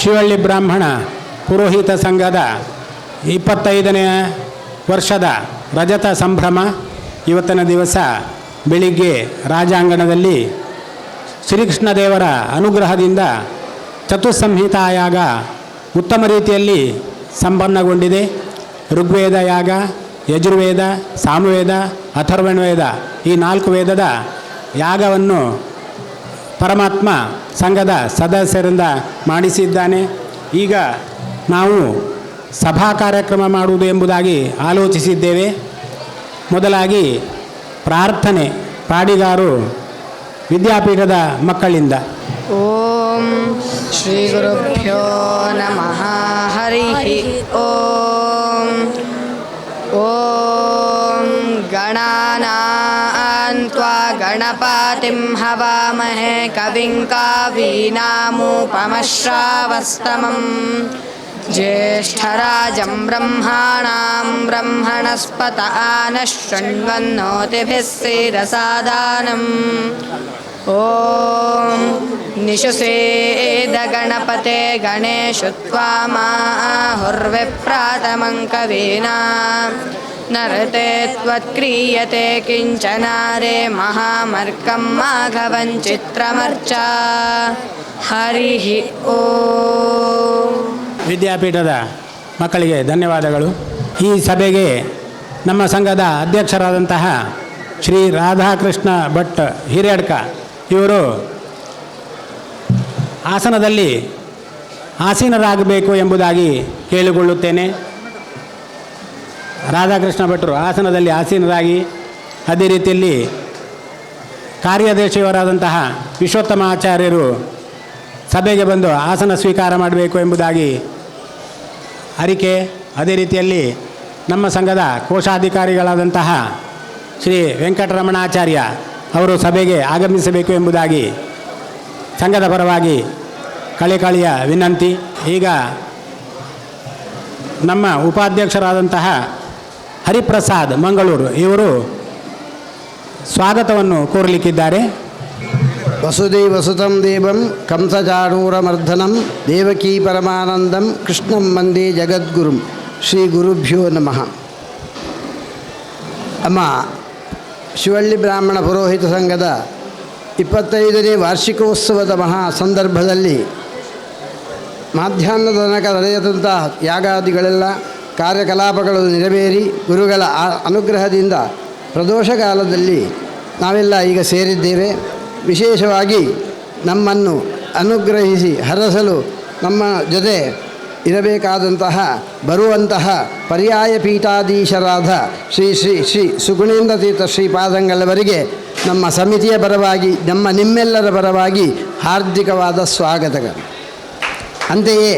ಶಿವಳ್ಳಿ ಬ್ರಾಹ್ಮಣ ಪುರೋಹಿತ ಸಂಘದ 25ನೇ ವರ್ಷದ ರಜತ ಸಂಭ್ರಮ ಇವತ್ತಿನ ದಿವಸ ಬೆಳಿಗ್ಗೆ ರಾಜಾಂಗಣದಲ್ಲಿ ಶ್ರೀಕೃಷ್ಣದೇವರ ಅನುಗ್ರಹದಿಂದ ಚತುಸ್ಸಂಹಿತಾ ಯಾಗ ಉತ್ತಮ ರೀತಿಯಲ್ಲಿ ಸಂಪನ್ನಗೊಂಡಿದೆ. ಋಗ್ವೇದ ಯಾಗ, ಯಜುರ್ವೇದ, ಸಾಮವೇದ, ಅಥರ್ವಣವೇದ ಈ 4 ವೇದದ ಯಾಗವನ್ನು ಪರಮಾತ್ಮ ಸಂಘದ ಸದಸ್ಯರಿಂದ ಮಾಡಿಸಿದ್ದಾನೆ. ಈಗ ನಾವು ಸಭಾ ಕಾರ್ಯಕ್ರಮ ಮಾಡುವುದು ಎಂಬುದಾಗಿ ಆಲೋಚಿಸಿದ್ದೇವೆ. ಮೊದಲಾಗಿ ಪ್ರಾರ್ಥನೆ ಪಾಡಿಗಾರು ವಿದ್ಯಾಪೀಠದ ಮಕ್ಕಳಿಂದ. ಓಂ ಶ್ರೀ ಗುರುಭ್ಯೋ ನಮಃ. ಹರಿ ಓಂ. ಓಂ ಗಣಾನಾನ್ ತ್ವಾ ಗಣಪತಿಂ ಹವಾಮಹೇ ಕವಿಂ ಕವೀನಾಮುಪಮಶ್ರಾವಸ್ತಮಂ ಜ್ಯೇಷ್ಠರಾಜಂ ಬ್ರಹ್ಮಾಣಾಂ ಬ್ರಹ್ಮಣಸ್ಪತ ನಃ ಶೃಣ್ವನ್ನೋತಿಭಿಃ ಸೇದಸಾದನಂ. ಓಂ ನಿಶುಸೇದ ಗಣಪತೆ ಗಣೇಶು ತ್ವಾಮಾಹುರ್ವಿಪ್ರಾತಮಂ ಕವೀನಾ ನರತೆ ತ್ವತ್ಕ್ರಿಯತೆ ಕಿಂಚನಾರೇ ಮಹಾಮರ್ಕಂ ಮಾಘವಂ ಚಿತ್ರಮರ್ಚ. ಹರಿ ಓಂ. ವಿದ್ಯಾಪೀಠದ ಮಕ್ಕಳಿಗೆ ಧನ್ಯವಾದಗಳು. ಈ ಸಭೆಗೆ ನಮ್ಮ ಸಂಘದ ಅಧ್ಯಕ್ಷರಾದಂತಹ ಶ್ರೀ ರಾಧಾಕೃಷ್ಣ ಭಟ್ ಹಿರೇಡ್ಕ ಇವರು ಆಸನದಲ್ಲಿ ಆಸೀನರಾಗಬೇಕು ಎಂಬುದಾಗಿ ಕೇಳಿಕೊಳ್ಳುತ್ತೇನೆ. ರಾಧಾಕೃಷ್ಣ ಭಟ್ರು ಆಸನದಲ್ಲಿ ಆಸೀನರಾಗಿ, ಅದೇ ರೀತಿಯಲ್ಲಿ ಕಾರ್ಯದರ್ಶಿಯವರಾದಂತಹ ವಿಶ್ವೋತ್ತಮ ಆಚಾರ್ಯರು ಸಭೆಗೆ ಬಂದು ಆಸನ ಸ್ವೀಕಾರ ಮಾಡಬೇಕು ಎಂಬುದಾಗಿ ಅರಿಕೆ. ಅದೇ ರೀತಿಯಲ್ಲಿ ನಮ್ಮ ಸಂಘದ ಕೋಶಾಧಿಕಾರಿಗಳಾದಂತಹ ಶ್ರೀ ವೆಂಕಟರಮಣಾಚಾರ್ಯ ಅವರು ಸಭೆಗೆ ಆಗಮಿಸಬೇಕು ಎಂಬುದಾಗಿ ಸಂಘದ ಪರವಾಗಿ ಕಳೆಕಳಿಯ ವಿನಂತಿ. ಈಗ ನಮ್ಮ ಉಪಾಧ್ಯಕ್ಷರಾದಂತಹ ಹರಿಪ್ರಸಾದ್ ಮಂಗಳೂರು ಇವರು ಸ್ವಾಗತವನ್ನು ಕೋರಲಿಕ್ಕಿದ್ದಾರೆ. ವಸುದೇವಸುತಂ ದೇವಂ ಕಂಸಚಾಣೂರಮರ್ಧನಂ ದೇವಕೀ ಪರಮಾನಂದಂ ಕೃಷ್ಣಂ ವಂದೇ ಜಗದ್ಗುರುಂ. ಶ್ರೀ ಗುರುಭ್ಯೋ ನಮಃ. ನಮ್ಮ ಶಿವಳ್ಳಿ ಬ್ರಾಹ್ಮಣ ಪುರೋಹಿತ ಸಂಘದ 25ನೇ ವಾರ್ಷಿಕೋತ್ಸವದ ಮಹಾ ಸಂದರ್ಭದಲ್ಲಿ ಮಧ್ಯಾಹ್ನದ ತನಕ ನಡೆಯದಂಥ ಯಾಗಾದಿಗಳೆಲ್ಲ ಕಾರ್ಯಕಲಾಪಗಳು ನೆರವೇರಿ ಗುರುಗಳ ಅನುಗ್ರಹದಿಂದ ಪ್ರದೋಷ ಕಾಲದಲ್ಲಿ ನಾವೆಲ್ಲ ಈಗ ಸೇರಿದ್ದೇವೆ. ವಿಶೇಷವಾಗಿ ನಮ್ಮನ್ನು ಅನುಗ್ರಹಿಸಿ ಹರಸಲು ನಮ್ಮ ಜೊತೆ ಇರಬೇಕಾದಂತಹ ಬರುವಂತಹ ಪರ್ಯಾಯ ಪೀಠಾಧೀಶರಾದ ಶ್ರೀ ಶ್ರೀ ಶ್ರೀ ಸುಗುಣೇಂದ್ರ ತೀರ್ಥ ಶ್ರೀಪಾದಂಗಳವರಿಗೆ ನಮ್ಮ ಸಮಿತಿಯ ಪರವಾಗಿ ನಿಮ್ಮೆಲ್ಲರ ಪರವಾಗಿ ಹಾರ್ದಿಕವಾದ ಸ್ವಾಗತಗಳು. ಅಂತೆಯೇ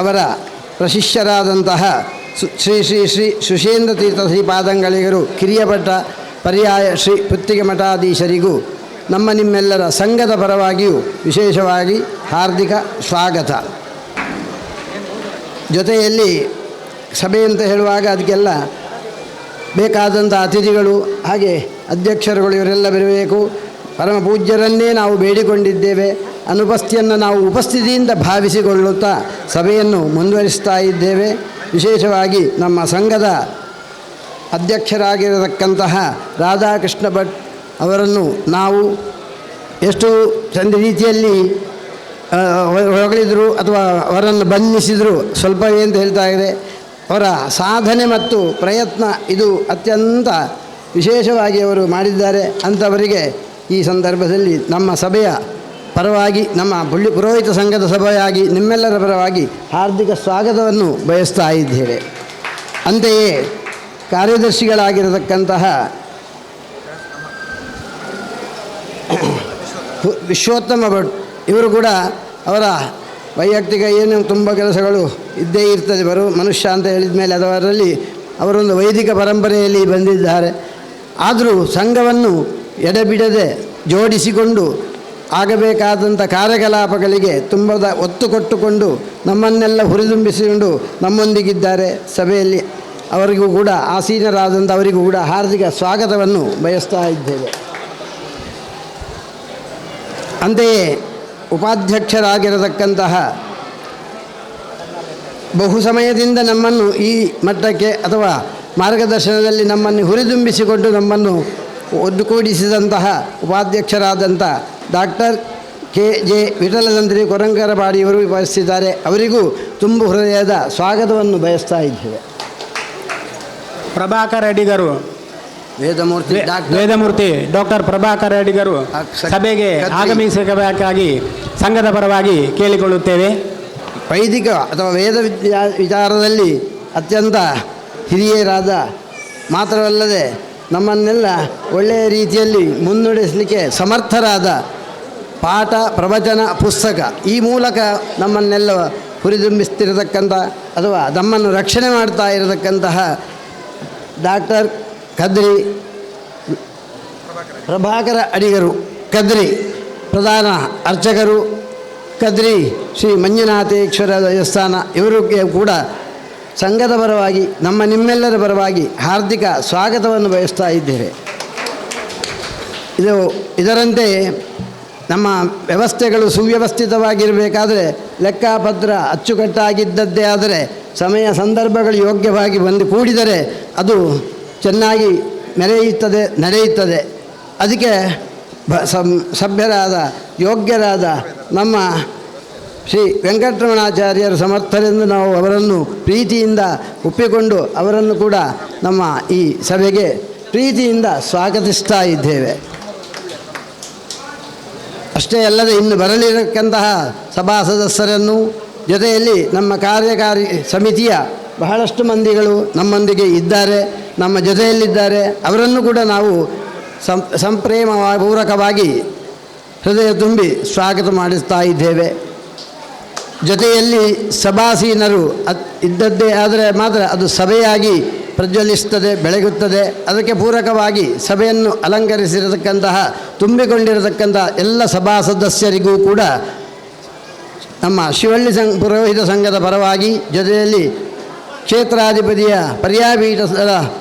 ಅವರ ಪ್ರಶಿಷ್ಯರಾದಂತಹ ಶ್ರೀ ಶ್ರೀ ಶ್ರೀ ಸುಷೇಂದ್ರ ತೀರ್ಥ ಶ್ರೀಪಾದಂಗಳಿಗರು ಕಿರಿಯಪಟ್ಟ ಪರ್ಯಾಯ ಶ್ರೀ ಪುತ್ತಿಗೆ ಮಠಾಧೀಶರಿಗೂ ನಿಮ್ಮೆಲ್ಲರ ಸಂಘದ ಪರವಾಗಿಯೂ ವಿಶೇಷವಾಗಿ ಹಾರ್ದಿಕ ಸ್ವಾಗತ. ಜೊತೆಯಲ್ಲಿ ಸಭೆ ಅಂತ ಹೇಳುವಾಗ ಅದಕ್ಕೆಲ್ಲ ಬೇಕಾದಂಥ ಅತಿಥಿಗಳು ಹಾಗೆ ಅಧ್ಯಕ್ಷರುಗಳು ಇವರೆಲ್ಲ ಬರಬೇಕು. ಪರಮ ಪೂಜ್ಯರನ್ನೇ ನಾವು ಬೇಡಿಕೊಂಡಿದ್ದೇವೆ. ಅನುಪಸ್ಥಿತಿಯನ್ನು ನಾವು ಉಪಸ್ಥಿತಿಯಿಂದ ಭಾವಿಸಿಕೊಳ್ಳುತ್ತಾ ಸಭೆಯನ್ನು ಮುಂದುವರಿಸ್ತಾ ಇದ್ದೇವೆ. ವಿಶೇಷವಾಗಿ ನಮ್ಮ ಸಂಘದ ಅಧ್ಯಕ್ಷರಾಗಿರತಕ್ಕಂತಹ ರಾಧಾಕೃಷ್ಣ ಭಟ್ ಅವರನ್ನು ನಾವು ಎಷ್ಟು ಚಂದ ರೀತಿಯಲ್ಲಿ ಹೊಗಳಿದ್ರು ಅಥವಾ ಅವರನ್ನು ಬಣ್ಣಿಸಿದರು ಸ್ವಲ್ಪವೇ ಅಂತ ಹೇಳ್ತಾ ಇದೆ. ಅವರ ಸಾಧನೆ ಮತ್ತು ಪ್ರಯತ್ನ ಇದು ಅತ್ಯಂತ ವಿಶೇಷವಾಗಿ ಅವರು ಮಾಡಿದ್ದಾರೆ. ಅಂಥವರಿಗೆ ಈ ಸಂದರ್ಭದಲ್ಲಿ ನಮ್ಮ ಸಭೆಯ ಪರವಾಗಿ ನಮ್ಮ ಪುರೋಹಿತ ಸಂಘದ ಸಭೆಯಾಗಿ ನಿಮ್ಮೆಲ್ಲರ ಪರವಾಗಿ ಹಾರ್ದಿಕ ಸ್ವಾಗತವನ್ನು ಬಯಸ್ತಾ ಇದ್ದೇವೆ. ಅಂತೆಯೇ ಕಾರ್ಯದರ್ಶಿಗಳಾಗಿರತಕ್ಕಂತಹ ವಿಶ್ವೋತ್ತಮ ಭಟ್ ಇವರು ಕೂಡ ಅವರ ವೈಯಕ್ತಿಕ ಏನು ತುಂಬ ಕೆಲಸಗಳು ಇದ್ದೇ ಇರ್ತದೆ. ಮನುಷ್ಯ ಅಂತ ಹೇಳಿದ ಮೇಲೆ ಅದರಲ್ಲಿ ಅವರೊಂದು ವೈದಿಕ ಪರಂಪರೆಯಲ್ಲಿ ಬಂದಿದ್ದಾರೆ. ಆದರೂ ಸಂಘವನ್ನು ಎಡೆಬಿಡದೆ ಜೋಡಿಸಿಕೊಂಡು ಆಗಬೇಕಾದಂಥ ಕಾರ್ಯಕಲಾಪಗಳಿಗೆ ತುಂಬ ಒತ್ತು ಕೊಟ್ಟುಕೊಂಡು ನಮ್ಮನ್ನೆಲ್ಲ ಹುರಿದುಂಬಿಸಿಕೊಂಡು ನಮ್ಮೊಂದಿಗಿದ್ದಾರೆ ಸಭೆಯಲ್ಲಿ. ಅವರಿಗೂ ಕೂಡ ಆಸೀನರಾದಂಥ ಅವರಿಗೂ ಕೂಡ ಹಾರ್ದಿಕ ಸ್ವಾಗತವನ್ನು ಬಯಸ್ತಾ ಇದ್ದೇವೆ. ಅಂತೆಯೇ ಉಪಾಧ್ಯಕ್ಷರಾಗಿರತಕ್ಕಂತಹ ಬಹು ಸಮಯದಿಂದ ನಮ್ಮನ್ನು ಈ ಮಟ್ಟಕ್ಕೆ ಅಥವಾ ಮಾರ್ಗದರ್ಶನದಲ್ಲಿ ನಮ್ಮನ್ನು ಹುರಿದುಂಬಿಸಿಕೊಂಡು ನಮ್ಮನ್ನು ಒಟ್ಟುಗೂಡಿಸಿದಂತಹ ಉಪಾಧ್ಯಕ್ಷರಾದಂಥ ಡಾಕ್ಟರ್ KJ ವಿಠಲದಂತ್ರಿ ಕೊರಂಕರಪಾಡಿಯವರು ಉಪಸ್ಥಿತಿದ್ದಾರೆ. ಅವರಿಗೂ ತುಂಬು ಹೃದಯದ ಸ್ವಾಗತವನ್ನು ಬಯಸ್ತಾ ಇದ್ದೇವೆ. ಪ್ರಭಾಕರ್ ಅಡಿಗರು, ವೇದಮೂರ್ತಿ ಡಾಕ್ಟರ್ ಪ್ರಭಾಕರ್ ಅಡಿಗರು ಸಭೆಗೆ ಆಗಮಿಸಬೇಕಾಗಿ ಸಂಘದ ಪರವಾಗಿ ಕೇಳಿಕೊಳ್ಳುತ್ತೇವೆ. ವೈದಿಕ ಅಥವಾ ವೇದ ವಿಚಾರದಲ್ಲಿ ಅತ್ಯಂತ ಹಿರಿಯರಾದ ಮಾತ್ರವಲ್ಲದೆ ನಮ್ಮನ್ನೆಲ್ಲ ಒಳ್ಳೆಯ ರೀತಿಯಲ್ಲಿ ಮುನ್ನಡೆಸಲಿಕ್ಕೆ ಸಮರ್ಥರಾದ ಪಾಠ ಪ್ರವಚನ ಪುಸ್ತಕ ಈ ಮೂಲಕ ನಮ್ಮನ್ನೆಲ್ಲ ಹುರಿದುಂಬಿಸ್ತಿರತಕ್ಕಂಥ ಅಥವಾ ನಮ್ಮನ್ನು ರಕ್ಷಣೆ ಮಾಡ್ತಾ ಇರತಕ್ಕಂತಹ ಡಾಕ್ಟರ್ ಕದ್ರಿ ಪ್ರಭಾಕರ ಅಡಿಗರು, ಕದ್ರಿ ಪ್ರಧಾನ ಅರ್ಚಕರು, ಕದ್ರಿ ಶ್ರೀ ಮಂಜುನಾಥೇಶ್ವರ ದೇವಸ್ಥಾನ, ಇವರಿಗೆ ಕೂಡ ಸಂಘದ ಪರವಾಗಿ ನಿಮ್ಮೆಲ್ಲರ ಪರವಾಗಿ ಹಾರ್ದಿಕ ಸ್ವಾಗತವನ್ನು ಬಯಸ್ತಾ ಇದ್ದೇವೆ. ಇದರಂತೆ ನಮ್ಮ ವ್ಯವಸ್ಥೆಗಳು ಸುವ್ಯವಸ್ಥಿತವಾಗಿರಬೇಕಾದರೆ, ಲೆಕ್ಕಪತ್ರ ಅಚ್ಚುಕಟ್ಟಾಗಿದ್ದದ್ದೇ ಆದರೆ, ಸಮಯ ಸಂದರ್ಭಗಳು ಯೋಗ್ಯವಾಗಿ ಬಂದು ಕೂಡಿದರೆ ಅದು ಚೆನ್ನಾಗಿ ನಡೆಯುತ್ತದೆ. ಅದಕ್ಕೆ ಸಭ್ಯರಾದ ಯೋಗ್ಯರಾದ ನಮ್ಮ ಶ್ರೀ ವೆಂಕಟರಮಣಾಚಾರ್ಯರು ಸಮರ್ಥರೆಂದು ನಾವು ಅವರನ್ನು ಪ್ರೀತಿಯಿಂದ ಒಪ್ಪಿಕೊಂಡು ಅವರನ್ನು ಕೂಡ ನಮ್ಮ ಈ ಸಭೆಗೆ ಪ್ರೀತಿಯಿಂದ ಸ್ವಾಗತಿಸ್ತಾ ಇದ್ದೇವೆ. ಅಷ್ಟೇ ಅಲ್ಲದೆ ಇನ್ನು ಬರಲಿರತಕ್ಕಂತಹ ಸಭಾ ಸದಸ್ಯರನ್ನು ಜೊತೆಯಲ್ಲಿ ನಮ್ಮ ಕಾರ್ಯಕಾರಿ ಸಮಿತಿಯ ಬಹಳಷ್ಟು ಮಂದಿಗಳು ನಮ್ಮೊಂದಿಗೆ ಇದ್ದಾರೆ, ನಮ್ಮ ಜೊತೆಯಲ್ಲಿದ್ದಾರೆ. ಅವರನ್ನು ಕೂಡ ನಾವು ಸಂಪ್ರೇಮಪೂರ್ವಕವಾಗಿ ಹೃದಯ ತುಂಬಿ ಸ್ವಾಗತ ಮಾಡಿಸ್ತಾ ಇದ್ದೇವೆ. ಜೊತೆಯಲ್ಲಿ ಸಭಾಸೀನರು ಇದ್ದದ್ದೇ ಆದರೆ ಮಾತ್ರ ಅದು ಸಭೆಯಾಗಿ ಪ್ರಜ್ವಲಿಸ್ತದೆ, ಬೆಳಗುತ್ತದೆ. ಅದಕ್ಕೆ ಪೂರಕವಾಗಿ ಸಭೆಯನ್ನು ಅಲಂಕರಿಸಿರತಕ್ಕಂತಹ ತುಂಬಿಕೊಂಡಿರತಕ್ಕಂತಹ ಎಲ್ಲ ಸಭಾ ಸದಸ್ಯರಿಗೂ ಕೂಡ ನಮ್ಮ ಶಿವಳ್ಳಿ ಪುರೋಹಿತ ಸಂಘದ ಪರವಾಗಿ, ಜೊತೆಯಲ್ಲಿ ಕ್ಷೇತ್ರಾಧಿಪತಿಯ ಪರ್ಯಾಪೀಠದ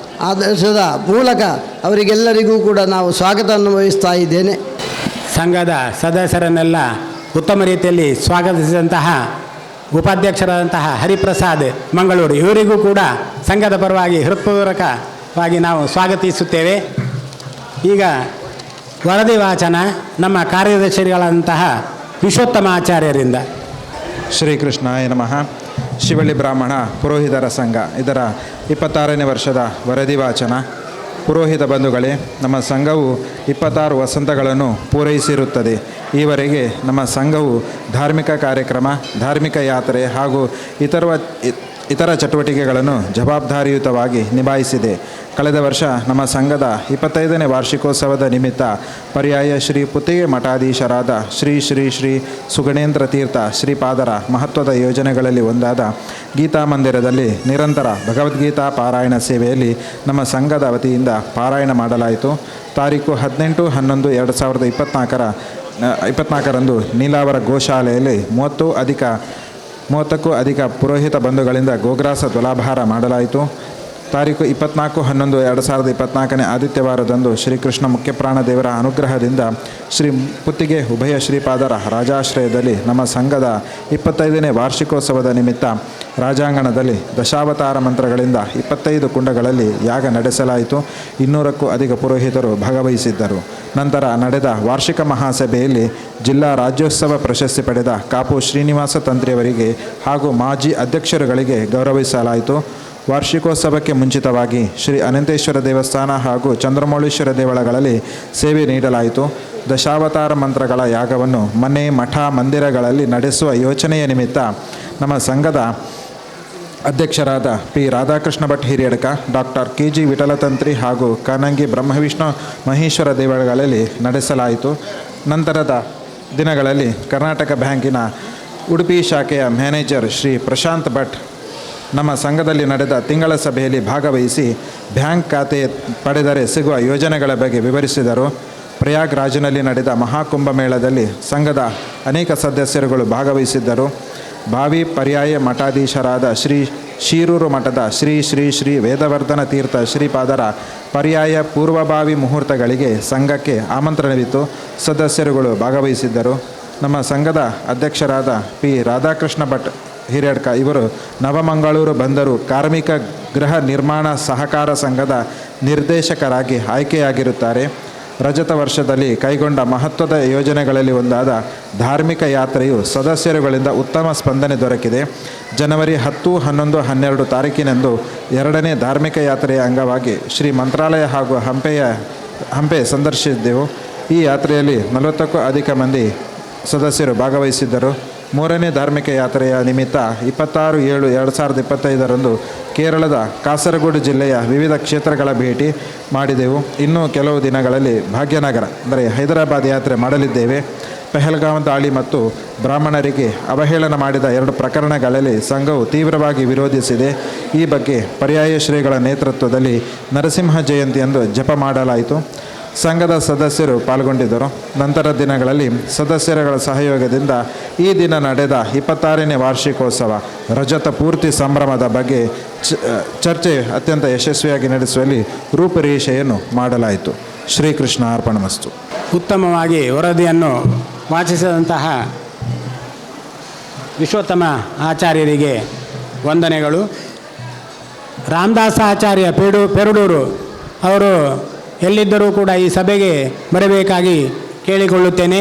ಆದೇಶದ ಮೂಲಕ ಅವರಿಗೆಲ್ಲರಿಗೂ ಕೂಡ ನಾವು ಸ್ವಾಗತವನ್ನು ವಹಿಸ್ತಾ ಇದ್ದೇನೆ. ಸಂಘದ ಸದಸ್ಯರನ್ನೆಲ್ಲ ಉತ್ತಮ ರೀತಿಯಲ್ಲಿ ಸ್ವಾಗತಿಸಿದಂತಹ ಉಪಾಧ್ಯಕ್ಷರಾದಂತಹ ಹರಿಪ್ರಸಾದ್ ಮಂಗಳೂರು, ಇವರಿಗೂ ಕೂಡ ಸಂಘದ ಪರವಾಗಿ ಹೃತ್ಪೂರ್ವಕವಾಗಿ ನಾವು ಸ್ವಾಗತಿಸುತ್ತೇವೆ. ಈಗ ವರದಿ ವಾಚನ ನಮ್ಮ ಕಾರ್ಯದರ್ಶಿಗಳಂತಹ ವಿಶ್ವೋತ್ತಮ ಆಚಾರ್ಯರಿಂದ. ಶ್ರೀಕೃಷ್ಣಾಯ ನಮಃ. ಶಿವಳ್ಳಿ ಬ್ರಾಹ್ಮಣ ಪುರೋಹಿತರ ಸಂಘ ಇದರ 26ನೇ ವರ್ಷದ ವರದಿ ವಾಚನ. ಪುರೋಹಿತ ಬಂಧುಗಳೇ, ನಮ್ಮ ಸಂಘವು 26 ವಸಂತಗಳನ್ನು ಪೂರೈಸಿರುತ್ತದೆ. ಈವರೆಗೆ ನಮ್ಮ ಸಂಘವು ಧಾರ್ಮಿಕ ಕಾರ್ಯಕ್ರಮ, ಧಾರ್ಮಿಕ ಯಾತ್ರೆ ಹಾಗೂ ಇತರ ಚಟುವಟಿಕೆಗಳನ್ನು ಜವಾಬ್ದಾರಿಯುತವಾಗಿ ನಿಭಾಯಿಸಿದೆ. ಕಳೆದ ವರ್ಷ ನಮ್ಮ ಸಂಘದ 25ನೇ ವಾರ್ಷಿಕೋತ್ಸವದ ನಿಮಿತ್ತ ಪರ್ಯಾಯ ಶ್ರೀ ಪುತ್ತಿಗೆ ಮಠಾಧೀಶರಾದ ಶ್ರೀ ಶ್ರೀ ಶ್ರೀ ಸುಗಣೇಂದ್ರ ತೀರ್ಥ ಶ್ರೀಪಾದರ ಮಹತ್ವದ ಯೋಜನೆಗಳಲ್ಲಿ ಒಂದಾದ ಗೀತಾ ಮಂದಿರದಲ್ಲಿ ನಿರಂತರ ಭಗವದ್ಗೀತಾ ಪಾರಾಯಣ ಸೇವೆಯಲ್ಲಿ ನಮ್ಮ ಸಂಘದ ವತಿಯಿಂದ ಪಾರಾಯಣ ಮಾಡಲಾಯಿತು. ತಾರೀಕು 18/11/2024ರಂದು ನೀಲಾವರ ಗೋಶಾಲೆಯಲ್ಲಿ 30ಕ್ಕೂ ಅಧಿಕ ಪುರೋಹಿತ ಬಂಧುಗಳಿಂದ ಗೋಗ್ರಾಸ ತುಲಾಭಾರ ಮಾಡಲಾಯಿತು. ತಾರೀಕು 24/11/2024 ಆದಿತ್ಯವಾರದಂದು ಶ್ರೀಕೃಷ್ಣ ಮುಖ್ಯಪ್ರಾಣ ದೇವರ ಅನುಗ್ರಹದಿಂದ ಶ್ರೀ ಪುತ್ತಿಗೆ ಉಭಯ ಶ್ರೀಪಾದರ ರಾಜಾಶ್ರಯದಲ್ಲಿ ನಮ್ಮ ಸಂಘದ 25ನೇ ವಾರ್ಷಿಕೋತ್ಸವದ ನಿಮಿತ್ತ ರಾಜಾಂಗಣದಲ್ಲಿ ದಶಾವತಾರ ಮಂತ್ರಗಳಿಂದ 25 ಕುಂಡಗಳಲ್ಲಿ ಯಾಗ ನಡೆಸಲಾಯಿತು. 200ಕ್ಕೂ ಅಧಿಕ ಪುರೋಹಿತರು ಭಾಗವಹಿಸಿದ್ದರು. ನಂತರ ನಡೆದ ವಾರ್ಷಿಕ ಮಹಾಸಭೆಯಲ್ಲಿ ಜಿಲ್ಲಾ ರಾಜ್ಯೋತ್ಸವ ಪ್ರಶಸ್ತಿ ಪಡೆದ ಕಾಪು ಶ್ರೀನಿವಾಸ ತಂತ್ರಿಯವರಿಗೆ ಹಾಗೂ ಮಾಜಿ ಅಧ್ಯಕ್ಷರುಗಳಿಗೆ ಗೌರವಿಸಲಾಯಿತು. ವಾರ್ಷಿಕೋತ್ಸವಕ್ಕೆ ಮುಂಚಿತವಾಗಿ ಶ್ರೀ ಅನಂತೇಶ್ವರ ದೇವಸ್ಥಾನ ಹಾಗೂ ಚಂದ್ರಮೌಳೀಶ್ವರ ದೇವಳಗಳಲ್ಲಿ ಸೇವೆ ನೀಡಲಾಯಿತು. ದಶಾವತಾರ ಮಂತ್ರಗಳ ಯಾಗವನ್ನು ಮನೆ, ಮಠ, ಮಂದಿರಗಳಲ್ಲಿ ನಡೆಸುವ ಯೋಚನೆಯ ನಿಮಿತ್ತ ನಮ್ಮ ಸಂಘದ ಅಧ್ಯಕ್ಷರಾದ P Radhakrishna Bhat Hiriyadka, doctor KG ವಿಠಲತಂತ್ರಿ ಹಾಗೂ ಕಾನಂಗಿ ಬ್ರಹ್ಮವಿಷ್ಣು ಮಹೇಶ್ವರ ದೇವಳಗಳಲ್ಲಿ ನಡೆಸಲಾಯಿತು. ನಂತರದ ದಿನಗಳಲ್ಲಿ ಕರ್ನಾಟಕ ಬ್ಯಾಂಕಿನ ಉಡುಪಿ ಶಾಖೆಯ ಮ್ಯಾನೇಜರ್ ಶ್ರೀ ಪ್ರಶಾಂತ್ ಭಟ್ ನಮ್ಮ ಸಂಘದಲ್ಲಿ ನಡೆದ ತಿಂಗಳ ಸಭೆಯಲ್ಲಿ ಭಾಗವಹಿಸಿ ಬ್ಯಾಂಕ್ ಖಾತೆ ಪಡೆದರೆ ಸಿಗುವ ಯೋಜನೆಗಳ ಬಗ್ಗೆ ವಿವರಿಸಿದರು. ಪ್ರಯಾಗ್ರಾಜ್ನಲ್ಲಿ ನಡೆದ ಮಹಾಕುಂಭಮೇಳದಲ್ಲಿ ಸಂಘದ ಅನೇಕ ಸದಸ್ಯರುಗಳು ಭಾಗವಹಿಸಿದ್ದರು. ಭಾವಿ ಪರ್ಯಾಯ ಮಠಾಧೀಶರಾದ ಶ್ರೀ ಶೀರೂರು ಮಠದ ಶ್ರೀ ಶ್ರೀ ಶ್ರೀ ವೇದವರ್ಧನ ತೀರ್ಥ ಶ್ರೀಪಾದರ ಪರ್ಯಾಯ ಪೂರ್ವಭಾವಿ ಮುಹೂರ್ತಗಳಿಗೆ ಸಂಘಕ್ಕೆ ಆಮಂತ್ರಣವಿತ್ತು. ಸದಸ್ಯರುಗಳು ಭಾಗವಹಿಸಿದ್ದರು. ನಮ್ಮ ಸಂಘದ ಅಧ್ಯಕ್ಷರಾದ ಪಿ ರಾಧಾಕೃಷ್ಣ ಭಟ್ ಹಿರೇಡ್ಕ ಇವರು ನವಮಂಗಳೂರು ಬಂದರು ಕಾರ್ಮಿಕ ಗೃಹ ನಿರ್ಮಾಣ ಸಹಕಾರ ಸಂಘದ ನಿರ್ದೇಶಕರಾಗಿ ಆಯ್ಕೆಯಾಗಿರುತ್ತಾರೆ. ರಜತ ವರ್ಷದಲ್ಲಿ ಕೈಗೊಂಡ ಮಹತ್ವದ ಯೋಜನೆಗಳಲ್ಲಿ ಒಂದಾದ ಧಾರ್ಮಿಕ ಯಾತ್ರೆಯು ಸದಸ್ಯರುಗಳಿಂದ ಉತ್ತಮ ಸ್ಪಂದನೆ ದೊರಕಿದೆ. ಜನವರಿ 10, 11, 12 ತಾರೀಕಿನಂದು 2ನೇ ಧಾರ್ಮಿಕ ಯಾತ್ರೆಯ ಅಂಗವಾಗಿ ಶ್ರೀ ಮಂತ್ರಾಲಯ ಹಾಗೂ ಹಂಪೆ ಸಂದರ್ಶಿಸಿದ್ದೆವು. ಈ ಯಾತ್ರೆಯಲ್ಲಿ 40ಕ್ಕೂ ಅಧಿಕ ಮಂದಿ ಸದಸ್ಯರು ಭಾಗವಹಿಸಿದ್ದರು. 3ನೇ ಧಾರ್ಮಿಕ ಯಾತ್ರೆಯ ನಿಮಿತ್ತ 26/7/2025 ಕೇರಳದ ಕಾಸರಗೋಡು ಜಿಲ್ಲೆಯ ವಿವಿಧ ಕ್ಷೇತ್ರಗಳ ಭೇಟಿ ಮಾಡಿದೆವು. ಇನ್ನೂ ಕೆಲವು ದಿನಗಳಲ್ಲಿ ಭಾಗ್ಯನಗರ ಅಂದರೆ ಹೈದರಾಬಾದ್ ಯಾತ್ರೆ ಮಾಡಲಿದ್ದೇವೆ. ಪೆಹಲ್ಗಾಮ್ ದಾಳಿ ಮತ್ತು ಬ್ರಾಹ್ಮಣರಿಗೆ ಅವಹೇಳನ ಮಾಡಿದ 2 ಪ್ರಕರಣಗಳಲ್ಲಿ ಸಂಘವು ತೀವ್ರವಾಗಿ ವಿರೋಧಿಸಿದೆ. ಈ ಬಗ್ಗೆ ಪರ್ಯಾಯ ಶ್ರೀಗಳ ನೇತೃತ್ವದಲ್ಲಿ ನರಸಿಂಹ ಜಯಂತಿಯಂದು ಜಪ ಮಾಡಲಾಯಿತು. ಸಂಘದ ಸದಸ್ಯರು ಪಾಲ್ಗೊಂಡಿದ್ದರು. ನಂತರ ದಿನಗಳಲ್ಲಿ ಸದಸ್ಯರುಗಳ ಸಹಯೋಗದಿಂದ ಈ ದಿನ ನಡೆದ 26ನೇ ವಾರ್ಷಿಕೋತ್ಸವ ರಜತ ಪೂರ್ತಿ ಸಂಭ್ರಮದ ಬಗ್ಗೆ ಚರ್ಚೆ ಅತ್ಯಂತ ಯಶಸ್ವಿಯಾಗಿ ನಡೆಸುವಲ್ಲಿ ರೂಪುರೇಷೆಯನ್ನು ಮಾಡಲಾಯಿತು. ಶ್ರೀಕೃಷ್ಣ ಅರ್ಪಣಮಸ್ತು. ಉತ್ತಮವಾಗಿ ವರದಿಯನ್ನು ವಾಚಿಸಿದಂತಹ ವಿಶ್ವೋತ್ತಮ ಆಚಾರ್ಯರಿಗೆ ವಂದನೆಗಳು. ರಾಮದಾಸ ಆಚಾರ್ಯ ಪೆರಡೂರು ಅವರು ಎಲ್ಲಿದ್ದರೂ ಕೂಡ ಈ ಸಭೆಗೆ ಬರಬೇಕಾಗಿ ಕೇಳಿಕೊಳ್ಳುತ್ತೇನೆ.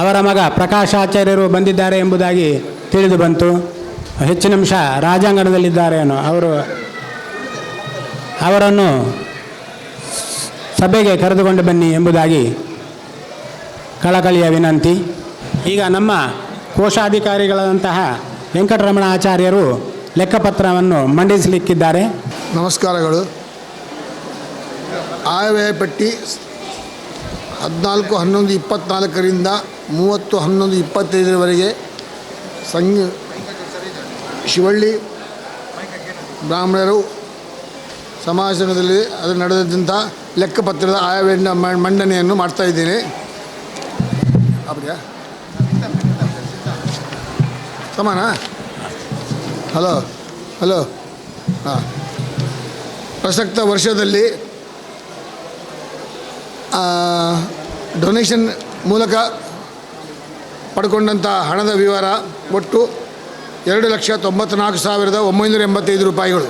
ಅವರ ಮಗ ಪ್ರಕಾಶಾಚಾರ್ಯರು ಬಂದಿದ್ದಾರೆ ಎಂಬುದಾಗಿ ತಿಳಿದು ಬಂತು. ಹೆಚ್ಚಿನ ಅಂಶ ರಾಜಾಂಗಣದಲ್ಲಿದ್ದಾರೆ ಅವರನ್ನು ಸಭೆಗೆ ಕರೆದುಕೊಂಡು ಬನ್ನಿ ಎಂಬುದಾಗಿ ಕಳಕಳಿಯ ವಿನಂತಿ. ಈಗ ನಮ್ಮ ಕೋಶಾಧಿಕಾರಿಗಳಾದಂತಹ ವೆಂಕಟರಮಣ ಆಚಾರ್ಯರು ಲೆಕ್ಕಪತ್ರವನ್ನು ಮಂಡಿಸಲಿಕ್ಕಿದ್ದಾರೆ. ನಮಸ್ಕಾರಗಳು. ಆಯವ್ಯಯ ಪಟ್ಟಿ 14/11/24 30/11/25 ಶಿವಳ್ಳಿ ಬ್ರಾಹ್ಮಣರು ಸಮಾಜದಲ್ಲಿ ಅದು ನಡೆದಂಥ ಲೆಕ್ಕಪತ್ರದ ಆಯವ್ಯಯ ಮಂಡನೆಯನ್ನು ಮಾಡ್ತಾಯಿದ್ದೇನೆ. ಸಮಾನ ಹಲೋ ಹಾಂ. ಪ್ರಸಕ್ತ ವರ್ಷದಲ್ಲಿ ಡೊನೇಷನ್ ಮೂಲಕ ಪಡ್ಕೊಂಡಂಥ ಹಣದ ವಿವರ ಒಟ್ಟು 2,94,985 ರೂಪಾಯಿಗಳು.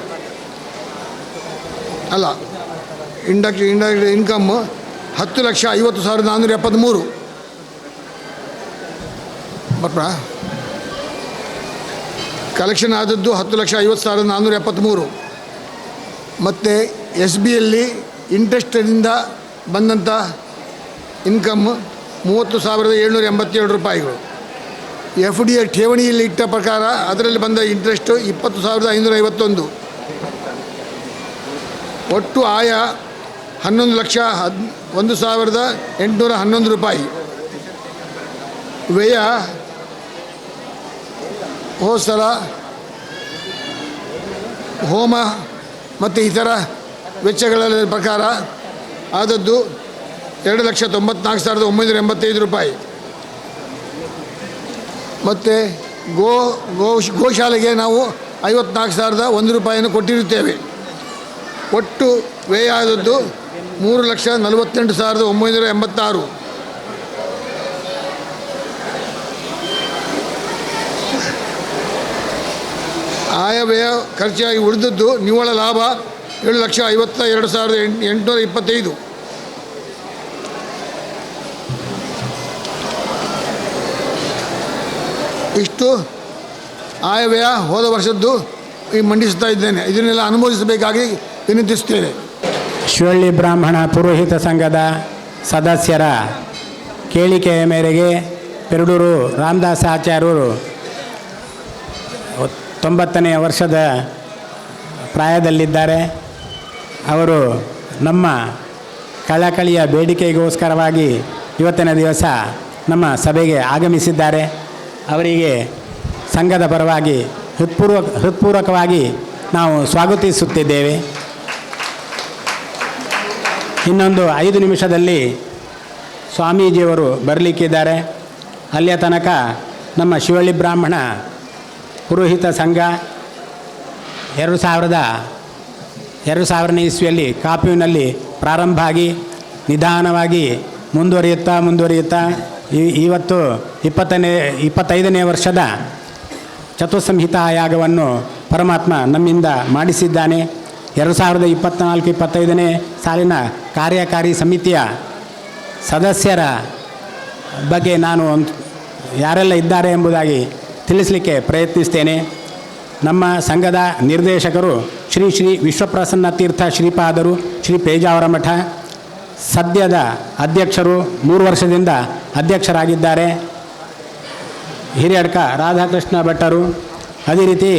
ಅಲ್ಲ, ಇಂಡೈರೆಕ್ಟ್ ಇನ್ಕಮ್ 10,50,473. ಕಲೆಕ್ಷನ್ ಆದದ್ದು 10,50,473. ಮತ್ತು SBಯಲ್ಲಿ ಇಂಟ್ರೆಸ್ಟಿಂದ ಬಂದಂಥ ಇನ್ಕಮ್ 30,787 ರೂಪಾಯಿಗಳು. FD ಠೇವಣಿಯಲ್ಲಿ ಇಟ್ಟ ಪ್ರಕಾರ ಅದರಲ್ಲಿ ಬಂದ ಇಂಟ್ರೆಸ್ಟು 20,551. ಒಟ್ಟು ಆಯ 11,01,811 ರೂಪಾಯಿ. ವ್ಯಯ ಹೋದ ಸಲ ಹೋಮ ಮತ್ತು ಇತರ ವೆಚ್ಚಗಳ ಪ್ರಕಾರ ಆದದ್ದು 2,94,985 ರೂಪಾಯಿ. ಮತ್ತು ಗೋಶಾಲೆಗೆ ನಾವು 54,001 ರೂಪಾಯಿಯನ್ನು ಕೊಟ್ಟಿರುತ್ತೇವೆ. ಒಟ್ಟು ವ್ಯಯ ಆದದ್ದು 3,48,986. ಆಯವ್ಯಯ ಖರ್ಚಾಗಿ ಉಳಿದದ್ದು ನಿವ್ವಳ ಲಾಭ 7,52,825. ಇಷ್ಟು ಆಯವ್ಯಯ ಹೋದ ವರ್ಷದ್ದು ಮಂಡಿಸ್ತಾ ಇದ್ದೇನೆ. ಇದನ್ನೆಲ್ಲ ಅನುಮೋದಿಸಬೇಕಾಗಿ ವಿನಂತಿಸುತ್ತೇನೆ. ಶಿವಳ್ಳಿ ಬ್ರಾಹ್ಮಣ ಪುರೋಹಿತ ಸಂಘದ ಸದಸ್ಯರ ಕೇಳಿಕೆಯ ಮೇರೆಗೆ ಪೆರಡೂರು ರಾಮದಾಸ ಆಚಾರ್ಯರು 90ನೇ ವರ್ಷದ ಪ್ರಾಯದಲ್ಲಿದ್ದಾರೆ. ಅವರು ನಮ್ಮ ಕಳಕಳಿಯ ಬೇಡಿಕೆಗೋಸ್ಕರವಾಗಿ ಇವತ್ತಿನ ದಿವಸ ನಮ್ಮ ಸಭೆಗೆ ಆಗಮಿಸಿದ್ದಾರೆ. ಅವರಿಗೆ ಸಂಘದ ಪರವಾಗಿ ಹೃತ್ಪೂರ್ವಕವಾಗಿ ನಾವು ಸ್ವಾಗತಿಸುತ್ತಿದ್ದೇವೆ. ಇನ್ನೊಂದು 5 ನಿಮಿಷದಲ್ಲಿ ಸ್ವಾಮೀಜಿಯವರು ಬರಲಿಕ್ಕಿದ್ದಾರೆ. ಅಲ್ಲಿಯ ತನಕ ನಮ್ಮ ಶಿವಳ್ಳಿ ಬ್ರಾಹ್ಮಣ ಪುರೋಹಿತ ಸಂಘ 2000ನೇ ಇಸ್ವಿಯಲ್ಲಿ ಕಾಪುವಿನಲ್ಲಿ ಪ್ರಾರಂಭ ಆಗಿ ನಿಧಾನವಾಗಿ ಮುಂದುವರಿಯುತ್ತಾ ಇವತ್ತು 25ನೇ ವರ್ಷದ ಚತುಸ್ಸಂಹಿತಾ ಯಾಗವನ್ನು ಪರಮಾತ್ಮ ನಮ್ಮಿಂದ ಮಾಡಿಸಿದ್ದಾನೆ. 2024-25ನೇ ಸಾಲಿನ ಕಾರ್ಯಕಾರಿ ಸಮಿತಿಯ ಸದಸ್ಯರ ಬಗ್ಗೆ ನಾನು ಯಾರೆಲ್ಲ ಇದ್ದಾರೆ ಎಂಬುದಾಗಿ ತಿಳಿಸಲಿಕ್ಕೆ ಪ್ರಯತ್ನಿಸ್ತೇನೆ. ನಮ್ಮ ಸಂಘದ ನಿರ್ದೇಶಕರು ಶ್ರೀ ಶ್ರೀ ವಿಶ್ವಪ್ರಸನ್ನ ತೀರ್ಥ ಶ್ರೀಪಾದರು, ಶ್ರೀ ಪೇಜಾವರ ಮಠ. ಸದ್ಯದ ಅಧ್ಯಕ್ಷರು 3 ವರ್ಷದಿಂದ ಅಧ್ಯಕ್ಷರಾಗಿದ್ದಾರೆ ಹಿರಿಯಡ್ಕ ರಾಧಾಕೃಷ್ಣ ಭಟ್ಟರು. ಅದೇ ರೀತಿ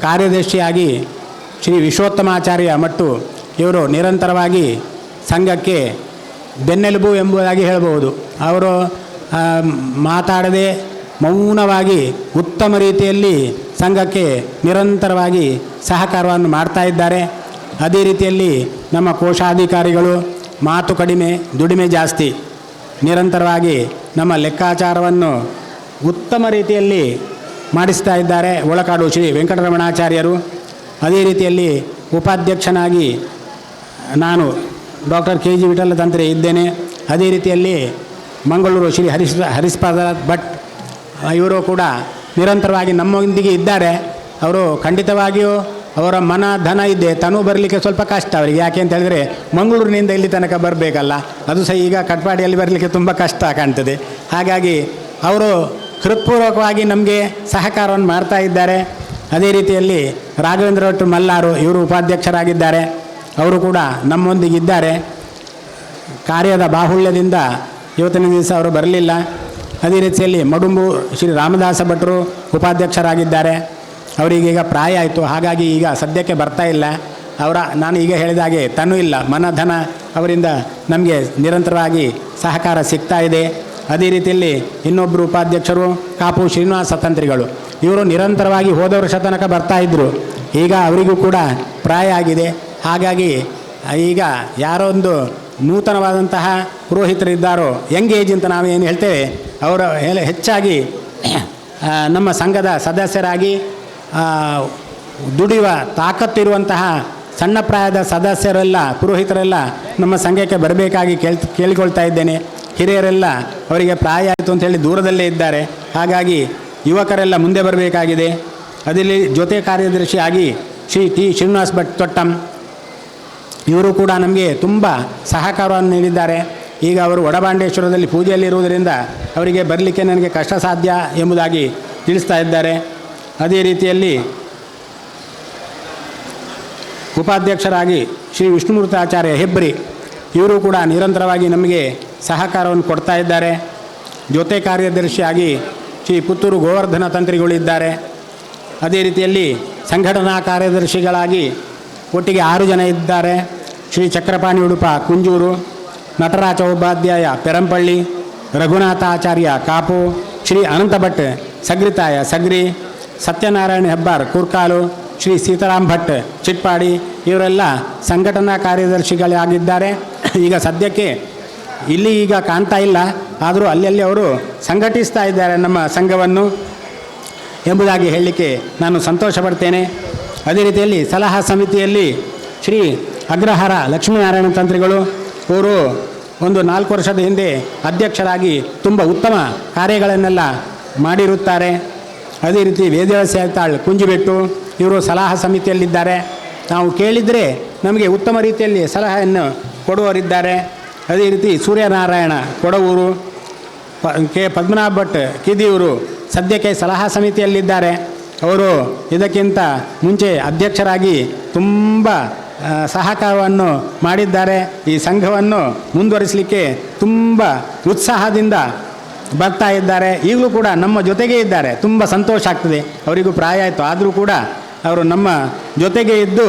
ಕಾರ್ಯದರ್ಶಿಯಾಗಿ ಶ್ರೀ ವಿಶ್ವೋತ್ತಮಾಚಾರ್ಯ ಮಟ್ಟು ಇವರು ನಿರಂತರವಾಗಿ ಸಂಘಕ್ಕೆ ಬೆನ್ನೆಲುಬು ಎಂಬುದಾಗಿ ಹೇಳಬಹುದು. ಅವರು ಮಾತಾಡದೆ ಮೌನವಾಗಿ ಉತ್ತಮ ರೀತಿಯಲ್ಲಿ ಸಂಘಕ್ಕೆ ನಿರಂತರವಾಗಿ ಸಹಕಾರವನ್ನು ಮಾಡ್ತಾ ಇದ್ದಾರೆ. ಅದೇ ರೀತಿಯಲ್ಲಿ ನಮ್ಮ ಕೋಶಾಧಿಕಾರಿಗಳು ಮಾತು ಕಡಿಮೆ ದುಡಿಮೆ ಜಾಸ್ತಿ, ನಿರಂತರವಾಗಿ ನಮ್ಮ ಲೆಕ್ಕಾಚಾರವನ್ನು ಉತ್ತಮ ರೀತಿಯಲ್ಲಿ ಮಾಡಿಸ್ತಾ ಇದ್ದಾರೆ ಒಳಕಾಡು ಶ್ರೀ ವೆಂಕಟರಮಣಾಚಾರ್ಯರು. ಅದೇ ರೀತಿಯಲ್ಲಿ ಉಪಾಧ್ಯಕ್ಷನಾಗಿ ನಾನು ಡಾಕ್ಟರ್ KG ವಿಠಲ ತಂತ್ರಿ ಇದ್ದೇನೆ. ಅದೇ ರೀತಿಯಲ್ಲಿ ಮಂಗಳೂರು ಶ್ರೀ ಹರಿಸ್ಪಾದ ಭಟ್ ಇವರು ಕೂಡ ನಿರಂತರವಾಗಿ ನಮ್ಮೊಂದಿಗೆ ಇದ್ದಾರೆ. ಅವರು ಖಂಡಿತವಾಗಿಯೂ ಅವರ ಮನ ಧನ ಇದೆ, ತನು ಬರಲಿಕ್ಕೆ ಸ್ವಲ್ಪ ಕಷ್ಟ ಅವರಿಗೆ. ಯಾಕೆ ಅಂತ ಹೇಳಿದರೆ ಮಂಗಳೂರಿನಿಂದ ಇಲ್ಲಿ ತನಕ ಬರಬೇಕಲ್ಲ, ಅದು ಸಹ ಈಗ ಕಟ್ಪಾಡಿಯಲ್ಲಿ ಬರಲಿಕ್ಕೆ ತುಂಬ ಕಷ್ಟ ಕಾಣ್ತದೆ. ಹಾಗಾಗಿ ಅವರು ಹೃತ್ಪೂರ್ವಕವಾಗಿ ನಮಗೆ ಸಹಕಾರವನ್ನು ಮಾಡ್ತಾ ಇದ್ದಾರೆ. ಅದೇ ರೀತಿಯಲ್ಲಿ ರಾಘವೇಂದ್ರ ಭಟ್ ಮಲ್ಲಾರು ಇವರು ಉಪಾಧ್ಯಕ್ಷರಾಗಿದ್ದಾರೆ, ಅವರು ಕೂಡ ನಮ್ಮೊಂದಿಗಿದ್ದಾರೆ. ಕಾರ್ಯದ ಬಾಹುಳ್ಯದಿಂದ ಇವತ್ತಿನ ದಿವಸ ಅವರು ಬರಲಿಲ್ಲ. ಅದೇ ರೀತಿಯಲ್ಲಿ ಮಡುಂಬು ಶ್ರೀ ರಾಮದಾಸ ಭಟ್ರು ಉಪಾಧ್ಯಕ್ಷರಾಗಿದ್ದಾರೆ. ಅವರಿಗೀಗ ಪ್ರಾಯ ಆಯಿತು, ಹಾಗಾಗಿ ಈಗ ಸದ್ಯಕ್ಕೆ ಬರ್ತಾ ಇಲ್ಲ. ನಾನು ಈಗ ಹೇಳಿದ ಹಾಗೆ ತನೂ ಇಲ್ಲ, ಮನಧನ ಅವರಿಂದ ನಮಗೆ ನಿರಂತರವಾಗಿ ಸಹಕಾರ ಸಿಗ್ತಾ ಇದೆ. ಅದೇ ರೀತಿಯಲ್ಲಿ ಇನ್ನೊಬ್ಬರು ಉಪಾಧ್ಯಕ್ಷರು ಕಾಪು ಶ್ರೀನಿವಾಸ ತಂತ್ರಿಗಳು, ಇವರು ನಿರಂತರವಾಗಿ ಹೋದ ವರ್ಷ ತನಕ ಬರ್ತಾಯಿದ್ರು. ಈಗ ಅವರಿಗೂ ಕೂಡ ಪ್ರಾಯ ಆಗಿದೆ. ಹಾಗಾಗಿ ಈಗ ಯಾರೋ ಒಂದು ನೂತನವಾದಂತಹ ಪುರೋಹಿತರಿದ್ದಾರೋ, ಯಂಗ್ ಏಜ್ ಅಂತ ನಾವೇನು ಹೇಳ್ತೇವೆ, ಅವರು ಹೆಚ್ಚಾಗಿ ನಮ್ಮ ಸಂಘದ ಸದಸ್ಯರಾಗಿ ದುಡಿಯುವ ತಾಕತ್ತಿರುವಂತಹ ಸಣ್ಣ ಪ್ರಾಯದ ಸದಸ್ಯರೆಲ್ಲ ಪುರೋಹಿತರೆಲ್ಲ ನಮ್ಮ ಸಂಘಕ್ಕೆ ಬರಬೇಕಾಗಿ ಕೇಳಿಕೊಳ್ತಾ ಇದ್ದೇನೆ. ಹಿರಿಯರೆಲ್ಲ ಅವರಿಗೆ ಪ್ರಾಯ ಆಯಿತು ಅಂತೇಳಿ ದೂರದಲ್ಲೇ ಇದ್ದಾರೆ. ಹಾಗಾಗಿ ಯುವಕರೆಲ್ಲ ಮುಂದೆ ಬರಬೇಕಾಗಿದೆ. ಅದರಲ್ಲಿ ಜೊತೆ ಕಾರ್ಯದರ್ಶಿಯಾಗಿ ಶ್ರೀ ಟಿ ಶ್ರೀನಿವಾಸ್ ಭಟ್ ತೊಟ್ಟಂ ಇವರು ಕೂಡ ನಮಗೆ ತುಂಬ ಸಹಕಾರವನ್ನು ನೀಡಿದ್ದಾರೆ. ಈಗ ಅವರು ವಡಬಾಂಡೇಶ್ವರದಲ್ಲಿ ಪೂಜೆಯಲ್ಲಿರುವುದರಿಂದ ಅವರಿಗೆ ಬರಲಿಕ್ಕೆ ನನಗೆ ಕಷ್ಟ ಸಾಧ್ಯ ಎಂಬುದಾಗಿ ತಿಳಿಸ್ತಾ ಇದ್ದಾರೆ. ಅದೇ ರೀತಿಯಲ್ಲಿ ಉಪಾಧ್ಯಕ್ಷರಾಗಿ ಶ್ರೀ ವಿಷ್ಣುಮೂರ್ತಾಚಾರ್ಯ ಹೆಬ್ರಿ ಇವರು ಕೂಡ ನಿರಂತರವಾಗಿ ನಮಗೆ ಸಹಕಾರವನ್ನು ಕೊಡ್ತಾ ಇದ್ದಾರೆ. ಜೊತೆ ಕಾರ್ಯದರ್ಶಿಯಾಗಿ ಶ್ರೀ ಪುತ್ತೂರು ಗೋವರ್ಧನ ತಂತ್ರಿಗಳಿದ್ದಾರೆ. ಅದೇ ರೀತಿಯಲ್ಲಿ ಸಂಘಟನಾ ಕಾರ್ಯದರ್ಶಿಗಳಾಗಿ ಒಟ್ಟಿಗೆ 6 ಜನ ಇದ್ದಾರೆ. ಶ್ರೀ ಚಕ್ರಪಾಣಿ ಉಡುಪ ಕುಂಜೂರು, ನಟರಾಜ ಉಪಾಧ್ಯಾಯ ಪೆರಂಪಳ್ಳಿ, ರಘುನಾಥಾಚಾರ್ಯ ಕಾಪು, ಶ್ರೀ ಅನಂತ ಭಟ್ ಸಗ್ರಿತಾಯ ಸಗ್ರಿ, ಸತ್ಯನಾರಾಯಣ ಹೆಬ್ಬಾರ್ ಕುರ್ಕಾಲು, ಶ್ರೀ ಸೀತಾರಾಮ್ ಭಟ್ ಚಿಟ್ಪಾಡಿ ಇವರೆಲ್ಲ ಸಂಘಟನಾ ಕಾರ್ಯದರ್ಶಿಗಳಾಗಿದ್ದಾರೆ. ಈಗ ಸದ್ಯಕ್ಕೆ ಇಲ್ಲಿ ಈಗ ಕಾಣ್ತಾ ಇಲ್ಲ, ಆದರೂ ಅಲ್ಲಲ್ಲಿ ಅವರು ಸಂಘಟಿಸ್ತಾ ಇದ್ದಾರೆ ನಮ್ಮ ಸಂಘವನ್ನು ಎಂಬುದಾಗಿ ಹೇಳಲಿಕ್ಕೆ ನಾನು ಸಂತೋಷ ಪಡ್ತೇನೆ. ಅದೇ ರೀತಿಯಲ್ಲಿ ಸಲಹಾ ಸಮಿತಿಯಲ್ಲಿ ಶ್ರೀ ಅಗ್ರಹಾರ ಲಕ್ಷ್ಮೀನಾರಾಯಣ ತಂತ್ರಿಗಳು ಅವರು ಒಂದು 4 ವರ್ಷದ ಹಿಂದೆ ಅಧ್ಯಕ್ಷರಾಗಿ ತುಂಬ ಉತ್ತಮ ಕಾರ್ಯಗಳನ್ನೆಲ್ಲ ಮಾಡಿರುತ್ತಾರೆ. ಅದೇ ರೀತಿ ವೇದವ್ಯಾಸಾಳ್ತಾಳ್ ಕುಂಜಿಬೆಟ್ಟು ಇವರು ಸಲಹಾ ಸಮಿತಿಯಲ್ಲಿದ್ದಾರೆ. ನಾವು ಕೇಳಿದರೆ ನಮಗೆ ಉತ್ತಮ ರೀತಿಯಲ್ಲಿ ಸಲಹೆಯನ್ನು ಕೊಡುವವರಿದ್ದಾರೆ. ಅದೇ ರೀತಿ ಸೂರ್ಯನಾರಾಯಣ ಕೊಡವೂರು, ಕೆ ಪದ್ಮನಾಭ ಭಟ್ ಕಿದಿಯೂರು ಸದ್ಯಕ್ಕೆ ಸಲಹಾ ಸಮಿತಿಯಲ್ಲಿದ್ದಾರೆ. ಅವರು ಇದಕ್ಕಿಂತ ಮುಂಚೆ ಅಧ್ಯಕ್ಷರಾಗಿ ತುಂಬ ಸಹಕಾರವನ್ನು ಮಾಡಿದ್ದಾರೆ. ಈ ಸಂಘವನ್ನು ಮುಂದುವರಿಸಲಿಕ್ಕೆ ತುಂಬ ಉತ್ಸಾಹದಿಂದ ಬರ್ತಾ ಇದ್ದಾರೆ. ಈಗಲೂ ಕೂಡ ನಮ್ಮ ಜೊತೆಗೇ ಇದ್ದಾರೆ. ತುಂಬ ಸಂತೋಷ ಆಗ್ತದೆ. ಅವರಿಗೂ ಪ್ರಾಯ ಆಯಿತು, ಆದರೂ ಕೂಡ ಅವರು ನಮ್ಮ ಜೊತೆಗೆ ಇದ್ದು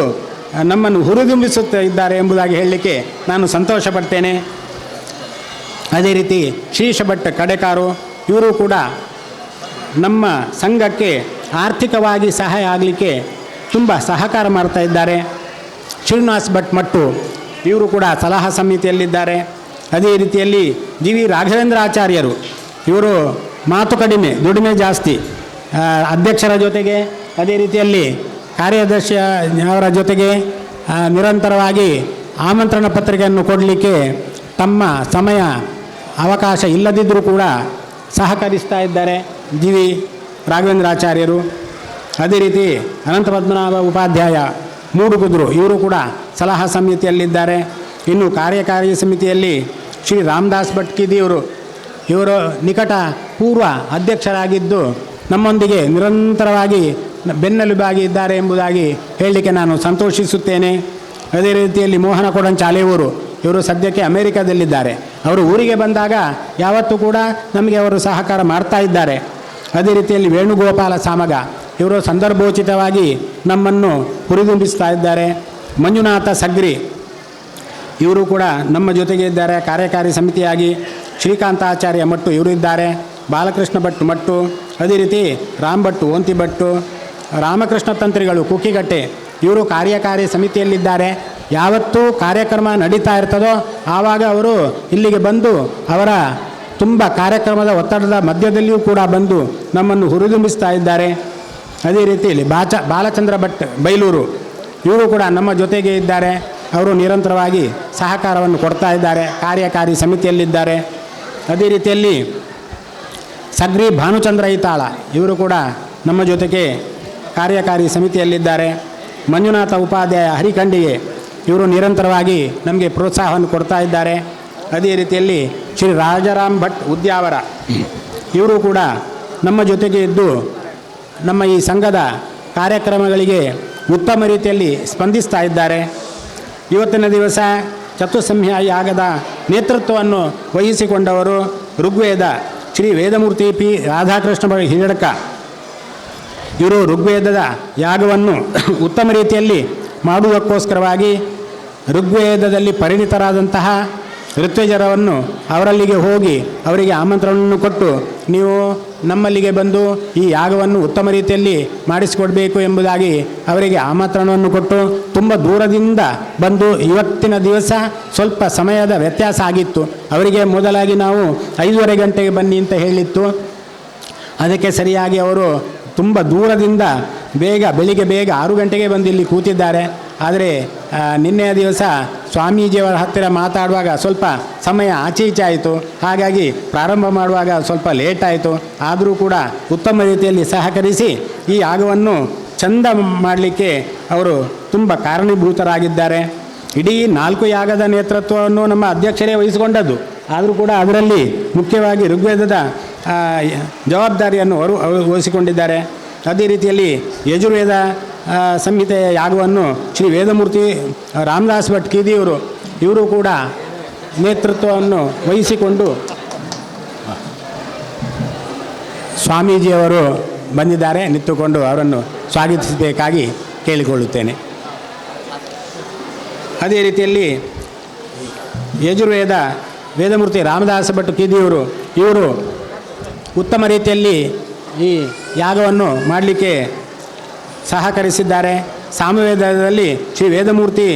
ನಮ್ಮನ್ನು ಹುರಿದುಂಬಿಸುತ್ತಾ ಇದ್ದಾರೆ ಎಂಬುದಾಗಿ ಹೇಳಲಿಕ್ಕೆ ನಾನು ಸಂತೋಷ ಪಡ್ತೇನೆ. ಅದೇ ರೀತಿ ಶ್ರೀಶ ಭಟ್ ಕಡೆಕಾರು ಇವರು ಕೂಡ ನಮ್ಮ ಸಂಘಕ್ಕೆ ಆರ್ಥಿಕವಾಗಿ ಸಹಾಯ ಆಗಲಿಕ್ಕೆ ತುಂಬ ಸಹಕಾರ ಮಾಡ್ತಾ ಇದ್ದಾರೆ. ಶ್ರೀನಿವಾಸ್ ಭಟ್ ಮಟ್ಟು ಇವರು ಕೂಡ ಸಲಹಾ ಸಮಿತಿಯಲ್ಲಿದ್ದಾರೆ. ಅದೇ ರೀತಿಯಲ್ಲಿ GV ರಾಘವೇಂದ್ರ ಆಚಾರ್ಯರು ಇವರು ಮಾತು ಕಡಿಮೆ ದುಡಿಮೆ ಜಾಸ್ತಿ, ಅಧ್ಯಕ್ಷರ ಜೊತೆಗೆ ಅದೇ ರೀತಿಯಲ್ಲಿ ಕಾರ್ಯದರ್ಶಿಯವರ ಜೊತೆಗೆ ನಿರಂತರವಾಗಿ ಆಮಂತ್ರಣ ಪತ್ರಿಕೆಯನ್ನು ಕೊಡಲಿಕ್ಕೆ ತಮ್ಮ ಸಮಯ ಅವಕಾಶ ಇಲ್ಲದಿದ್ದರೂ ಕೂಡ ಸಹಕರಿಸ್ತಾ ಇದ್ದಾರೆ GV ರಾಘವೇಂದ್ರ ಆಚಾರ್ಯರು. ಅದೇ ರೀತಿ ಅನಂತ ಪದ್ಮನಾಭ ಉಪಾಧ್ಯಾಯ ಮೂಡುಗುದ್ರು ಇವರು ಕೂಡ ಸಲಹಾ ಸಮಿತಿಯಲ್ಲಿದ್ದಾರೆ. ಇನ್ನು ಕಾರ್ಯಕಾರಿ ಸಮಿತಿಯಲ್ಲಿ ಶ್ರೀ ರಾಮದಾಸ್ ಭಟ್ ಕಿದಿಯವರು ಇವರು ನಿಕಟ ಪೂರ್ವ ಅಧ್ಯಕ್ಷರಾಗಿದ್ದು ನಮ್ಮೊಂದಿಗೆ ನಿರಂತರವಾಗಿ ಬೆನ್ನೆಲುಬಾಗಿ ಇದ್ದಾರೆ ಎಂಬುದಾಗಿ ಹೇಳಲಿಕ್ಕೆ ನಾನು ಸಂತೋಷಿಸುತ್ತೇನೆ. ಅದೇ ರೀತಿಯಲ್ಲಿ ಮೋಹನ ಕೊಡಂಚಾಲೆಯವರು ಇವರು ಸದ್ಯಕ್ಕೆ ಅಮೆರಿಕದಲ್ಲಿದ್ದಾರೆ. ಅವರು ಊರಿಗೆ ಬಂದಾಗ ಯಾವತ್ತೂ ಕೂಡ ನಮಗೆ ಅವರು ಸಹಕಾರ ಮಾಡ್ತಾ ಇದ್ದಾರೆ. ಅದೇ ರೀತಿಯಲ್ಲಿ ವೇಣುಗೋಪಾಲ ಸಾಮಗ ಇವರು ಸಂದರ್ಭೋಚಿತವಾಗಿ ನಮ್ಮನ್ನು ಹುರಿದುಂಬಿಸ್ತಾ ಇದ್ದಾರೆ. ಮಂಜುನಾಥ ಸಗ್ರಿ ಇವರು ಕೂಡ ನಮ್ಮ ಜೊತೆಗೆ ಇದ್ದಾರೆ ಕಾರ್ಯಕಾರಿ ಸಮಿತಿಯಾಗಿ. ಶ್ರೀಕಾಂತಾಚಾರ್ಯ ಮಟ್ಟು ಇವರು ಇದ್ದಾರೆ. ಬಾಲಕೃಷ್ಣ ಭಟ್ ಮಟ್ಟು, ಅದೇ ರೀತಿ ರಾಮ್ ಭಟ್ಟು ಓಂತಿ ಭಟ್ಟು, ರಾಮಕೃಷ್ಣ ತಂತ್ರಿಗಳು ಕುಕ್ಕಿಗಟ್ಟೆ ಇವರು ಕಾರ್ಯಕಾರಿ ಸಮಿತಿಯಲ್ಲಿದ್ದಾರೆ. ಯಾವತ್ತೂ ಕಾರ್ಯಕ್ರಮ ನಡೀತಾ ಇರ್ತದೋ ಆವಾಗ ಅವರು ಇಲ್ಲಿಗೆ ಬಂದು ಅವರ ತುಂಬ ಕಾರ್ಯಕ್ರಮದ ಒತ್ತಡದ ಮಧ್ಯದಲ್ಲಿಯೂ ಕೂಡ ಬಂದು ನಮ್ಮನ್ನು ಹುರಿದುಂಬಿಸ್ತಾ ಇದ್ದಾರೆ. ಅದೇ ರೀತಿಯಲ್ಲಿ ಬಾಲಚಂದ್ರ ಭಟ್ ಬೈಲೂರು ಇವರು ಕೂಡ ನಮ್ಮ ಜೊತೆಗೆ ಇದ್ದಾರೆ. ಅವರು ನಿರಂತರವಾಗಿ ಸಹಕಾರವನ್ನು ಕೊಡ್ತಾ ಇದ್ದಾರೆ, ಕಾರ್ಯಕಾರಿ ಸಮಿತಿಯಲ್ಲಿದ್ದಾರೆ. ಅದೇ ರೀತಿಯಲ್ಲಿ ಸಗ್ರಿ ಭಾನುಚಂದ್ರ ಐತಾಳ ಇವರು ಕೂಡ ನಮ್ಮ ಜೊತೆಗೆ ಕಾರ್ಯಕಾರಿ ಸಮಿತಿಯಲ್ಲಿದ್ದಾರೆ. ಮಂಜುನಾಥ ಉಪಾಧ್ಯಾಯ ಹರಿಖಂಡಿಗೆ ಇವರು ನಿರಂತರವಾಗಿ ನಮಗೆ ಪ್ರೋತ್ಸಾಹವನ್ನು ಕೊಡ್ತಾ ಇದ್ದಾರೆ. ಅದೇ ರೀತಿಯಲ್ಲಿ ಶ್ರೀ ರಾಜಾರಾಮ್ ಭಟ್ ಉದ್ಯಾವರ ಇವರು ಕೂಡ ನಮ್ಮ ಜೊತೆಗೆ ಇದ್ದು ನಮ್ಮ ಈ ಸಂಘದ ಕಾರ್ಯಕ್ರಮಗಳಿಗೆ ಉತ್ತಮ ರೀತಿಯಲ್ಲಿ ಸ್ಪಂದಿಸ್ತಾ ಇದ್ದಾರೆ. ಇವತ್ತಿನ ದಿವಸ ಚತುಸ್ಸಂಹಿತಾ ಯಾಗದ ನೇತೃತ್ವವನ್ನು ವಹಿಸಿಕೊಂಡವರು ಋಗ್ವೇದ ಶ್ರೀ ವೇದಮೂರ್ತಿ ಪಿ ರಾಧಾಕೃಷ್ಣ ಹಿರಡ್ಕ ಇವರು ಋಗ್ವೇದದ ಯಾಗವನ್ನು ಉತ್ತಮ ರೀತಿಯಲ್ಲಿ ಮಾಡುವುದಕ್ಕೋಸ್ಕರವಾಗಿ ಋಗ್ವೇದದಲ್ಲಿ ಪರಿಣಿತರಾದಂತಹ ಋತ್ವಿಜರವನ್ನು ಅವರಲ್ಲಿಗೆ ಹೋಗಿ ಅವರಿಗೆ ಆಮಂತ್ರಣವನ್ನು ಕೊಟ್ಟು ನೀವು ನಮ್ಮಲ್ಲಿಗೆ ಬಂದು ಈ ಯಾಗವನ್ನು ಉತ್ತಮ ರೀತಿಯಲ್ಲಿ ಮಾಡಿಸಿಕೊಡಬೇಕು ಎಂಬುದಾಗಿ ಅವರಿಗೆ ಆಮಂತ್ರಣವನ್ನು ಕೊಟ್ಟು ತುಂಬ ದೂರದಿಂದ ಬಂದು ಇವತ್ತಿನ ದಿವಸ ಸ್ವಲ್ಪ ಸಮಯದ ವ್ಯತ್ಯಾಸ ಆಗಿತ್ತು. ಅವರಿಗೆ ಮೊದಲಾಗಿ ನಾವು 5:30 ಗಂಟೆಗೆ ಬನ್ನಿ ಅಂತ ಹೇಳಿತ್ತು. ಅದಕ್ಕೆ ಸರಿಯಾಗಿ ಅವರು ತುಂಬ ದೂರದಿಂದ ಬೆಳಿಗ್ಗೆ ಬೇಗ 6 ಗಂಟೆಗೆ ಬಂದು ಇಲ್ಲಿ ಕೂತಿದ್ದಾರೆ. ಆದರೆ ನಿನ್ನೆಯ ದಿವಸ ಸ್ವಾಮೀಜಿಯವರ ಹತ್ತಿರ ಮಾತಾಡುವಾಗ ಸ್ವಲ್ಪ ಸಮಯ ಆಚೆ ಈಚೆ ಆಯಿತು. ಹಾಗಾಗಿ ಪ್ರಾರಂಭ ಮಾಡುವಾಗ ಸ್ವಲ್ಪ ಲೇಟ್ ಆಯಿತು. ಆದರೂ ಕೂಡ ಉತ್ತಮ ರೀತಿಯಲ್ಲಿ ಸಹಕರಿಸಿ ಈ ಯಾಗವನ್ನು ಚಂದ ಮಾಡಲಿಕ್ಕೆ ಅವರು ತುಂಬ ಕಾರಣೀಭೂತರಾಗಿದ್ದಾರೆ. ಇಡೀ 4 ಯಾಗದ ನೇತೃತ್ವವನ್ನು ನಮ್ಮ ಅಧ್ಯಕ್ಷರೇ ವಹಿಸಿಕೊಂಡದ್ದು. ಆದರೂ ಕೂಡ ಅದರಲ್ಲಿ ಮುಖ್ಯವಾಗಿ ಋಗ್ವೇದದ ಜವಾಬ್ದಾರಿಯನ್ನು ಅವರು ವಹಿಸಿಕೊಂಡಿದ್ದಾರೆ. ಅದೇ ರೀತಿಯಲ್ಲಿ ಯಜುರ್ವೇದ ಸಂಹಿತೆಯ ಯಾಗವನ್ನು ಶ್ರೀ ವೇದಮೂರ್ತಿ ರಾಮದಾಸ್ ಭಟ್ ಕಿದಿಯವರು ಇವರು ಕೂಡ ನೇತೃತ್ವವನ್ನು ವಹಿಸಿಕೊಂಡು ಸ್ವಾಮೀಜಿಯವರು ಬಂದಿದ್ದಾರೆ. ನಿಂತುಕೊಂಡು ಅವರನ್ನು ಸ್ವಾಗತಿಸಬೇಕಾಗಿ ಕೇಳಿಕೊಳ್ಳುತ್ತೇನೆ. ಅದೇ ರೀತಿಯಲ್ಲಿ ಯಜುರ್ವೇದ ವೇದಮೂರ್ತಿ ರಾಮದಾಸ ಭಟ್ ಕಿದಿಯವರು ಇವರು ಉತ್ತಮ ರೀತಿಯಲ್ಲಿ ಈ ಯಾಗವನ್ನು ಮಾಡಲಿಕ್ಕೆ ಸಹಕರಿಸಿದ್ದಾರೆ. ಸಾಮವೇದದಲ್ಲಿ ಶ್ರೀ ವೇದಮೂರ್ತಿ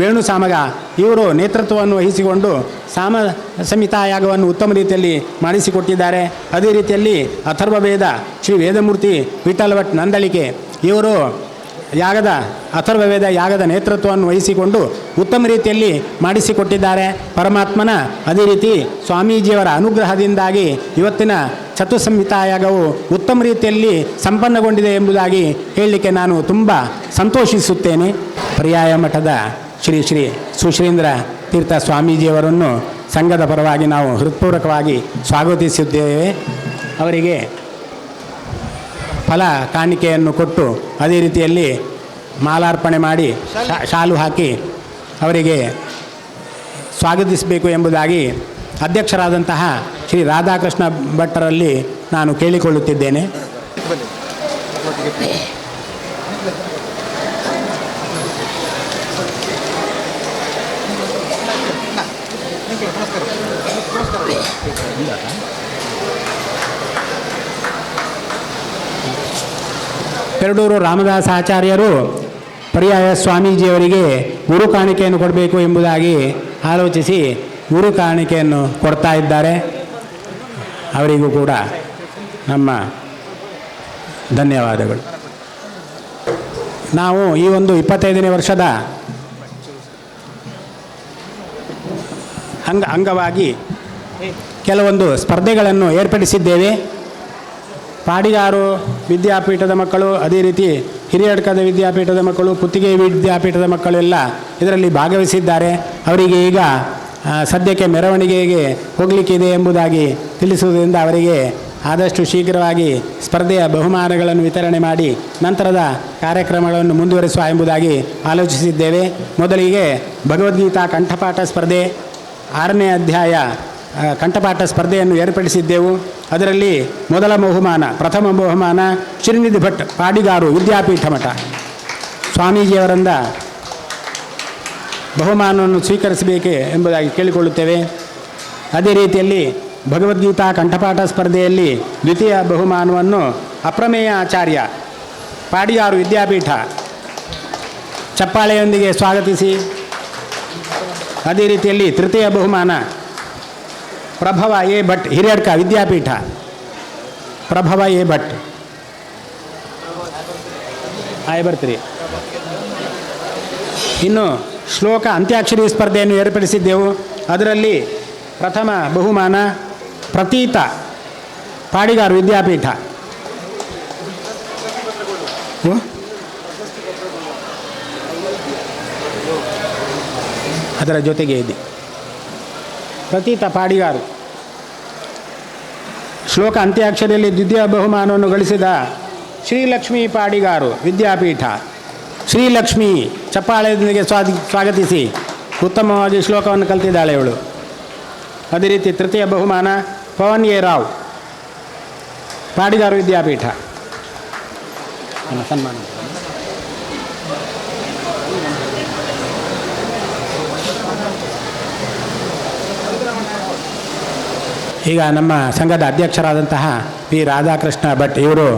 ವೇಣು ಸಾಮಗ ಇವರು ನೇತೃತ್ವವನ್ನು ವಹಿಸಿಕೊಂಡು ಸಂಹಿತಾ ಯಾಗವನ್ನು ಉತ್ತಮ ರೀತಿಯಲ್ಲಿ ಮಾಡಿಸಿಕೊಟ್ಟಿದ್ದಾರೆ. ಅದೇ ರೀತಿಯಲ್ಲಿ ಅಥರ್ವವೇದ ಶ್ರೀ ವೇದಮೂರ್ತಿ ವಿಠಲ ಭಟ್ ನಂದಳಿಕೆ ಇವರು ಅಥರ್ವವೇದ ಯಾಗದ ನೇತೃತ್ವವನ್ನು ವಹಿಸಿಕೊಂಡು ಉತ್ತಮ ರೀತಿಯಲ್ಲಿ ಮಾಡಿಸಿಕೊಟ್ಟಿದ್ದಾರೆ ಪರಮಾತ್ಮನ. ಅದೇ ರೀತಿ ಸ್ವಾಮೀಜಿಯವರ ಅನುಗ್ರಹದಿಂದಾಗಿ ಇವತ್ತಿನ ಚತುಸ್ಸಂಹಿತಾ ಯಾಗವು ಉತ್ತಮ ರೀತಿಯಲ್ಲಿ ಸಂಪನ್ನಗೊಂಡಿದೆ ಎಂಬುದಾಗಿ ಹೇಳಲಿಕ್ಕೆ ನಾನು ತುಂಬ ಸಂತೋಷಿಸುತ್ತೇನೆ. ಪರ್ಯಾಯ ಮಠದ ಶ್ರೀ ಸುಶ್ರೀಂದ್ರ ತೀರ್ಥ ಸ್ವಾಮೀಜಿಯವರನ್ನು ಸಂಘದ ಪರವಾಗಿ ನಾವು ಹೃತ್ಪೂರ್ವಕವಾಗಿ ಸ್ವಾಗತಿಸಿದ್ದೇವೆ. ಅವರಿಗೆ ಫಲ ಕಾಣಿಕೆಯನ್ನು ಕೊಟ್ಟು ಅದೇ ರೀತಿಯಲ್ಲಿ ಮಾಲಾರ್ಪಣೆ ಮಾಡಿ ಶಾಲು ಹಾಕಿ ಅವರಿಗೆ ಸ್ವಾಗತಿಸಬೇಕು ಎಂಬುದಾಗಿ ಅಧ್ಯಕ್ಷರಾದಂತಹ ಶ್ರೀ ರಾಧಾಕೃಷ್ಣ ಭಟ್ಟರಲ್ಲಿ ನಾನು ಕೇಳಿಕೊಳ್ಳುತ್ತಿದ್ದೇನೆ. ಪೆರಡೂರು ರಾಮದಾಸ ಆಚಾರ್ಯರು ಪರ್ಯಾಯ ಸ್ವಾಮೀಜಿಯವರಿಗೆ ಗುರು ಕಾಣಿಕೆಯನ್ನು ಕೊಡಬೇಕು ಎಂಬುದಾಗಿ ಆಲೋಚಿಸಿ ಗುರು ಕಾಣಿಕೆಯನ್ನು ಕೊಡ್ತಾ ಇದ್ದಾರೆ. ಅವರಿಗೂ ಕೂಡ ನಮ್ಮ ಧನ್ಯವಾದಗಳು. ನಾವು ಈ ಒಂದು 25ನೇ ವರ್ಷದ ಅಂಗವಾಗಿ ಕೆಲವೊಂದು ಸ್ಪರ್ಧೆಗಳನ್ನು ಏರ್ಪಡಿಸಿದ್ದೇವೆ. ಪಾಡಿಗಾರು ವಿದ್ಯಾಪೀಠದ ಮಕ್ಕಳು, ಅದೇ ರೀತಿ ಹಿರಿಯಡ್ಕದ ವಿದ್ಯಾಪೀಠದ ಮಕ್ಕಳು, ಪುತ್ತಿಗೆ ವಿದ್ಯಾಪೀಠದ ಮಕ್ಕಳೆಲ್ಲ ಇದರಲ್ಲಿ ಭಾಗವಹಿಸಿದ್ದಾರೆ. ಅವರಿಗೆ ಈಗ ಸದ್ಯಕ್ಕೆ ಮೆರವಣಿಗೆಗೆ ಹೋಗಲಿಕ್ಕಿದೆ ಎಂಬುದಾಗಿ ತಿಳಿಸುವುದರಿಂದ ಅವರಿಗೆ ಆದಷ್ಟು ಶೀಘ್ರವಾಗಿ ಸ್ಪರ್ಧೆಯ ಬಹುಮಾನಗಳನ್ನು ವಿತರಣೆ ಮಾಡಿ ನಂತರದ ಕಾರ್ಯಕ್ರಮಗಳನ್ನು ಮುಂದುವರಿಸುವ ಎಂಬುದಾಗಿ ಆಲೋಚಿಸಿದ್ದೇವೆ. ಮೊದಲಿಗೆ ಭಗವದ್ಗೀತಾ ಕಂಠಪಾಠ ಸ್ಪರ್ಧೆ 6ನೇ ಅಧ್ಯಾಯ ಕಂಠಪಾಠ ಸ್ಪರ್ಧೆಯನ್ನು ಏರ್ಪಡಿಸಿದ್ದೆವು. ಅದರಲ್ಲಿ ಮೊದಲ ಬಹುಮಾನ, ಪ್ರಥಮ ಬಹುಮಾನ ಶ್ರೀನಿಧಿ ಭಟ್ ಪಾಡಿಗಾರು ವಿದ್ಯಾಪೀಠ ಮಠ ಸ್ವಾಮೀಜಿಯವರಿಂದ ಬಹುಮಾನವನ್ನು ಸ್ವೀಕರಿಸಬೇಕೆ ಎಂಬುದಾಗಿ ಕೇಳಿಕೊಳ್ಳುತ್ತೇವೆ. ಅದೇ ರೀತಿಯಲ್ಲಿ ಭಗವದ್ಗೀತಾ ಕಂಠಪಾಠ ಸ್ಪರ್ಧೆಯಲ್ಲಿ ದ್ವಿತೀಯ ಬಹುಮಾನವನ್ನು ಅಪ್ರಮೇಯ ಆಚಾರ್ಯ ಪಾಡಿಗಾರು ವಿದ್ಯಾಪೀಠ ಚಪ್ಪಾಳೆಯೊಂದಿಗೆ ಸ್ವಾಗತಿಸಿ. ಅದೇ ರೀತಿಯಲ್ಲಿ ತೃತೀಯ ಬಹುಮಾನ ಪ್ರಭವ A Bhat Hiriyadka Vidyapeetha Prabhava A Bhat ಬರ್ತೀರಿ. ಇನ್ನು ಶ್ಲೋಕ ಅಂತ್ಯಾಕ್ಷರಿ ಸ್ಪರ್ಧೆಯನ್ನು ಏರ್ಪಡಿಸಿದ್ದೆವು. ಅದರಲ್ಲಿ ಪ್ರಥಮ ಬಹುಮಾನ ಪ್ರತೀತ ಪಾಡಿಗಾರು ವಿದ್ಯಾಪೀಠ. ಅದರ ಜೊತೆಗೆ ಇದೆ ಪ್ರತೀತ ಪಾಡಿಗಾರು. ಶ್ಲೋಕ ಅಂತ್ಯಾಕ್ಷರಿಯಲ್ಲಿ ದ್ವಿತೀಯ ಬಹುಮಾನವನ್ನು ಗಳಿಸಿದ ಶ್ರೀಲಕ್ಷ್ಮೀ ಪಾಡಿಗಾರು ವಿದ್ಯಾಪೀಠ. ಶ್ರೀಲಕ್ಷ್ಮಿ ಚಪ್ಪಾಳೆಯೊಂದಿಗೆ ಸ್ವಾಗತಿಸಿ. ಉತ್ತಮವಾಗಿ ಶ್ಲೋಕವನ್ನು ಕಲಿತಿದ್ದಾಳೆ ಇವಳು. ಅದೇ ರೀತಿ ತೃತೀಯ ಬಹುಮಾನ ಪವನ್ ಎ ರಾವ್ ಪಾಡಿಗಾರು ವಿದ್ಯಾಪೀಠ ಸನ್ಮಾನ. ಈಗ ನಮ್ಮ ಸಂಘದ ಅಧ್ಯಕ್ಷರಾದಂತಹ ಪಿ ರಾಧಾಕೃಷ್ಣ ಭಟ್ ಇವರು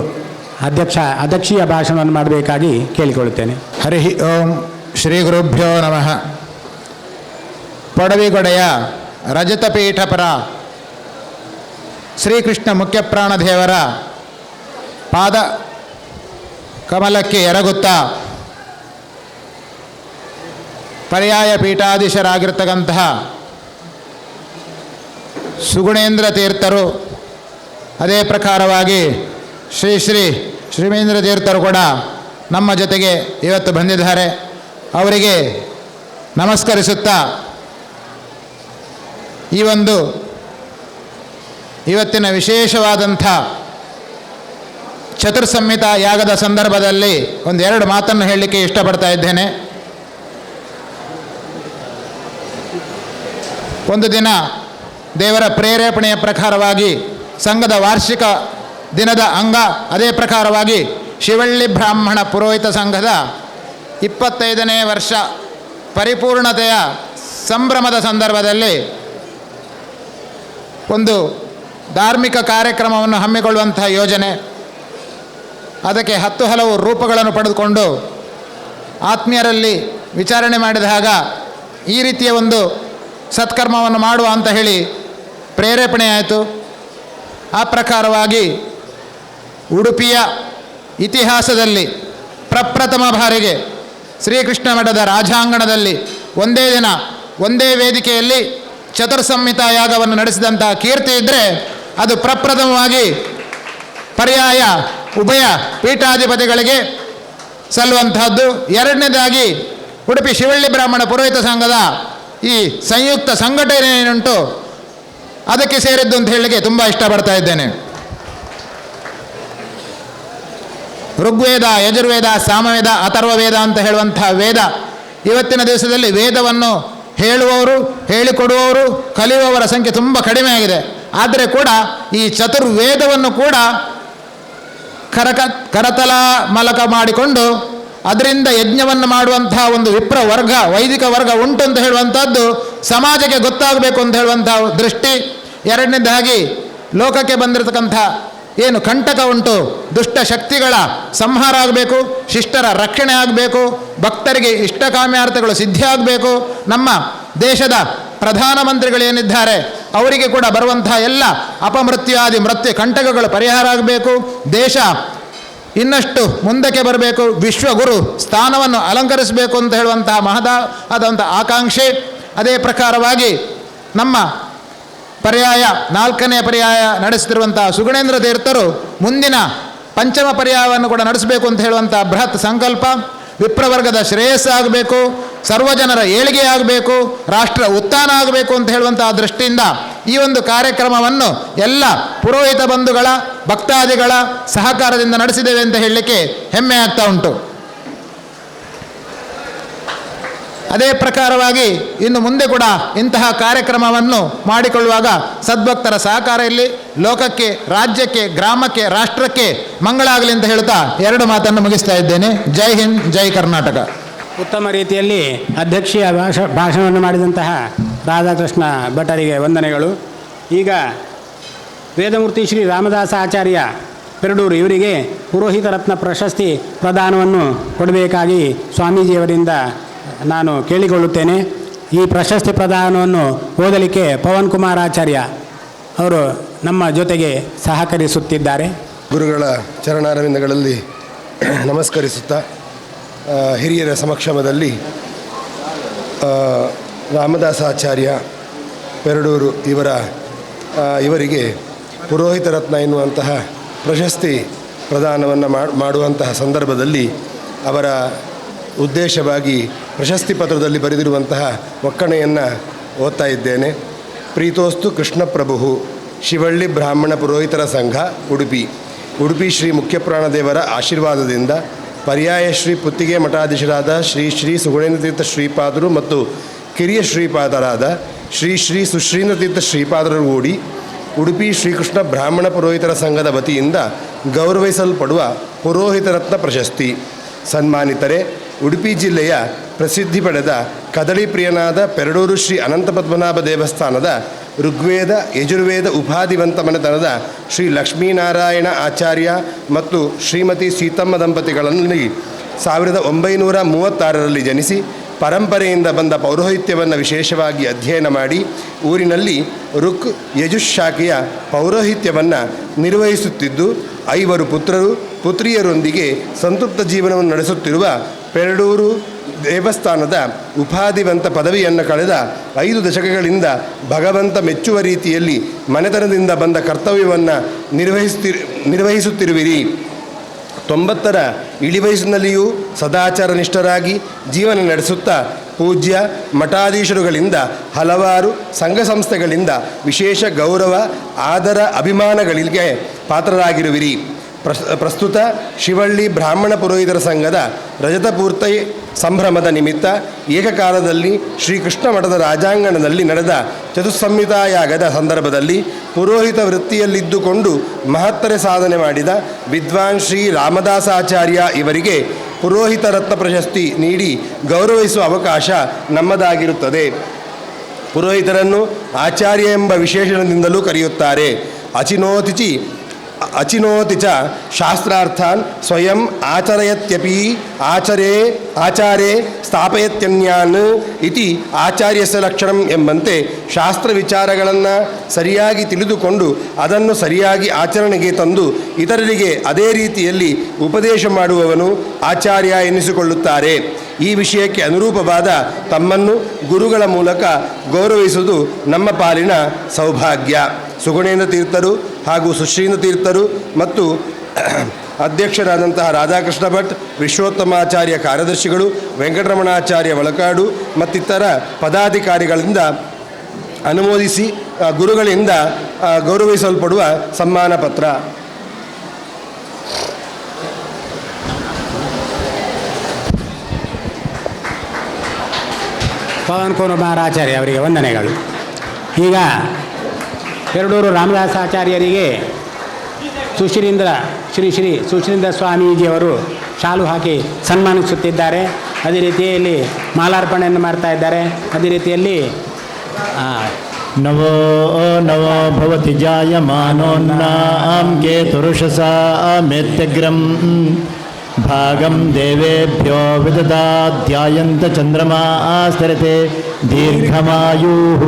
ಅಧ್ಯಕ್ಷೀಯ ಭಾಷಣವನ್ನು ಮಾಡಬೇಕಾಗಿ ಕೇಳಿಕೊಳ್ಳುತ್ತೇನೆ. ಹರಿ ಓಂ ಶ್ರೀ ಗುರುಭ್ಯೋ ನಮಃ. ಪೊಡವಿಗೊಡೆಯ ರಜತಪೀಠಪರ ಶ್ರೀಕೃಷ್ಣ ಮುಖ್ಯಪ್ರಾಣದೇವರ ಪಾದ ಕಮಲಕ್ಕೆ ಎರಗುತ್ತಾ ಪರ್ಯಾಯ ಪೀಠಾಧೀಶರಾಗಿರ್ತಕ್ಕಂತಹ ಸುಗುಣೇಂದ್ರ ತೀರ್ಥರು, ಅದೇ ಪ್ರಕಾರವಾಗಿ ಶ್ರೀಮೇಂದ್ರ ತೀರ್ಥರು ಕೂಡ ನಮ್ಮ ಜೊತೆಗೆ ಇವತ್ತು ಬಂದಿದ್ದಾರೆ. ಅವರಿಗೆ ನಮಸ್ಕರಿಸುತ್ತಾ ಈ ಒಂದು ಇವತ್ತಿನ ವಿಶೇಷವಾದಂಥ ಚತುರ್ಸಂಹಿತಾ ಯಾಗದ ಸಂದರ್ಭದಲ್ಲಿ ಒಂದೆರಡು ಮಾತನ್ನು ಹೇಳಲಿಕ್ಕೆ ಇಷ್ಟಪಡ್ತಾ ಇದ್ದೇನೆ. ಒಂದು ದಿನ ದೇವರ ಪ್ರೇರೇಪಣೆಯ ಪ್ರಕಾರವಾಗಿ ಸಂಘದ ವಾರ್ಷಿಕ ದಿನದ ಅಂಗ, ಅದೇ ಪ್ರಕಾರವಾಗಿ ಶಿವಳ್ಳಿ ಬ್ರಾಹ್ಮಣ ಪುರೋಹಿತ ಸಂಘದ 25ನೇ ವರ್ಷ ಪರಿಪೂರ್ಣತೆಯ ಸಂಭ್ರಮದ ಸಂದರ್ಭದಲ್ಲಿ ಒಂದು ಧಾರ್ಮಿಕ ಕಾರ್ಯಕ್ರಮವನ್ನು ಹಮ್ಮಿಕೊಳ್ಳುವಂಥ ಯೋಜನೆ. ಅದಕ್ಕೆ 10 ಹಲವು ರೂಪಗಳನ್ನು ಪಡೆದುಕೊಂಡು ಆತ್ಮೀಯರಲ್ಲಿ ವಿಚಾರಣೆ ಮಾಡಿದಾಗ ಈ ರೀತಿಯ ಒಂದು ಸತ್ಕರ್ಮವನ್ನು ಮಾಡುವ ಅಂತ ಹೇಳಿ ಪ್ರೇರೇಪಣೆಯಾಯಿತು. ಆ ಪ್ರಕಾರವಾಗಿ ಉಡುಪಿಯ ಇತಿಹಾಸದಲ್ಲಿ ಪ್ರಪ್ರಥಮ ಬಾರಿಗೆ ಶ್ರೀಕೃಷ್ಣ ಮಠದ ರಾಜಾಂಗಣದಲ್ಲಿ ಒಂದೇ ದಿನ ಒಂದೇ ವೇದಿಕೆಯಲ್ಲಿ ಚತುರ್ಸಂಹಿತಾ ಯಾಗವನ್ನು ನಡೆಸಿದಂಥ ಕೀರ್ತಿ ಇದ್ದರೆ ಅದು ಪ್ರಪ್ರಥಮವಾಗಿ ಪರ್ಯಾಯ ಉಭಯ ಪೀಠಾಧಿಪತಿಗಳಿಗೆ ಸಲ್ಲುವಂತಹದ್ದು. ಎರಡನೇದಾಗಿ ಉಡುಪಿ ಶಿವಳ್ಳಿ ಬ್ರಾಹ್ಮಣ ಪುರೋಹಿತ ಸಂಘದ ಈ ಸಂಯುಕ್ತ ಸಂಘಟನೆ ಏನುಂಟು ಅದಕ್ಕೆ ಸೇರಿದ್ದು ಅಂತ ಹೇಳಲಿಕ್ಕೆ ತುಂಬ ಇಷ್ಟಪಡ್ತಾ ಇದ್ದೇನೆ. ಋಗ್ವೇದ, ಯಜುರ್ವೇದ, ಸಾಮವೇದ, ಅಥರ್ವವೇದ ಅಂತ ಹೇಳುವಂಥ ವೇದ, ಇವತ್ತಿನ ದಿವಸದಲ್ಲಿ ವೇದವನ್ನು ಹೇಳುವವರು, ಹೇಳಿಕೊಡುವವರು, ಕಲಿಯುವವರ ಸಂಖ್ಯೆ ತುಂಬ ಕಡಿಮೆ ಆಗಿದೆ. ಆದರೆ ಕೂಡ ಈ ಚತುರ್ವೇದವನ್ನು ಕೂಡ ಕರತಲ ಮಲಕ ಮಾಡಿಕೊಂಡು ಅದರಿಂದ ಯಜ್ಞವನ್ನು ಮಾಡುವಂತಹ ಒಂದು ವಿಪ್ರ ವರ್ಗ, ವೈದಿಕ ವರ್ಗ ಉಂಟು ಅಂತ ಹೇಳುವಂಥದ್ದು ಸಮಾಜಕ್ಕೆ ಗೊತ್ತಾಗಬೇಕು ಅಂತ ಹೇಳುವಂಥ ದೃಷ್ಟಿ. ಎರಡನೇದಾಗಿ ಲೋಕಕ್ಕೆ ಬಂದಿರತಕ್ಕಂಥ ಏನು ಕಂಟಕ ಉಂಟು, ದುಷ್ಟ ಶಕ್ತಿಗಳ ಸಂಹಾರ ಆಗಬೇಕು, ಶಿಷ್ಟರ ರಕ್ಷಣೆ ಆಗಬೇಕು, ಭಕ್ತರಿಗೆ ಇಷ್ಟಕಾಮ್ಯಾರ್ಥಗಳು ಸಿದ್ಧಿ ಆಗಬೇಕು. ನಮ್ಮ ದೇಶದ ಪ್ರಧಾನಮಂತ್ರಿಗಳೇನಿದ್ದಾರೆ ಅವರಿಗೆ ಕೂಡ ಬರುವಂತಹ ಎಲ್ಲ ಅಪಮೃತ್ಯು ಮೃತ್ಯು ಕಂಟಕಗಳು ಪರಿಹಾರ ಆಗಬೇಕು. ದೇಶ ಇನ್ನಷ್ಟು ಮುಂದಕ್ಕೆ ಬರಬೇಕು, ವಿಶ್ವಗುರು ಸ್ಥಾನವನ್ನು ಅಲಂಕರಿಸಬೇಕು ಅಂತ ಹೇಳುವಂತಹ ಮಹದಾದಂಥ ಆಕಾಂಕ್ಷೆ. ಅದೇ ಪ್ರಕಾರವಾಗಿ ನಮ್ಮ ಪರ್ಯಾಯ 4ನೇ ಪರ್ಯಾಯ ನಡೆಸುತ್ತಿರುವಂತಹ ಸುಗುಣೇಂದ್ರ ತೀರ್ಥರು ಮುಂದಿನ ಪಂಚಮ ಪರ್ಯಾಯವನ್ನು ಕೂಡ ನಡೆಸಬೇಕು ಅಂತ ಹೇಳುವಂಥ ಬೃಹತ್ ಸಂಕಲ್ಪ. ವಿಪ್ರವರ್ಗದ ಶ್ರೇಯಸ್ಸಾಗಬೇಕು, ಸರ್ವಜನರ ಏಳಿಗೆ ಆಗಬೇಕು, ರಾಷ್ಟ್ರ ಉತ್ಥಾನ ಆಗಬೇಕು ಅಂತ ಹೇಳುವಂಥ ದೃಷ್ಟಿಯಿಂದ ಈ ಒಂದು ಕಾರ್ಯಕ್ರಮವನ್ನು ಎಲ್ಲ ಪುರೋಹಿತ ಬಂಧುಗಳ ಭಕ್ತಾದಿಗಳ ಸಹಕಾರದಿಂದ ನಡೆಸಿದ್ದೇವೆ ಅಂತ ಹೇಳಲಿಕ್ಕೆ ಹೆಮ್ಮೆ ಆಗ್ತಾ ಉಂಟು. ಅದೇ ಪ್ರಕಾರವಾಗಿ ಇನ್ನು ಮುಂದೆ ಕೂಡ ಇಂತಹ ಕಾರ್ಯಕ್ರಮವನ್ನು ಮಾಡಿಕೊಳ್ಳುವಾಗ ಸದ್ಭಕ್ತರ ಸಹಕಾರ ಇಲ್ಲಿ ಲೋಕಕ್ಕೆ, ರಾಜ್ಯಕ್ಕೆ, ಗ್ರಾಮಕ್ಕೆ, ರಾಷ್ಟ್ರಕ್ಕೆ ಮಂಗಳ ಆಗಲಿ ಅಂತ ಹೇಳ್ತಾ 2 ಮಾತನ್ನು ಮುಗಿಸ್ತಾ ಇದ್ದೇನೆ. ಜೈ ಹಿಂದ್, ಜೈ ಕರ್ನಾಟಕ. ಉತ್ತಮ ರೀತಿಯಲ್ಲಿ ಅಧ್ಯಕ್ಷೀಯ ಭಾಷಣವನ್ನು ಮಾಡಿದಂತಹ ರಾಧಾಕೃಷ್ಣ ಭಟ್ಟರಿಗೆ ವಂದನೆಗಳು. ಈಗ ವೇದಮೂರ್ತಿ ಶ್ರೀ ರಾಮದಾಸ ಆಚಾರ್ಯ ಪೆರಡೂರು ಇವರಿಗೆ ಪುರೋಹಿತ ರತ್ನ ಪ್ರಶಸ್ತಿ ಪ್ರದಾನವನ್ನು ಕೊಡಬೇಕಾಗಿ ಸ್ವಾಮೀಜಿಯವರಿಂದ ನಾನು ಕೇಳಿಕೊಳ್ಳುತ್ತೇನೆ. ಈ ಪ್ರಶಸ್ತಿ ಪ್ರದಾನವನ್ನು ಓದಲಿಕ್ಕೆ ಪವನ್ ಕುಮಾರ್ ಆಚಾರ್ಯ ಅವರು ನಮ್ಮ ಜೊತೆಗೆ ಸಹಕರಿಸುತ್ತಿದ್ದಾರೆ. ಗುರುಗಳ ಚರಣಾರವಿಂದಗಳಲ್ಲಿ ನಮಸ್ಕರಿಸುತ್ತಾ ಹಿರಿಯರ ಸಮಕ್ಷಮದಲ್ಲಿ ರಾಮದಾಸಾಚಾರ್ಯ ಪೆರಡೂರು ಇವರಿಗೆ ಪುರೋಹಿತ ರತ್ನ ಎನ್ನುವಂತಹ ಪ್ರಶಸ್ತಿ ಪ್ರದಾನವನ್ನು ಮಾಡುವಂತಹ ಸಂದರ್ಭದಲ್ಲಿ ಅವರ ಉದ್ದೇಶವಾಗಿ ಪ್ರಶಸ್ತಿ ಪತ್ರದಲ್ಲಿ ಬರೆದಿರುವಂತಹ ಒಕ್ಕಣೆಯನ್ನು ಓದ್ತಾ ಇದ್ದೇನೆ. ಪ್ರೀತೋಸ್ತು ಕೃಷ್ಣಪ್ರಭು ಶಿವಳ್ಳಿ ಬ್ರಾಹ್ಮಣ ಪುರೋಹಿತರ ಸಂಘ ಉಡುಪಿ ಶ್ರೀ ಮುಖ್ಯಪ್ರಾಣದೇವರ ಆಶೀರ್ವಾದದಿಂದ ಪರ್ಯಾಯ ಶ್ರೀ ಪುತ್ತಿಗೆ ಮಠಾಧೀಶರಾದ ಶ್ರೀ ಸುಗುಣೇಂದ್ರತೀರ್ಥ ಶ್ರೀಪಾದರು ಮತ್ತು ಕಿರಿಯ ಶ್ರೀಪಾದರಾದ ಶ್ರೀ ಸುಶ್ರೀಂದ್ರತೀರ್ಥ ಶ್ರೀಪಾದರಗೂಡಿ ಉಡುಪಿ ಶ್ರೀಕೃಷ್ಣ ಬ್ರಾಹ್ಮಣ ಪುರೋಹಿತರ ಸಂಘದ ವತಿಯಿಂದ ಗೌರವಿಸಲ್ಪಡುವ ಪುರೋಹಿತ ರತ್ನ ಪ್ರಶಸ್ತಿ. ಸನ್ಮಾನಿತರೆ, ಉಡುಪಿ ಜಿಲ್ಲೆಯ ಪ್ರಸಿದ್ಧಿ ಪಡೆದ ಕದಳಿ ಪ್ರಿಯನಾದ ಪೆರಡೂರು ಶ್ರೀ ಅನಂತ ಪದ್ಮನಾಭ ದೇವಸ್ಥಾನದ ಋಗ್ವೇದ ಯಜುರ್ವೇದ ಉಪಾಧಿವಂತ ಮನೆತನದ ಶ್ರೀ ಲಕ್ಷ್ಮೀನಾರಾಯಣ ಆಚಾರ್ಯ ಮತ್ತು ಶ್ರೀಮತಿ ಸೀತಮ್ಮ ದಂಪತಿಗಳಲ್ಲಿ 1936ರಲ್ಲಿ ಜನಿಸಿ ಪರಂಪರೆಯಿಂದ ಬಂದ ಪೌರೋಹಿತ್ಯವನ್ನು ವಿಶೇಷವಾಗಿ ಅಧ್ಯಯನ ಮಾಡಿ ಊರಿನಲ್ಲಿ ಋಕ್ ಯಜುಶಾಖೆಯ ಪೌರೋಹಿತ್ಯವನ್ನು ನಿರ್ವಹಿಸುತ್ತಿದ್ದು 5 ಪುತ್ರರು ಪುತ್ರಿಯರೊಂದಿಗೆ ಸಂತೃಪ್ತ ಜೀವನವನ್ನು ನಡೆಸುತ್ತಿರುವ ಪೆರಡೂರು ದೇವಸ್ಥಾನದ ಉಪಾಧಿವಂತ ಪದವಿಯನ್ನು ಕಳೆದ 5 ದಶಕಗಳಿಂದ ಭಗವಂತ ಮೆಚ್ಚುವ ರೀತಿಯಲ್ಲಿ ಮನೆತನದಿಂದ ಬಂದ ಕರ್ತವ್ಯವನ್ನು ನಿರ್ವಹಿಸುತ್ತಿರುವಿರಿ. 90ರ ಇಳಿವಯಸ್ಸಿನಲ್ಲಿಯೂ ಸದಾಚಾರ ನಿಷ್ಠರಾಗಿ ಜೀವನ ನಡೆಸುತ್ತಾ ಪೂಜ್ಯ ಮಠಾಧೀಶರುಗಳಿಂದ ಹಲವಾರು ಸಂಘ ಸಂಸ್ಥೆಗಳಿಂದ ವಿಶೇಷ ಗೌರವ, ಆದರ, ಅಭಿಮಾನಗಳಿಗೆ ಪಾತ್ರರಾಗಿರುವಿರಿ. ಪ್ರಸ್ತುತ ಶಿವಳ್ಳಿ ಬ್ರಾಹ್ಮಣ ಪುರೋಹಿತರ ಸಂಘದ ರಜತಪೂರ್ತಿ ಸಂಭ್ರಮದ ನಿಮಿತ್ತ ಏಕಕಾಲದಲ್ಲಿ ಶ್ರೀಕೃಷ್ಣ ಮಠದ ರಾಜಾಂಗಣದಲ್ಲಿ ನಡೆದ ಚತುಸ್ಸಂಹಿತಾಯಾಗದ ಸಂದರ್ಭದಲ್ಲಿ ಪುರೋಹಿತ ವೃತ್ತಿಯಲ್ಲಿದ್ದುಕೊಂಡು ಮಹತ್ತರ ಸಾಧನೆ ಮಾಡಿದ ವಿದ್ವಾನ್ ಶ್ರೀ ರಾಮದಾಸಾಚಾರ್ಯ ಇವರಿಗೆ ಪುರೋಹಿತ ರತ್ನ ಪ್ರಶಸ್ತಿ ನೀಡಿ ಗೌರವಿಸುವ ಅವಕಾಶ ನಮ್ಮದಾಗಿರುತ್ತದೆ. ಪುರೋಹಿತರನ್ನು ಆಚಾರ್ಯ ಎಂಬ ವಿಶೇಷಣದಿಂದಲೂ ಕರೆಯುತ್ತಾರೆ. ಅಚಿನೋತಿ ಚ ಶಾಸ್ತ್ರಾರ್ಥಾನ್ ಸ್ವಯಂ ಆಚರಯತ್ಯಪಿ ಆಚಾರೇ ಸ್ಥಾಪಯತ್ಯನ್ಯಾನ್ ಇತಿ ಆಚಾರ್ಯಸ್ಯ ಲಕ್ಷಣಂ ಎಂಬಂತೆ ಶಾಸ್ತ್ರ ವಿಚಾರಗಳನ್ನು ಸರಿಯಾಗಿ ತಿಳಿದುಕೊಂಡು ಅದನ್ನು ಸರಿಯಾಗಿ ಆಚರಣೆಗೆ ತಂದು ಇತರರಿಗೆ ಅದೇ ರೀತಿಯಲ್ಲಿ ಉಪದೇಶ ಮಾಡುವವನು ಆಚಾರ್ಯ ಎನ್ನಿಸಿಕೊಳ್ಳುತ್ತಾರೆ. ಈ ವಿಷಯಕ್ಕೆ ಅನುರೂಪವಾದ ತಮ್ಮನ್ನು ಗುರುಗಳ ಮೂಲಕ ಗೌರವಿಸುವುದು ನಮ್ಮ ಪಾಲಿನ ಸೌಭಾಗ್ಯ. ಸುಗುಣೇಂದ್ರ ತೀರ್ಥರು ಹಾಗೂ ಸುಶ್ರೀಂದ್ರ ತೀರ್ಥರು ಮತ್ತು ಅಧ್ಯಕ್ಷರಾದಂತಹ ರಾಧಾಕೃಷ್ಣ ಭಟ್, ವಿಶ್ವೋತ್ತಮಾಚಾರ್ಯ ಕಾರ್ಯದರ್ಶಿಗಳು, ವೆಂಕಟರಮಣಾಚಾರ್ಯ ಒಳಕಾಡು ಮತ್ತಿತರ ಪದಾಧಿಕಾರಿಗಳಿಂದ ಅನುಮೋದಿಸಿ ಗುರುಗಳಿಂದ ಗೌರವಿಸಲ್ಪಡುವ ಸಮ್ಮಾನ ಪತ್ರ. ಪವನ್ ಕುಮಾರ್ ಆಚಾರ್ಯ ಅವರಿಗೆ ವಂದನೆಗಳು. ಈಗ ಪೆರಡೂರು ರಾಮದಾಸಾಚಾರ್ಯರಿಗೆ ಶ್ರೀ ಸುಶ್ರೀಂದ್ರ ಸ್ವಾಮೀಜಿಯವರು ಶಾಲು ಹಾಕಿ ಸನ್ಮಾನಿಸುತ್ತಿದ್ದಾರೆ. ಅದೇ ರೀತಿಯಲ್ಲಿ ಮಾಲಾರ್ಪಣೆಯನ್ನು ಮಾಡ್ತಾ ಇದ್ದಾರೆ. ಅದೇ ರೀತಿಯಲ್ಲಿ ನವೋ ನವೋ ಭವತಿ ಜಾಯಮಾನೋನ್ನಾಂ ಕೇತುರುಷಸಾ ಮೆತ್ಯಗ್ರಂ ಭಾಗಂ ದೇವೇಭ್ಯೋ ವಿದದಾಧ್ಯಾಯಂತ ಚಂದ್ರಮಾ ಸ್ತರತೆ ದೀರ್ಘಮಾಯುಃ.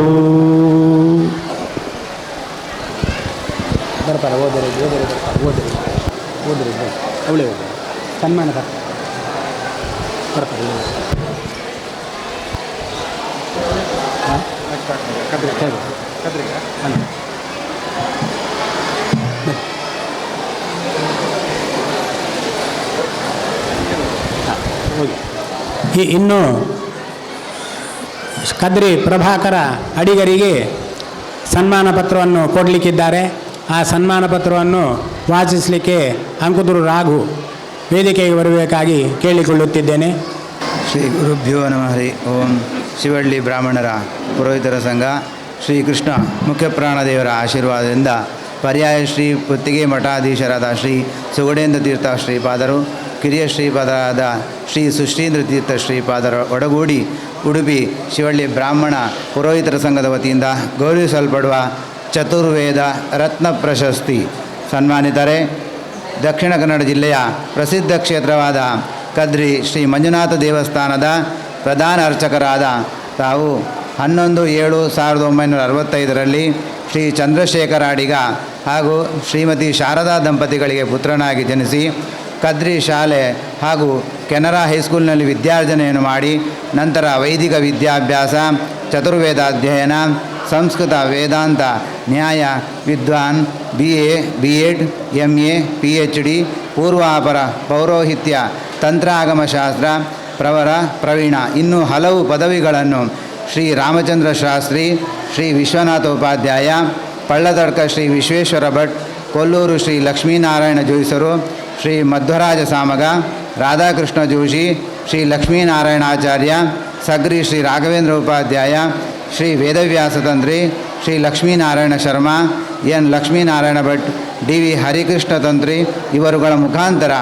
ಬರ್ತಾರೆ ಓದಿರಿ ಅವಳೇ ಸನ್ಮಾನ ಬರ್ತಾರೆ. ಇನ್ನು ಕದ್ರಿ ಪ್ರಭಾಕರ ಅಡಿಗರಿಗೆ ಸನ್ಮಾನ ಪತ್ರವನ್ನು ಕೊಡಲಿಕ್ಕಿದ್ದಾರೆ. ಆ ಸನ್ಮಾನ ಪತ್ರವನ್ನು ವಾಚಿಸಲಿಕ್ಕೆ ಅಂಕುದುರು ರಾಘು ವೇದಿಕೆಗೆ ಬರಬೇಕಾಗಿ ಕೇಳಿಕೊಳ್ಳುತ್ತಿದ್ದೇನೆ. ಶ್ರೀ ಗುರುಭ್ಯೋ ನಮಃ. ಹರಿ ಓಂ. ಶಿವಳ್ಳಿ ಬ್ರಾಹ್ಮಣರ ಪುರೋಹಿತರ ಸಂಘ ಶ್ರೀಕೃಷ್ಣ ಮುಖ್ಯಪ್ರಾಣದೇವರ ಆಶೀರ್ವಾದದಿಂದ ಪರ್ಯಾಯ ಶ್ರೀ ಪುತ್ತಿಗೆ ಮಠಾಧೀಶರಾದ ಶ್ರೀ ಸುಗುಣೇಂದ್ರ ತೀರ್ಥ ಶ್ರೀಪಾದರು, ಕಿರಿಯ ಶ್ರೀಪಾದರಾದ ಶ್ರೀ ಸುಶ್ರೀಂದ್ರ ತೀರ್ಥ ಶ್ರೀಪಾದರ ಒಡಗೂಡಿ ಉಡುಪಿ ಶಿವಳ್ಳಿ ಬ್ರಾಹ್ಮಣ ಪುರೋಹಿತರ ಸಂಘದ ವತಿಯಿಂದ ಗೌರವಿಸಲ್ಪಡುವ ಚತುರ್ವೇದ ರತ್ನ ಪ್ರಶಸ್ತಿ ಸನ್ಮಾನಿತರೆ ದಕ್ಷಿಣ ಕನ್ನಡ ಜಿಲ್ಲೆಯ ಪ್ರಸಿದ್ಧ ಕ್ಷೇತ್ರವಾದ ಕದ್ರಿ ಶ್ರೀ ಮಂಜುನಾಥ ದೇವಸ್ಥಾನದ ಪ್ರಧಾನ ಅರ್ಚಕರಾದ ತಾವು 11/7/1965 ಶ್ರೀ ಚಂದ್ರಶೇಖರ ಅಡಿಗ ಹಾಗೂ ಶ್ರೀಮತಿ ಶಾರದಾ ದಂಪತಿಗಳಿಗೆ ಪುತ್ರನಾಗಿ ಜನಿಸಿ ಕದ್ರಿ ಶಾಲೆ ಹಾಗೂ ಕೆನರಾ ಹೈಸ್ಕೂಲ್ನಲ್ಲಿ ವಿದ್ಯಾರ್ಜನೆಯನ್ನು ಮಾಡಿ ನಂತರ ವೈದಿಕ ವಿದ್ಯಾಭ್ಯಾಸ, ಚತುರ್ವೇದ ಅಧ್ಯಯನ, ಸಂಸ್ಕೃತ, ವೇದಾಂತ, ನ್ಯಾಯ, ವಿದ್ವಾನ್, BA, B.Ed, MA, PhD, ಪೂರ್ವಾಪರ, ಪೌರೋಹಿತ್ಯ, ತಂತ್ರಾಗಮಶಾಸ್ತ್ರ, ಪ್ರವರ, ಪ್ರವೀಣ ಇನ್ನೂ ಹಲವು ಪದವಿಗಳನ್ನು ಶ್ರೀ ರಾಮಚಂದ್ರ ಶಾಸ್ತ್ರಿ, ಶ್ರೀ ವಿಶ್ವನಾಥ ಉಪಾಧ್ಯಾಯ, ಪಳ್ಳದಡ್ಕ ಶ್ರೀ ವಿಶ್ವೇಶ್ವರ ಭಟ್, ಕೊಲ್ಲೂರು ಶ್ರೀ ಲಕ್ಷ್ಮೀನಾರಾಯಣ ಜೋಯಿಸರು, ಶ್ರೀ ಮಧ್ವರಾಜ ಸಾಮಗ, ರಾಧಾಕೃಷ್ಣ ಜೋಶಿ, ಶ್ರೀ ಲಕ್ಷ್ಮೀನಾರಾಯಣಾಚಾರ್ಯ, ಸಗ್ರಿ ಶ್ರೀ ರಾಘವೇಂದ್ರ ಉಪಾಧ್ಯಾಯ, ಶ್ರೀ ವೇದವ್ಯಾಸ ತಂತ್ರಿ, ಶ್ರೀ ಲಕ್ಷ್ಮೀನಾರಾಯಣ ಶರ್ಮಾ, ಎನ್ ಲಕ್ಷ್ಮೀನಾರಾಯಣ ಭಟ್, DV ಹರಿಕೃಷ್ಣ ತಂತ್ರಿ ಇವರುಗಳ ಮುಖಾಂತರ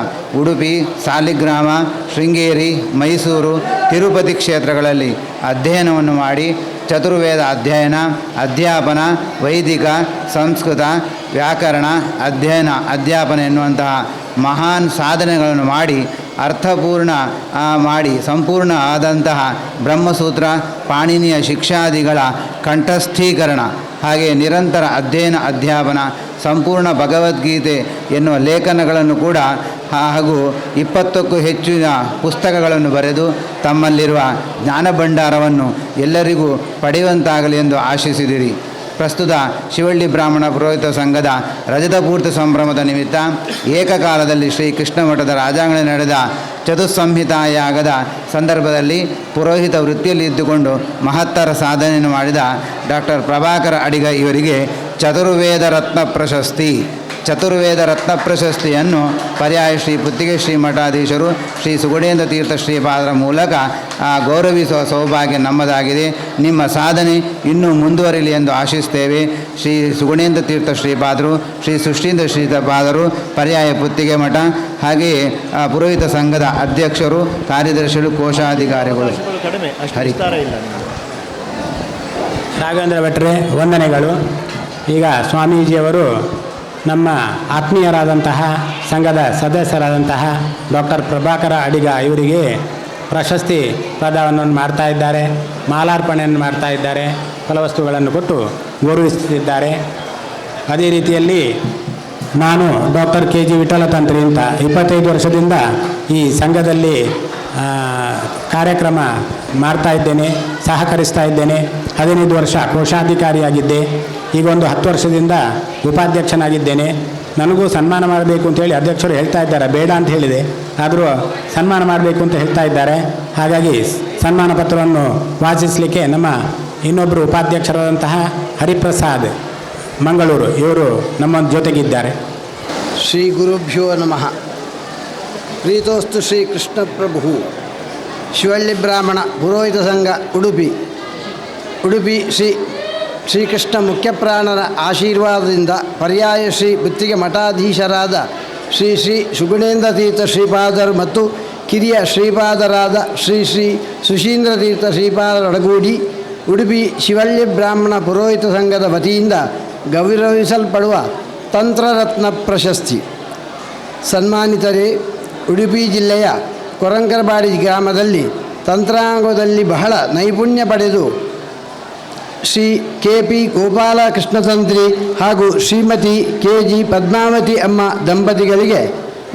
ಉಡುಪಿ, ಸಾಲಿಗ್ರಾಮ, ಶೃಂಗೇರಿ, ಮೈಸೂರು, ತಿರುಪತಿ ಕ್ಷೇತ್ರಗಳಲ್ಲಿ ಅಧ್ಯಯನವನ್ನು ಮಾಡಿ ಚತುರ್ವೇದ ಅಧ್ಯಯನ, ಅಧ್ಯಾಪನ, ವೈದಿಕ, ಸಂಸ್ಕೃತ, ವ್ಯಾಕರಣ, ಅಧ್ಯಯನ, ಅಧ್ಯಾಪನ ಎನ್ನುವಂತಹ ಮಹಾನ್ ಸಾಧನೆಗಳನ್ನು ಮಾಡಿ ಅರ್ಥಪೂರ್ಣ ಮಾಡಿ ಸಂಪೂರ್ಣ ಆದಂತಹ ಬ್ರಹ್ಮಸೂತ್ರ, ಪಾಣಿನಿಯ ಶಿಕ್ಷಾದಿಗಳ ಕಂಠಸ್ಥೀಕರಣ, ಹಾಗೆ ನಿರಂತರ ಅಧ್ಯಯನ, ಅಧ್ಯಾಪನ, ಸಂಪೂರ್ಣ ಭಗವದ್ಗೀತೆ ಎನ್ನುವ ಲೇಖನಗಳನ್ನು ಕೂಡ ಹಾಗೂ 20ಕ್ಕೂ ಹೆಚ್ಚಿನ ಪುಸ್ತಕಗಳನ್ನು ಬರೆದು ತಮ್ಮಲ್ಲಿರುವ ಜ್ಞಾನ ಭಂಡಾರವನ್ನು ಎಲ್ಲರಿಗೂ ಪಡೆಯುವಂತಾಗಲಿ ಎಂದು ಆಶಿಸಿದಿರಿ. ಪ್ರಸ್ತುತ ಶಿವಳ್ಳಿ ಬ್ರಾಹ್ಮಣ ಪುರೋಹಿತ ಸಂಘದ ರಜತಪೂರ್ತಿ ಸಂಭ್ರಮದ ನಿಮಿತ್ತ ಏಕಕಾಲದಲ್ಲಿ ಶ್ರೀ ಕೃಷ್ಣ ಮಠದ ರಾಜಾಂಗಣ ನಡೆದ ಚತುಸ್ಸಂಹಿತಾಯಾಗದ ಸಂದರ್ಭದಲ್ಲಿ ಪುರೋಹಿತ ವೃತ್ತಿಯಲ್ಲಿ ಇದ್ದುಕೊಂಡು ಮಹತ್ತರ ಸಾಧನೆಯನ್ನು ಮಾಡಿದ ಡಾಕ್ಟರ್ ಪ್ರಭಾಕರ ಅಡಿಗ ಇವರಿಗೆ ಚತುರ್ವೇದ ರತ್ನ ಪ್ರಶಸ್ತಿಯನ್ನು ಪರ್ಯಾಯ ಶ್ರೀ ಪುತ್ತಿಗೆ ಶ್ರೀ ಮಠಾಧೀಶರು ಶ್ರೀ ಸುಗುಣೇಂದ್ರ ತೀರ್ಥ ಶ್ರೀಪಾದರ ಮೂಲಕ ಗೌರವಿಸುವ ಸೌಭಾಗ್ಯ ನಮ್ಮದಾಗಿದೆ. ನಿಮ್ಮ ಸಾಧನೆ ಇನ್ನೂ ಮುಂದುವರಿಯಲಿ ಎಂದು ಆಶಿಸ್ತೇವೆ. ಶ್ರೀ ಸುಗುಣೇಂದ್ರ ತೀರ್ಥ ಶ್ರೀಪಾದರು, ಶ್ರೀ ಸುಶ್ರೀಂದ್ರ ಶ್ರೀಪಾದರು, ಪರ್ಯಾಯ ಪುತ್ತಿಗೆ ಮಠ, ಹಾಗೆಯೇ ಪುರೋಹಿತ ಸಂಘದ ಅಧ್ಯಕ್ಷರು, ಕಾರ್ಯದರ್ಶಿಗಳು, ಕೋಶಾಧಿಕಾರಿಗಳು. ಹರಿ ರಾಘವೇಂದ್ರ ಭಟ್ರೆ ವಂದನೆಗಳು. ಈಗ ಸ್ವಾಮೀಜಿಯವರು ನಮ್ಮ ಆತ್ಮೀಯರಾದಂತಹ ಸಂಘದ ಸದಸ್ಯರಾದಂತಹ ಡಾಕ್ಟರ್ ಪ್ರಭಾಕರ ಅಡಿಗ ಇವರಿಗೆ ಪ್ರಶಸ್ತಿ ಪ್ರದಾನವನ್ನು ಮಾಡ್ತಾ ಇದ್ದಾರೆ, ಮಾಲಾರ್ಪಣೆಯನ್ನು ಮಾಡ್ತಾ ಇದ್ದಾರೆ, ಫಲವಸ್ತುಗಳನ್ನು ಕೊಟ್ಟು ಗೌರವಿಸುತ್ತಿದ್ದಾರೆ. ಅದೇ ರೀತಿಯಲ್ಲಿ ನಾನು ಡಾಕ್ಟರ್ KG ವಿಠಲತಂತ್ರಿ ಅಂತ 25 ವರ್ಷದಿಂದ ಈ ಸಂಘದಲ್ಲಿ ಕಾರ್ಯಕ್ರಮ ಮಾಡ್ತಾ ಇದ್ದೇನೆ, ಸಹಕರಿಸ್ತಾ ಇದ್ದೇನೆ. 15 ವರ್ಷ ಕೋಶಾಧಿಕಾರಿಯಾಗಿದ್ದೆ. ಈಗ ಒಂದು 10 ವರ್ಷದಿಂದ ಉಪಾಧ್ಯಕ್ಷನಾಗಿದ್ದೇನೆ. ನನಗೂ ಸನ್ಮಾನ ಮಾಡಬೇಕು ಅಂತೇಳಿ ಅಧ್ಯಕ್ಷರು ಹೇಳ್ತಾ ಇದ್ದಾರೆ, ಬೇಡ ಅಂತ ಹೇಳಿದೆ, ಆದರೂ ಸನ್ಮಾನ ಮಾಡಬೇಕು ಅಂತ ಹೇಳ್ತಾ ಇದ್ದಾರೆ. ಹಾಗಾಗಿ ಸನ್ಮಾನ ಪತ್ರವನ್ನು ವಾಚಿಸಲಿಕ್ಕೆ ನಮ್ಮ ಇನ್ನೊಬ್ಬರು ಉಪಾಧ್ಯಕ್ಷರಾದಂತಹ ಹರಿಪ್ರಸಾದ್ ಮಂಗಳೂರು ಇವರು ನಮ್ಮ ಜೊತೆಗಿದ್ದಾರೆ. ಶ್ರೀ ಗುರುಭ್ಯೋ ನಮಃ. ಪ್ರೀತೋಸ್ತು ಶ್ರೀ ಕೃಷ್ಣ ಪ್ರಭು. ಶಿವಳ್ಳಿ ಬ್ರಾಹ್ಮಣ ಪುರೋಹಿತ ಸಂಘ ಉಡುಪಿ ಶ್ರೀಕೃಷ್ಣ ಮುಖ್ಯಪ್ರಾಣರ ಆಶೀರ್ವಾದದಿಂದ ಪರ್ಯಾಯ ಶ್ರೀ ಪುತ್ತಿಗೆ ಮಠಾಧೀಶರಾದ ಶ್ರೀ ಸುಗುಣೇಂದ್ರ ತೀರ್ಥ ಶ್ರೀಪಾದರು ಮತ್ತು ಕಿರಿಯ ಶ್ರೀಪಾದರಾದ ಶ್ರೀ ಸುಶೀಂದ್ರ ತೀರ್ಥ ಶ್ರೀಪಾದರೊಡಗೂಡಿ ಉಡುಪಿ ಶಿವಳ್ಳಿ ಬ್ರಾಹ್ಮಣ ಪುರೋಹಿತ ಸಂಘದ ವತಿಯಿಂದ ಗೌರವಿಸಲ್ಪಡುವ ತಂತ್ರರತ್ನ ಪ್ರಶಸ್ತಿ ಸನ್ಮಾನಿತರೇ ಉಡುಪಿ ಜಿಲ್ಲೆಯ ಕೊರಂಕರಬಾಡಿ ಗ್ರಾಮದಲ್ಲಿ ತಂತ್ರಾಂಗದಲ್ಲಿ ಬಹಳ ನೈಪುಣ್ಯ ಪಡೆದು ಶ್ರೀ KP ಗೋಪಾಲಕೃಷ್ಣತಂತ್ರಿ ಹಾಗೂ ಶ್ರೀಮತಿ KG ಪದ್ಮಾವತಿ ಅಮ್ಮ ದಂಪತಿಗಳಿಗೆ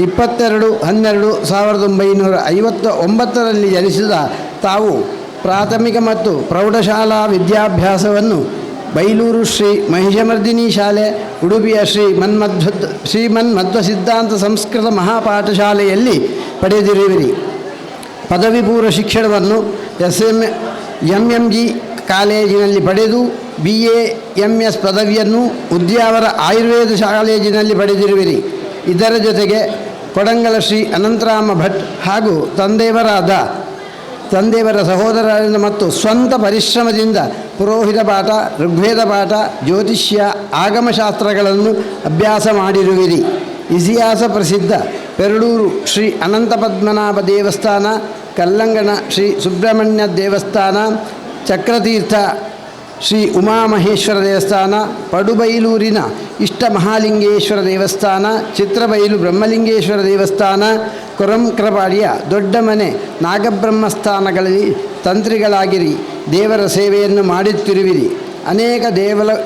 22/12/1959 ಜನಿಸಿದ ತಾವು ಪ್ರಾಥಮಿಕ ಮತ್ತು ಪ್ರೌಢಶಾಲಾ ವಿದ್ಯಾಭ್ಯಾಸವನ್ನು ಬೈಲೂರು ಶ್ರೀ ಮಹಿಷಮರ್ದಿನಿ ಶಾಲೆ, ಉಡುಪಿಯ ಶ್ರೀಮನ್ಮಧ್ವ ಸಿದ್ಧಾಂತ ಸಂಸ್ಕೃತ ಮಹಾಪಾಠಶಾಲೆಯಲ್ಲಿ ಪಡೆದಿರುವಿರಿ. ಪದವಿ ಪೂರ್ವ ಶಿಕ್ಷಣವನ್ನು MMG ಕಾಲೇಜಿನಲ್ಲಿ ಪಡೆದು BA MS ಪದವಿಯನ್ನು ಉದ್ಯಾವರ ಆಯುರ್ವೇದ ಕಾಲೇಜಿನಲ್ಲಿ ಪಡೆದಿರುವಿರಿ. ಇದರ ಜೊತೆಗೆ ಕೊಡಂಗಲ ಶ್ರೀ ಅನಂತರಾಮ ಭಟ್ ಹಾಗೂ ತಂದೆಯವರ ಸಹೋದರರಿಂದ ಮತ್ತು ಸ್ವಂತ ಪರಿಶ್ರಮದಿಂದ ಪುರೋಹಿತ ಪಾಠ, ಋಗ್ವೇದ ಪಾಠ, ಜ್ಯೋತಿಷ್ಯ, ಆಗಮಶಾಸ್ತ್ರಗಳನ್ನು ಅಭ್ಯಾಸ ಮಾಡಿರುವಿರಿ. ಇತಿಹಾಸ ಪ್ರಸಿದ್ಧ ಪೆರಡೂರು ಶ್ರೀ ಅನಂತ ಪದ್ಮನಾಭ ದೇವಸ್ಥಾನ, ಕಲ್ಲಂಗಣ ಶ್ರೀ ಸುಬ್ರಹ್ಮಣ್ಯ ದೇವಸ್ಥಾನ, ಚಕ್ರತೀರ್ಥ ಶ್ರೀ ಉಮಾಮಹೇಶ್ವರ ದೇವಸ್ಥಾನ, ಪಡುಬೈಲೂರಿನ ಇಷ್ಟ ಮಹಾಲಿಂಗೇಶ್ವರ ದೇವಸ್ಥಾನ, ಚಿತ್ರಬೈಲು ಬ್ರಹ್ಮಲಿಂಗೇಶ್ವರ ದೇವಸ್ಥಾನ, ಕೊರಂಕ್ರಪಾಡಿಯ ದೊಡ್ಡ ಮನೆ ನಾಗಬ್ರಹ್ಮಸ್ಥಾನಗಳಲ್ಲಿ ತಂತ್ರಿಗಳಾಗಿರಿ ದೇವರ ಸೇವೆಯನ್ನು ಮಾಡುತ್ತಿರುವಿರಿ. ಅನೇಕ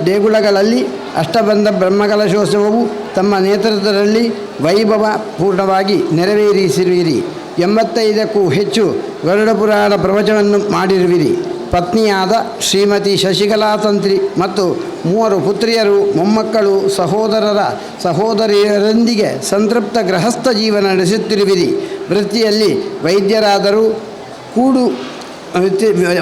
ದೇಗುಲಗಳಲ್ಲಿ ಅಷ್ಟಬಂಧ ಬ್ರಹ್ಮಕಲಶೋತ್ಸವವು ತಮ್ಮ ನೇತೃತ್ವದಲ್ಲಿ ವೈಭವ ಪೂರ್ಣವಾಗಿ ನೆರವೇರಿಸಿರುವಿರಿ. 85ಕ್ಕೂ ಹೆಚ್ಚು ಗರುಡ ಪುರಾಣ ಪ್ರವಚನವನ್ನು ಮಾಡಿರುವಿರಿ. ಪತ್ನಿಯಾದ ಶ್ರೀಮತಿ ಶಶಿಕಲಾ ತಂತ್ರಿ ಮತ್ತು 3 ಪುತ್ರಿಯರು, ಮೊಮ್ಮಕ್ಕಳು, ಸಹೋದರಿಯರೊಂದಿಗೆ ಸಂತೃಪ್ತ ಗೃಹಸ್ಥ ಜೀವನ ನಡೆಸುತ್ತಿರುವಿರಿ. ವೃತ್ತಿಯಲ್ಲಿ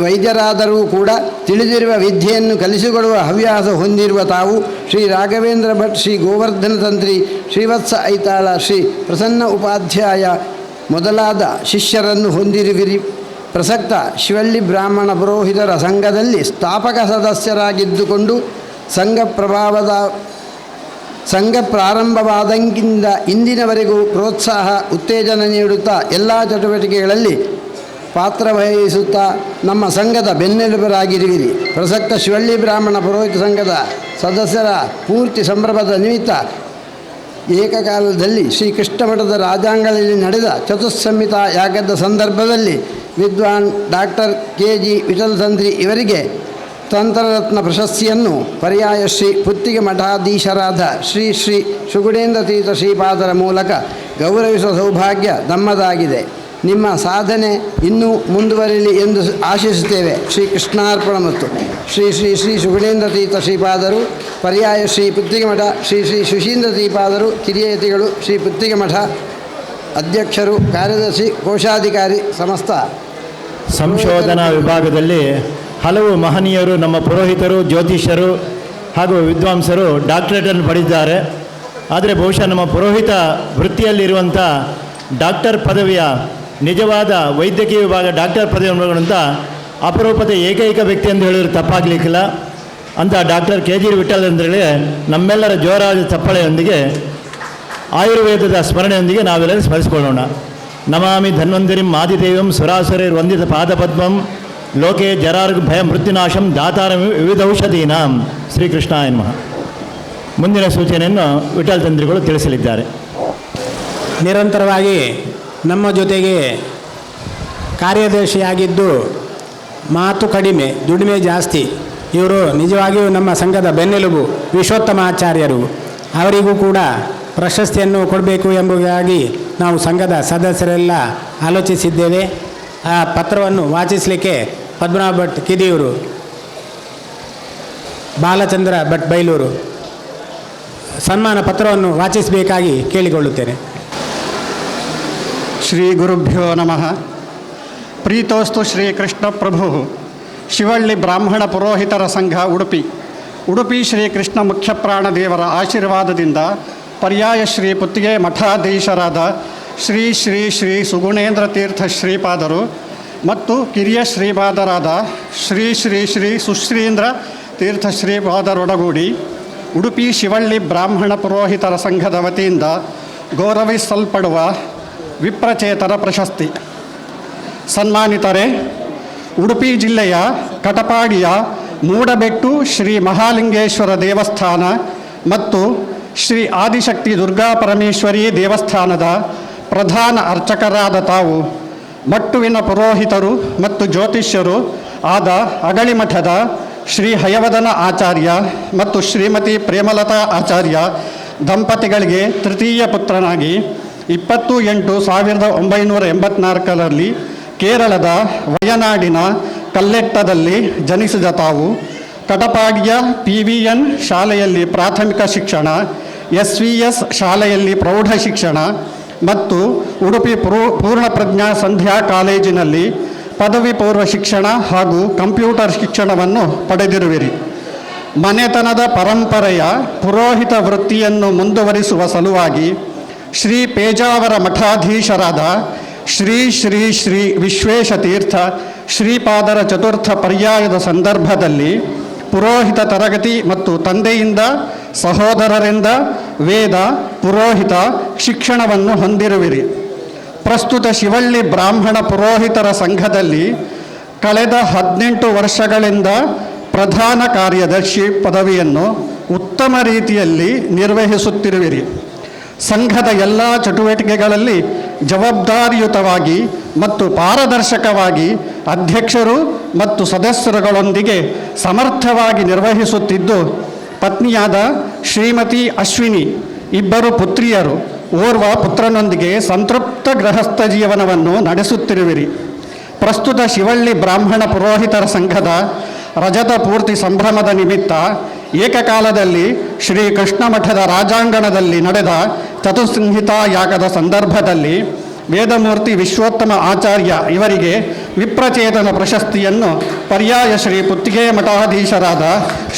ವೈದ್ಯರಾದರೂ ಕೂಡ ತಿಳಿದಿರುವ ವಿದ್ಯೆಯನ್ನು ಕಲಿಸಿಕೊಡುವ ಹವ್ಯಾಸ ಹೊಂದಿರುವ ತಾವು ಶ್ರೀ ರಾಘವೇಂದ್ರ ಭಟ್, ಶ್ರೀ ಗೋವರ್ಧನ ತಂತ್ರಿ, ಶ್ರೀವತ್ಸ ಐತಾಳ, ಶ್ರೀ ಪ್ರಸನ್ನ ಉಪಾಧ್ಯಾಯ ಮೊದಲಾದ ಶಿಷ್ಯರನ್ನು ಹೊಂದಿರುವಿರಿ. ಪ್ರಸಕ್ತ ಶಿವಳ್ಳಿ ಬ್ರಾಹ್ಮಣ ಪುರೋಹಿತರ ಸಂಘದಲ್ಲಿ ಸ್ಥಾಪಕ ಸದಸ್ಯರಾಗಿದ್ದುಕೊಂಡು ಸಂಘ ಪ್ರಾರಂಭವಾದಂಗಿಂದ ಇಂದಿನವರೆಗೂ ಪ್ರೋತ್ಸಾಹ, ಉತ್ತೇಜನ ನೀಡುತ್ತಾ ಎಲ್ಲ ಚಟುವಟಿಕೆಗಳಲ್ಲಿ ಪಾತ್ರವಹಿಸುತ್ತಾ ನಮ್ಮ ಸಂಘದ ಬೆನ್ನೆಲುಬರಾಗಿರುವಿರಿ. ಪ್ರಸಕ್ತ ಶಿವಳ್ಳಿ ಬ್ರಾಹ್ಮಣ ಪುರೋಹಿತ ಸಂಘದ ಸದಸ್ಯರ ಪೂರ್ತಿ ಸಂಭ್ರಮದ ನಿಮಿತ್ತ ಏಕಕಾಲದಲ್ಲಿ ಶ್ರೀಕೃಷ್ಣ ಮಠದ ರಾಜಾಂಗಣದಲ್ಲಿ ನಡೆದ ಚತುಸ್ಸಂಹಿತಾ ಯಾಗದ ಸಂದರ್ಭದಲ್ಲಿ ವಿದ್ವಾನ್ ಡಾಕ್ಟರ್ KG ವಿಠಲ ತಂತ್ರಿ ಇವರಿಗೆ ತಂತ್ರರತ್ನ ಪ್ರಶಸ್ತಿಯನ್ನು ಪರ್ಯಾಯ ಶ್ರೀ ಪುತ್ತಿಗೆ ಮಠಾಧೀಶರಾದ ಶ್ರೀ ಸುಗುಣೇಂದ್ರ ತೀರ್ಥ ಶ್ರೀಪಾದರ ಮೂಲಕ ಗೌರವಿಸುವ ಸೌಭಾಗ್ಯ ನಮ್ಮದಾಗಿದೆ. ನಿಮ್ಮ ಸಾಧನೆ ಇನ್ನೂ ಮುಂದುವರಿಯಲಿ ಎಂದು ಆಶಿಸುತ್ತೇವೆ. ಶ್ರೀ ಕೃಷ್ಣಾರ್ಪಣ. ಮತ್ತು ಶ್ರೀ ಸುಗುಣೇಂದ್ರ ತೀರ್ಥ ಶ್ರೀಪಾದರು, ಪರ್ಯಾಯ ಶ್ರೀ ಪುತ್ತಿಗೆ ಮಠ ಶ್ರೀ ಸುಶೀಂದ್ರ ಶ್ರೀಪಾದರು, ಕಿರಿಯತಿಗಳು, ಶ್ರೀ ಪುತ್ತಿಗೆ ಮಠ ಅಧ್ಯಕ್ಷರು, ಕಾರ್ಯದರ್ಶಿ, ಕೋಶಾಧಿಕಾರಿ, ಸಮಸ್ತ ಸಂಶೋಧನಾ ವಿಭಾಗದಲ್ಲಿ ಹಲವು ಮಹನೀಯರು, ನಮ್ಮ ಪುರೋಹಿತರು, ಜ್ಯೋತಿಷ್ಯರು ಹಾಗೂ ವಿದ್ವಾಂಸರು ಡಾಕ್ಟರೇಟನ್ನು ಪಡೆದಿದ್ದಾರೆ. ಆದರೆ ಬಹುಶಃ ನಮ್ಮ ಪುರೋಹಿತ ವೃತ್ತಿಯಲ್ಲಿರುವಂಥ ಡಾಕ್ಟರ್ ಪದವಿಯ ನಿಜವಾದ ವೈದ್ಯಕೀಯ ವಿಭಾಗ ಡಾಕ್ಟರ್ ಪದವಿಯನ್ನುವಂಥ ಅಪರೂಪದ ಏಕೈಕ ವ್ಯಕ್ತಿ ಎಂದು ಹೇಳಿದರೆ ತಪ್ಪಾಗಲಿಕ್ಕಿಲ್ಲ. ಅಂತ ಡಾಕ್ಟರ್ KG ವಿಠಲ್ ಅಂದರೆ ನಮ್ಮೆಲ್ಲರ ಜೋರಾದ ಚಪ್ಪಳೆಯೊಂದಿಗೆ ಆಯುರ್ವೇದದ ಸ್ಮರಣೆಯೊಂದಿಗೆ ನಾವೆಲ್ಲರೂ ಸ್ಮರಿಸಿಕೊಳ್ಳೋಣ. ನಮಾಮಿ ಧನ್ವಂತರಿಂ ಆದಿದೇವಂ ಸುರಾಸುರೈರ್ ವಂದಿತ ಪಾದಪದ್ಮಂ ಲೋಕೆ ಜರಾರ್ಗ ಭಯ ಮೃತ್ಯುನಾಶಂ ದಾತಾರಂ ವಿವಿಧೌಷಧೀನಾಂ. ಶ್ರೀಕೃಷ್ಣಾಯ ನಮಃ. ಮುಂದಿನ ಸೂಚನೆಯನ್ನು ವಿಠಲ್ ತಂತ್ರಿಗಳು ತಿಳಿಸಲಿದ್ದಾರೆ. ನಿರಂತರವಾಗಿ ನಮ್ಮ ಜೊತೆಗೆ ಕಾರ್ಯದರ್ಶಿಯಾಗಿದ್ದು ಮಾತು ಕಡಿಮೆ, ದುಡಿಮೆ ಜಾಸ್ತಿ. ಇವರು ನಿಜವಾಗಿಯೂ ನಮ್ಮ ಸಂಘದ ಬೆನ್ನೆಲುಬು, ವಿಶ್ವೋತ್ತಮ ಆಚಾರ್ಯರು. ಅವರಿಗೂ ಕೂಡ ಪ್ರಶಸ್ತಿಯನ್ನು ಕೊಡಬೇಕು ಎಂಬುದಾಗಿ ನಾವು ಸಂಘದ ಸದಸ್ಯರೆಲ್ಲ ಆಲೋಚಿಸಿದ್ದೇವೆ. ಆ ಪತ್ರವನ್ನು ವಾಚಿಸಲಿಕ್ಕೆ ಪದ್ಮನಾಭ ಭಟ್ ಕಿದಿಯೂರು, ಬಾಲಚಂದ್ರ ಭಟ್ ಬೈಲೂರು ಸನ್ಮಾನ ಪತ್ರವನ್ನು ವಾಚಿಸಬೇಕಾಗಿ ಕೇಳಿಕೊಳ್ಳುತ್ತೇನೆ. ಶ್ರೀ ಗುರುಭ್ಯೋ ನಮಃ. ಪ್ರೀತೋಸ್ತು ಶ್ರೀಕೃಷ್ಣ ಪ್ರಭು. ಶಿವಳ್ಳಿ ಬ್ರಾಹ್ಮಣ ಪುರೋಹಿತರ ಸಂಘ ಉಡುಪಿ ಶ್ರೀಕೃಷ್ಣ ಮುಖ್ಯಪ್ರಾಣ ದೇವರ ಆಶೀರ್ವಾದದಿಂದ ಪರ್ಯಾಯ ಶ್ರೀ ಪುತ್ತಿಗೆ ಮಠಾಧೀಶರಾದ ಶ್ರೀ ಸುಗುಣೇಂದ್ರ ತೀರ್ಥ ಶ್ರೀಪಾದರು ಮತ್ತು ಕಿರಿಯ ಶ್ರೀಪಾದರಾದ ಶ್ರೀ ಸುಶ್ರೀಂದ್ರ ತೀರ್ಥ ಶ್ರೀಪಾದರೊಡಗೂಡಿ ಉಡುಪಿ ಶಿವಳ್ಳಿ ಬ್ರಾಹ್ಮಣ ಪುರೋಹಿತರ ಸಂಘದ ವತಿಯಿಂದ ಗೌರವಿಸಲ್ಪಡುವ ವಿಪ್ರಚೇತರ ಪ್ರಶಸ್ತಿ. ಸನ್ಮಾನಿತರೆ, ಉಡುಪಿ ಜಿಲ್ಲೆಯ ಕಟಪಾಡಿಯ ಮೂಡಬೆಟ್ಟು ಶ್ರೀ ಮಹಾಲಿಂಗೇಶ್ವರ ದೇವಸ್ಥಾನ ಮತ್ತು ಶ್ರೀ ಆದಿಶಕ್ತಿ ದುರ್ಗಾ ಪರಮೇಶ್ವರಿ ದೇವಸ್ಥಾನದ ಪ್ರಧಾನ ಅರ್ಚಕರಾದ ತಾವು, ಮಟ್ಟುವಿನ ಪುರೋಹಿತರು ಮತ್ತು ಜ್ಯೋತಿಷ್ಯರು ಆದ ಅಗಳಿಮಠದ ಶ್ರೀ ಹಯವದನ ಆಚಾರ್ಯ ಮತ್ತು ಶ್ರೀಮತಿ ಪ್ರೇಮಲತಾ ಆಚಾರ್ಯ ದಂಪತಿಗಳಿಗೆ ತೃತೀಯ ಪುತ್ರನಾಗಿ 20/8/1984 ಕೇರಳದ ವಯನಾಡಿನ ಕಲ್ಲೆಟ್ಟದಲ್ಲಿ ಜನಿಸಿದ ತಾವು ಕಟಪಾಡಿಯ PVN ಶಾಲೆಯಲ್ಲಿ ಪ್ರಾಥಮಿಕ ಶಿಕ್ಷಣ, SVS ಶಾಲೆಯಲ್ಲಿ ಪ್ರೌಢ ಶಿಕ್ಷಣ ಮತ್ತು ಉಡುಪಿ ಪೂರ್ಣಪ್ರಜ್ಞಾ ಸಂಧ್ಯಾ ಕಾಲೇಜಿನಲ್ಲಿ ಪದವಿ ಪೂರ್ವ ಶಿಕ್ಷಣ ಹಾಗೂ ಕಂಪ್ಯೂಟರ್ ಶಿಕ್ಷಣವನ್ನು ಪಡೆದಿರುವಿರಿ. ಮನೆತನದ ಪರಂಪರೆಯ ಪುರೋಹಿತ ವೃತ್ತಿಯನ್ನು ಮುಂದುವರಿಸುವ ಸಲುವಾಗಿ ಶ್ರೀ ಪೇಜಾವರ ಮಠಾಧೀಶರಾದ ಶ್ರೀ ಶ್ರೀ ಶ್ರೀ ವಿಶ್ವೇಶತೀರ್ಥ ಶ್ರೀಪಾದರ ಚತುರ್ಥ ಪರ್ಯಾಯದ ಸಂದರ್ಭದಲ್ಲಿ ಪುರೋಹಿತ ತರಗತಿ ಮತ್ತು ತಂದೆಯಿಂದ ಸಹೋದರರಿಂದ ವೇದ ಪುರೋಹಿತ ಶಿಕ್ಷಣವನ್ನು ಹೊಂದಿರುವಿರಿ. ಪ್ರಸ್ತುತ ಶಿವಳ್ಳಿ ಬ್ರಾಹ್ಮಣ ಪುರೋಹಿತರ ಸಂಘದಲ್ಲಿ ಕಳೆದ 18 ವರ್ಷಗಳಿಂದ ಪ್ರಧಾನ ಕಾರ್ಯದರ್ಶಿ ಪದವಿಯನ್ನು ಉತ್ತಮ ರೀತಿಯಲ್ಲಿ ನಿರ್ವಹಿಸುತ್ತಿರುವಿರಿ. ಸಂಘದ ಎಲ್ಲ ಚಟುವಟಿಕೆಗಳಲ್ಲಿ ಜವಾಬ್ದಾರಿಯುತವಾಗಿ ಮತ್ತು ಪಾರದರ್ಶಕವಾಗಿ ಅಧ್ಯಕ್ಷರು ಮತ್ತು ಸದಸ್ಯರುಗಳೊಂದಿಗೆ ಸಮರ್ಥವಾಗಿ ನಿರ್ವಹಿಸುತ್ತಿದ್ದು, ಪತ್ನಿಯಾದ ಶ್ರೀಮತಿ ಅಶ್ವಿನಿ, ಇಬ್ಬರು ಪುತ್ರಿಯರು, ಓರ್ವ ಪುತ್ರನೊಂದಿಗೆ ಸಂತೃಪ್ತ ಗೃಹಸ್ಥ ಜೀವನವನ್ನು ನಡೆಸುತ್ತಿರುವಿರಿ. ಪ್ರಸ್ತುತ ಶಿವಳ್ಳಿ ಬ್ರಾಹ್ಮಣ ಪುರೋಹಿತರ ಸಂಘದ ರಜತ ಪೂರ್ತಿ ಸಂಭ್ರಮದ ನಿಮಿತ್ತ ಏಕಕಾಲದಲ್ಲಿ ಶ್ರೀ ಕೃಷ್ಣ ಮಠದ ರಾಜಾಂಗಣದಲ್ಲಿ ನಡೆದ ಚತುಸ್ಸಂಹಿತಾ ಯಾಗದ ಸಂದರ್ಭದಲ್ಲಿ ವೇದಮೂರ್ತಿ ವಿಶ್ವೋತ್ತಮ ಆಚಾರ್ಯ ಇವರಿಗೆ ವಿಪ್ರಚೇತನ ಪ್ರಶಸ್ತಿಯನ್ನು ಪರ್ಯಾಯ ಶ್ರೀ ಪುತ್ತಿಗೆ ಮಠಾಧೀಶರಾದ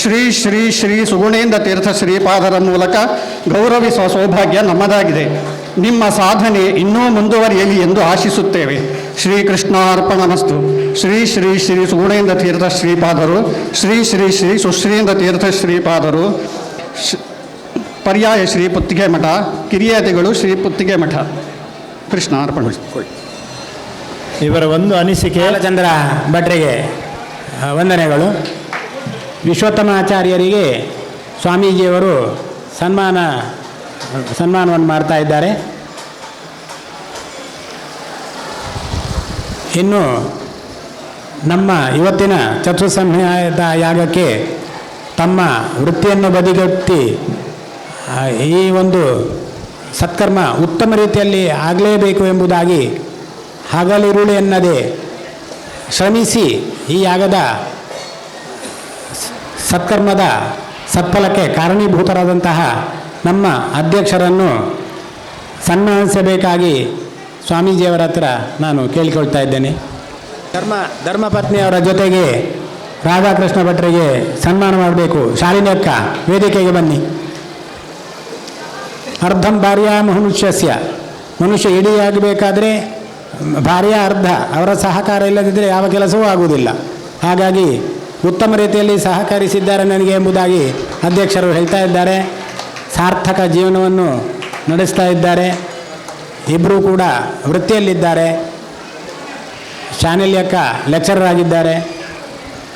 ಶ್ರೀ ಶ್ರೀ ಶ್ರೀ ಸುಗುಣೇಂದ್ರ ತೀರ್ಥ ಶ್ರೀಪಾದರ ಮೂಲಕ ಗೌರವಿಸುವ ಸೌಭಾಗ್ಯ ನಮ್ಮದಾಗಿದೆ. ನಿಮ್ಮ ಸಾಧನೆ ಇನ್ನೂ ಮುಂದುವರಿಯಲಿ ಎಂದು ಆಶಿಸುತ್ತೇವೆ. ಶ್ರೀಕೃಷ್ಣಾರ್ಪಣಮಸ್ತು. ಶ್ರೀ ಶ್ರೀ ಶ್ರೀ ಸುಗುಣೇಂದ್ರ ತೀರ್ಥ ಶ್ರೀಪಾದರು, ಶ್ರೀ ಶ್ರೀ ಶ್ರೀ ಸುಶ್ರೀಂದ್ರ ತೀರ್ಥ ಶ್ರೀಪಾದರು, ಪರ್ಯಾಯ ಶ್ರೀ ಪುತ್ತಿಗೆ ಮಠ, ಕಿರಿಯತಿಗಳು ಶ್ರೀ ಪುತ್ತಿಗೆ ಮಠ. ಕೃಷ್ಣಾರ್ಪಣ. ಇವರ ಒಂದು ಅನಿಸಿಕೆ. ಬಾಲಚಂದ್ರ ಭಟ್ರಿಗೆ ವಂದನೆಗಳು. ವಿಶ್ವೋತ್ತಮ ಆಚಾರ್ಯರಿಗೆ ಸ್ವಾಮೀಜಿಯವರು ಸನ್ಮಾನವನ್ನು ಮಾಡ್ತಾ ಇದ್ದಾರೆ. ಇನ್ನು ನಮ್ಮ ಇವತ್ತಿನ ಚತುಸ್ಸಂಹಿತ ಯಾಗಕ್ಕೆ ತಮ್ಮ ವೃತ್ತಿಯನ್ನು ಬದಿಗೊತ್ತಿ ಈ ಒಂದು ಸತ್ಕರ್ಮ ಉತ್ತಮ ರೀತಿಯಲ್ಲಿ ಆಗಲೇಬೇಕು ಎಂಬುದಾಗಿ ಹಗಲಿರುಳು ಎನ್ನದೆ ಶ್ರಮಿಸಿ ಈ ಯಾಗದ ಸತ್ಕರ್ಮದ ಸತ್ಫಲಕ್ಕೆ ಕಾರಣೀಭೂತರಾದಂತಹ ನಮ್ಮ ಅಧ್ಯಕ್ಷರನ್ನು ಸನ್ಮಾನಿಸಬೇಕಾಗಿ ಸ್ವಾಮೀಜಿಯವರ ಹತ್ರ ನಾನು ಕೇಳಿಕೊಳ್ತಾ ಇದ್ದೇನೆ. ಧರ್ಮಪತ್ನಿಯವರ ಜೊತೆಗೆ ರಾಧಾಕೃಷ್ಣ ಭಟ್ರಿಗೆ ಸನ್ಮಾನ ಮಾಡಬೇಕು. ಶಾಲಿನಿ ಅಕ್ಕ ವೇದಿಕೆಗೆ ಬನ್ನಿ. ಅರ್ಧಂ ಭಾರ್ಯ ಮನುಷ್ಯಸ್ಯ, ಮನುಷ್ಯ ಇಡೀ ಆಗಬೇಕಾದ್ರೆ ಭಾರ್ಯ ಅರ್ಧ, ಅವರ ಸಹಕಾರ ಇಲ್ಲದಿದ್ದರೆ ಯಾವ ಕೆಲಸವೂ ಆಗುವುದಿಲ್ಲ. ಹಾಗಾಗಿ ಉತ್ತಮ ರೀತಿಯಲ್ಲಿ ಸಹಕರಿಸಿದ್ದಾರೆ ನನಗೆ ಎಂಬುದಾಗಿ ಅಧ್ಯಕ್ಷರು ಹೇಳ್ತಾ ಇದ್ದಾರೆ. ಸಾರ್ಥಕ ಜೀವನವನ್ನು ನಡೆಸ್ತಾ ಇದ್ದಾರೆ. ಇಬ್ಬರೂ ಕೂಡ ವೃತ್ತಿಯಲ್ಲಿದ್ದಾರೆ. ಶಾನಲಿ ಅಕ್ಕ ಲೆಕ್ಚರರ್ ಆಗಿದ್ದಾರೆ.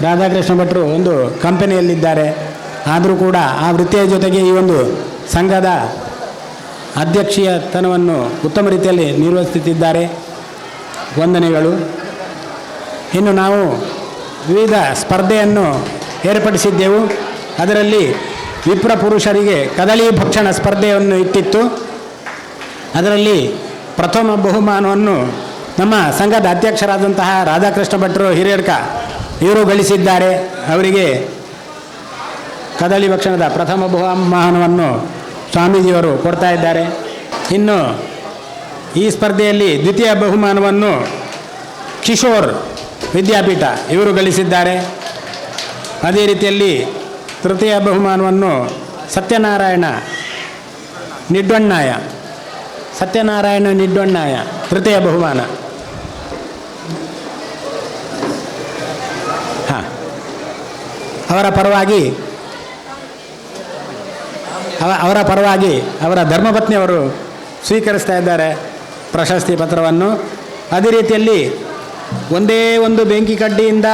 ರಾಧಾಕೃಷ್ಣ ಭಟ್ರು ಒಂದು ಕಂಪನಿಯಲ್ಲಿದ್ದಾರೆ. ಆದರೂ ಕೂಡ ಆ ವೃತ್ತಿಯ ಜೊತೆಗೆ ಈ ಒಂದು ಸಂಘದ ಅಧ್ಯಕ್ಷೀಯತನವನ್ನು ಉತ್ತಮ ರೀತಿಯಲ್ಲಿ ನಿರ್ವಹಿಸುತ್ತಿದ್ದಾರೆ. ವಂದನೆಗಳು. ಇನ್ನು ನಾವು ವಿವಿಧ ಸ್ಪರ್ಧೆಯನ್ನು ಏರ್ಪಡಿಸಿದ್ದೆವು. ಅದರಲ್ಲಿ ವಿಪ್ರ ಪುರುಷರಿಗೆ ಕದಳಿ ಭಕ್ಷಣ ಸ್ಪರ್ಧೆಯನ್ನು ಇಟ್ಟಿತ್ತು. ಅದರಲ್ಲಿ ಪ್ರಥಮ ಬಹುಮಾನವನ್ನು ನಮ್ಮ ಸಂಘದ ಅಧ್ಯಕ್ಷರಾದಂತಹ ರಾಧಾಕೃಷ್ಣ ಭಟ್ರು ಹಿರಿಯಡ್ಕ ಇವರು ಗಳಿಸಿದ್ದಾರೆ. ಅವರಿಗೆ ಕದಳಿ ಭಕ್ಷಣದ ಪ್ರಥಮ ಬಹುಮಾನವನ್ನು ಸ್ವಾಮೀಜಿಯವರು ಕೊಡ್ತಾ ಇದ್ದಾರೆ. ಇನ್ನು ಈ ಸ್ಪರ್ಧೆಯಲ್ಲಿ ದ್ವಿತೀಯ ಬಹುಮಾನವನ್ನು ಕಿಶೋರ್ ವಿದ್ಯಾಪೀಠ ಇವರು ಗಳಿಸಿದ್ದಾರೆ. ಅದೇ ರೀತಿಯಲ್ಲಿ ತೃತೀಯ ಬಹುಮಾನವನ್ನು ಸತ್ಯನಾರಾಯಣ ನಿಡ್ವಣ್ಣಾಯ ತೃತೀಯ ಬಹುಮಾನ. ಅವರ ಪರವಾಗಿ ಅವರ ಧರ್ಮಪತ್ನಿಯವರು ಸ್ವೀಕರಿಸ್ತಾ ಇದ್ದಾರೆ ಪ್ರಶಸ್ತಿ ಪತ್ರವನ್ನು. ಅದೇ ರೀತಿಯಲ್ಲಿ ಒಂದೇ ಒಂದು ಬೆಂಕಿ ಕಡ್ಡಿಯಿಂದ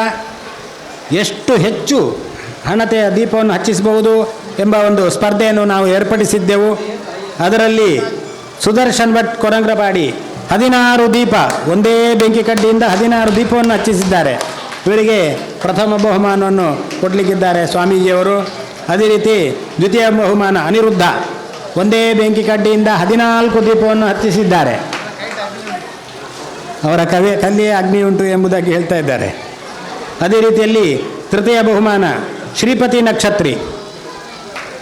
ಎಷ್ಟು ಹೆಚ್ಚು ಹಣತೆಯ ದೀಪವನ್ನು ಹಚ್ಚಿಸಬಹುದು ಎಂಬ ಒಂದು ಸ್ಪರ್ಧೆಯನ್ನು ನಾವು ಏರ್ಪಡಿಸಿದ್ದೆವು. ಅದರಲ್ಲಿ ಸುದರ್ಶನ್ ಭಟ್ ಕೊರಂಗ್ರಪಾಡಿ 16 ದೀಪ, ಒಂದೇ ಬೆಂಕಿ ಕಡ್ಡಿಯಿಂದ 16 ದೀಪವನ್ನು ಹಚ್ಚಿಸಿದ್ದಾರೆ. ಇವರಿಗೆ ಪ್ರಥಮ ಬಹುಮಾನವನ್ನು ಕೊಡಲಿಕ್ಕಿದ್ದಾರೆ ಸ್ವಾಮೀಜಿಯವರು. ಅದೇ ರೀತಿ ದ್ವಿತೀಯ ಬಹುಮಾನ ಅನಿರುದ್ಧ, ಒಂದೇ ಬೆಂಕಿ ಕಡ್ಡಿಯಿಂದ 14 ದೀಪವನ್ನು ಹಚ್ಚಿಸಿದ್ದಾರೆ. ಅವರ ಕಲ್ಲಿಯೇ ಅಗ್ನಿ ಉಂಟು ಎಂಬುದಾಗಿ ಹೇಳ್ತಾ ಇದ್ದಾರೆ. ಅದೇ ರೀತಿಯಲ್ಲಿ ತೃತೀಯ ಬಹುಮಾನ ಶ್ರೀಪತಿ ನಕ್ಷತ್ರಿ,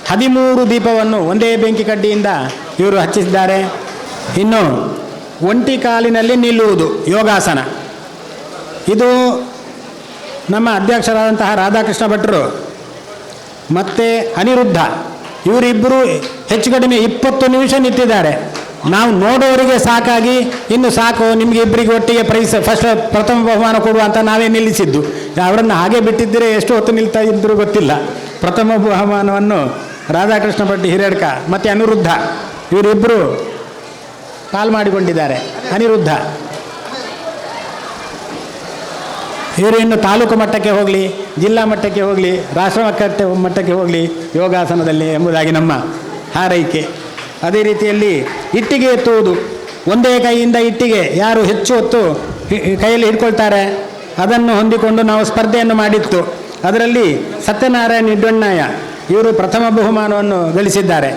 13 ದೀಪವನ್ನು ಒಂದೇ ಬೆಂಕಿ ಕಡ್ಡಿಯಿಂದ ಇವರು ಹಚ್ಚಿಸಿದ್ದಾರೆ. ಇನ್ನು ಒಂಟಿ ಕಾಲಿನಲ್ಲಿ ನಿಲ್ಲುವುದು ಯೋಗಾಸನ. ಇದು ನಮ್ಮ ಅಧ್ಯಕ್ಷರಾದಂತಹ ರಾಧಾಕೃಷ್ಣ ಭಟ್ರು ಮತ್ತು ಅನಿರುದ್ಧ ಇವರಿಬ್ಬರು ಹೆಚ್ಚು ಕಡಿಮೆ 20 ನಿಮಿಷ ನಿಂತಿದ್ದಾರೆ. ನಾವು ನೋಡೋರಿಗೆ ಸಾಕಾಗಿ ಇನ್ನು ಸಾಕು ನಿಮಗೆ ಇಬ್ಬರಿಗೆ ಒಟ್ಟಿಗೆ ಪ್ರಥಮ ಬಹುಮಾನ ಕೊಡುವ ಅಂತ ನಾವೇ ನಿಲ್ಲಿಸಿದ್ದು. ಅವರನ್ನು ಹಾಗೆ ಬಿಟ್ಟಿದ್ದರೆ ಎಷ್ಟು ಹೊತ್ತು ನಿಲ್ತಾ ಇದ್ದರೂ ಗೊತ್ತಿಲ್ಲ. ಪ್ರಥಮ ಬಹುಮಾನವನ್ನು ರಾಧಾಕೃಷ್ಣ ಭಟ್ ಹಿರೇಡ್ಕ ಮತ್ತು ಅನಿರುದ್ಧ ಇವರಿಬ್ಬರು ಪಾಲು ಮಾಡಿಕೊಂಡಿದ್ದಾರೆ. ಅನಿರುದ್ಧ ಇವರು ಇನ್ನು ತಾಲೂಕು ಮಟ್ಟಕ್ಕೆ ಹೋಗಲಿ, ಜಿಲ್ಲಾ ಮಟ್ಟಕ್ಕೆ ಹೋಗಲಿ, ರಾಷ್ಟ್ರ ಮಟ್ಟಕ್ಕೆ ಹೋಗಲಿ ಯೋಗಾಸನದಲ್ಲಿ ಎಂಬುದಾಗಿ ನಮ್ಮ ಹಾರೈಕೆ. ಅದೇ ರೀತಿಯಲ್ಲಿ ಇಟ್ಟಿಗೆ ಎತ್ತುವುದು, ಒಂದೇ ಕೈಯಿಂದ ಇಟ್ಟಿಗೆ ಯಾರು ಹೆಚ್ಚು ಹೊತ್ತು ಕೈಯಲ್ಲಿ ಹಿಡ್ಕೊಳ್ತಾರೆ ಅದನ್ನು ಹೊಂದಿಕೊಂಡು ನಾವು ಸ್ಪರ್ಧೆಯನ್ನು ಮಾಡಿತ್ತು. ಅದರಲ್ಲಿ ಸತ್ಯನಾರಾಯಣ ನಿಡ್ವಣ್ಣಯ್ಯ ಇವರು ಪ್ರಥಮ ಬಹುಮಾನವನ್ನು ಗಳಿಸಿದ್ದಾರೆ.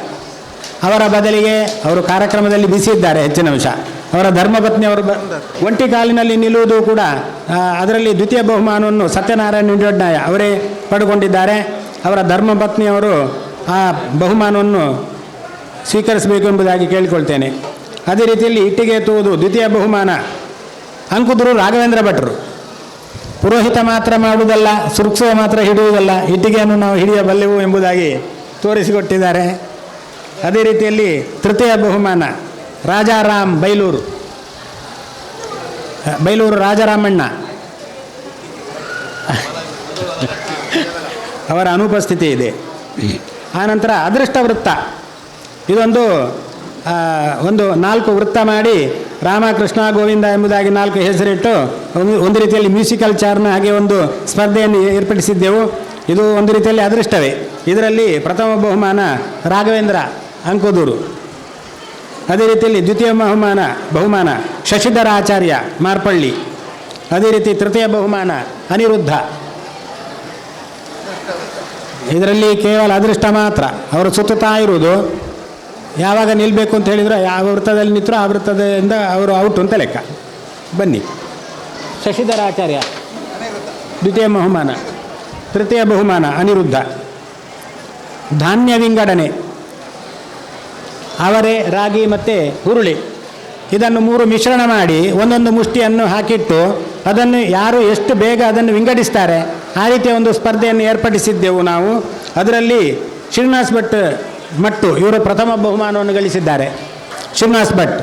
ಅವರ ಬದಲಿಗೆ ಅವರು ಕಾರ್ಯಕ್ರಮದಲ್ಲಿ ಬಿಸಿದ್ದಾರೆ ಹೆಚ್ಚಿನ ಅಂಶ. ಅವರ ಧರ್ಮಪತ್ನಿಯವರು ಒಂಟಿ ಕಾಲಿನಲ್ಲಿ ನಿಲ್ಲುವುದು ಕೂಡ ಅದರಲ್ಲಿ ದ್ವಿತೀಯ ಬಹುಮಾನವನ್ನು ಸತ್ಯನಾರಾಯಣ ನಿಡ್ವಣ್ಣಯ್ಯ ಅವರೇ ಪಡೆದುಕೊಂಡಿದ್ದಾರೆ. ಅವರ ಧರ್ಮಪತ್ನಿಯವರು ಆ ಬಹುಮಾನವನ್ನು ಸ್ವೀಕರಿಸಬೇಕು ಎಂಬುದಾಗಿ ಕೇಳಿಕೊಳ್ತೇನೆ. ಅದೇ ರೀತಿಯಲ್ಲಿ ಇಟ್ಟಿಗೆ ಎತ್ತುವುದು ದ್ವಿತೀಯ ಬಹುಮಾನ ಅಂಕುದರು ರಾಘವೇಂದ್ರ ಭಟ್ರು. ಪುರೋಹಿತ ಮಾತ್ರ ಮಾಡುವುದಲ್ಲ, ಸುರುಕ್ಷ ಮಾತ್ರ ಹಿಡಿಯುವುದಲ್ಲ, ಇಟ್ಟಿಗೆಯನ್ನು ನಾವು ಹಿಡಿಯಬಲ್ಲೆವು ಎಂಬುದಾಗಿ ತೋರಿಸಿಕೊಟ್ಟಿದ್ದಾರೆ. ಅದೇ ರೀತಿಯಲ್ಲಿ ತೃತೀಯ ಬಹುಮಾನ ರಾಜಾರಾಮ್ ಬೈಲೂರು ರಾಜಾರಾಮಣ್ಣ ಅವರ ಅನುಪಸ್ಥಿತಿ ಇದೆ. ಆನಂತರ ಅದೃಷ್ಟ ವೃತ್ತ, ಇದೊಂದು 4 ವೃತ್ತ ಮಾಡಿ ರಾಮಕೃಷ್ಣ ಗೋವಿಂದ ಎಂಬುದಾಗಿ 4 ಹೆಸರಿಟ್ಟು ಒಂದು ರೀತಿಯಲ್ಲಿ ಮ್ಯೂಸಿಕಲ್ ಚಾರ್ನ ಹಾಗೆ ಒಂದು ಸ್ಪರ್ಧೆಯನ್ನು ಏರ್ಪಡಿಸಿದ್ದೆವು. ಇದು ಒಂದು ರೀತಿಯಲ್ಲಿ ಅದೃಷ್ಟವೇ. ಇದರಲ್ಲಿ ಪ್ರಥಮ ಬಹುಮಾನ ರಾಘವೇಂದ್ರ ಅಂಕುದೂರು. ಅದೇ ರೀತಿಯಲ್ಲಿ ದ್ವಿತೀಯ ಬಹುಮಾನ ಶಶಿಧರ ಆಚಾರ್ಯ ಮಾರ್ಪಳ್ಳಿ. ಅದೇ ರೀತಿ ತೃತೀಯ ಬಹುಮಾನ ಅನಿರುದ್ಧ. ಇದರಲ್ಲಿ ಕೇವಲ ಅದೃಷ್ಟ ಮಾತ್ರ. ಅವರು ಸುತ್ತುತ್ತಾ ಇರುವುದು, ಯಾವಾಗ ನಿಲ್ಲಬೇಕು ಅಂತ ಹೇಳಿದರೆ ಯಾವ ವೃತ್ತದಲ್ಲಿ ನಿಂತರೂ ಆ ವೃತ್ತದಿಂದ ಅವರು ಔಟು ಅಂತ ಲೆಕ್ಕ. ಬನ್ನಿ. ಶಶಿಧರ ಆಚಾರ್ಯ ದ್ವಿತೀಯ ಬಹುಮಾನ, ತೃತೀಯ ಬಹುಮಾನ ಅನಿರುದ್ಧ. ಧಾನ್ಯ ವಿಂಗಡಣೆ ಅವರೇ, ರಾಗಿ ಮತ್ತು ಹುರುಳಿ ಇದನ್ನು 3 ಮಿಶ್ರಣ ಮಾಡಿ ಒಂದೊಂದು ಮುಷ್ಟಿಯನ್ನು ಹಾಕಿಟ್ಟು ಅದನ್ನು ಯಾರು ಎಷ್ಟು ಬೇಗ ಅದನ್ನು ವಿಂಗಡಿಸ್ತಾರೆ ಆ ರೀತಿಯ ಒಂದು ಸ್ಪರ್ಧೆಯನ್ನು ಏರ್ಪಡಿಸಿದ್ದೆವು ನಾವು. ಅದರಲ್ಲಿ ಶ್ರೀನಿವಾಸ್ ಭಟ್ ಮಟ್ಟು ಇವರು ಪ್ರಥಮ ಬಹುಮಾನವನ್ನು ಗಳಿಸಿದ್ದಾರೆ. ಶ್ರೀನಿವಾಸ್ ಭಟ್.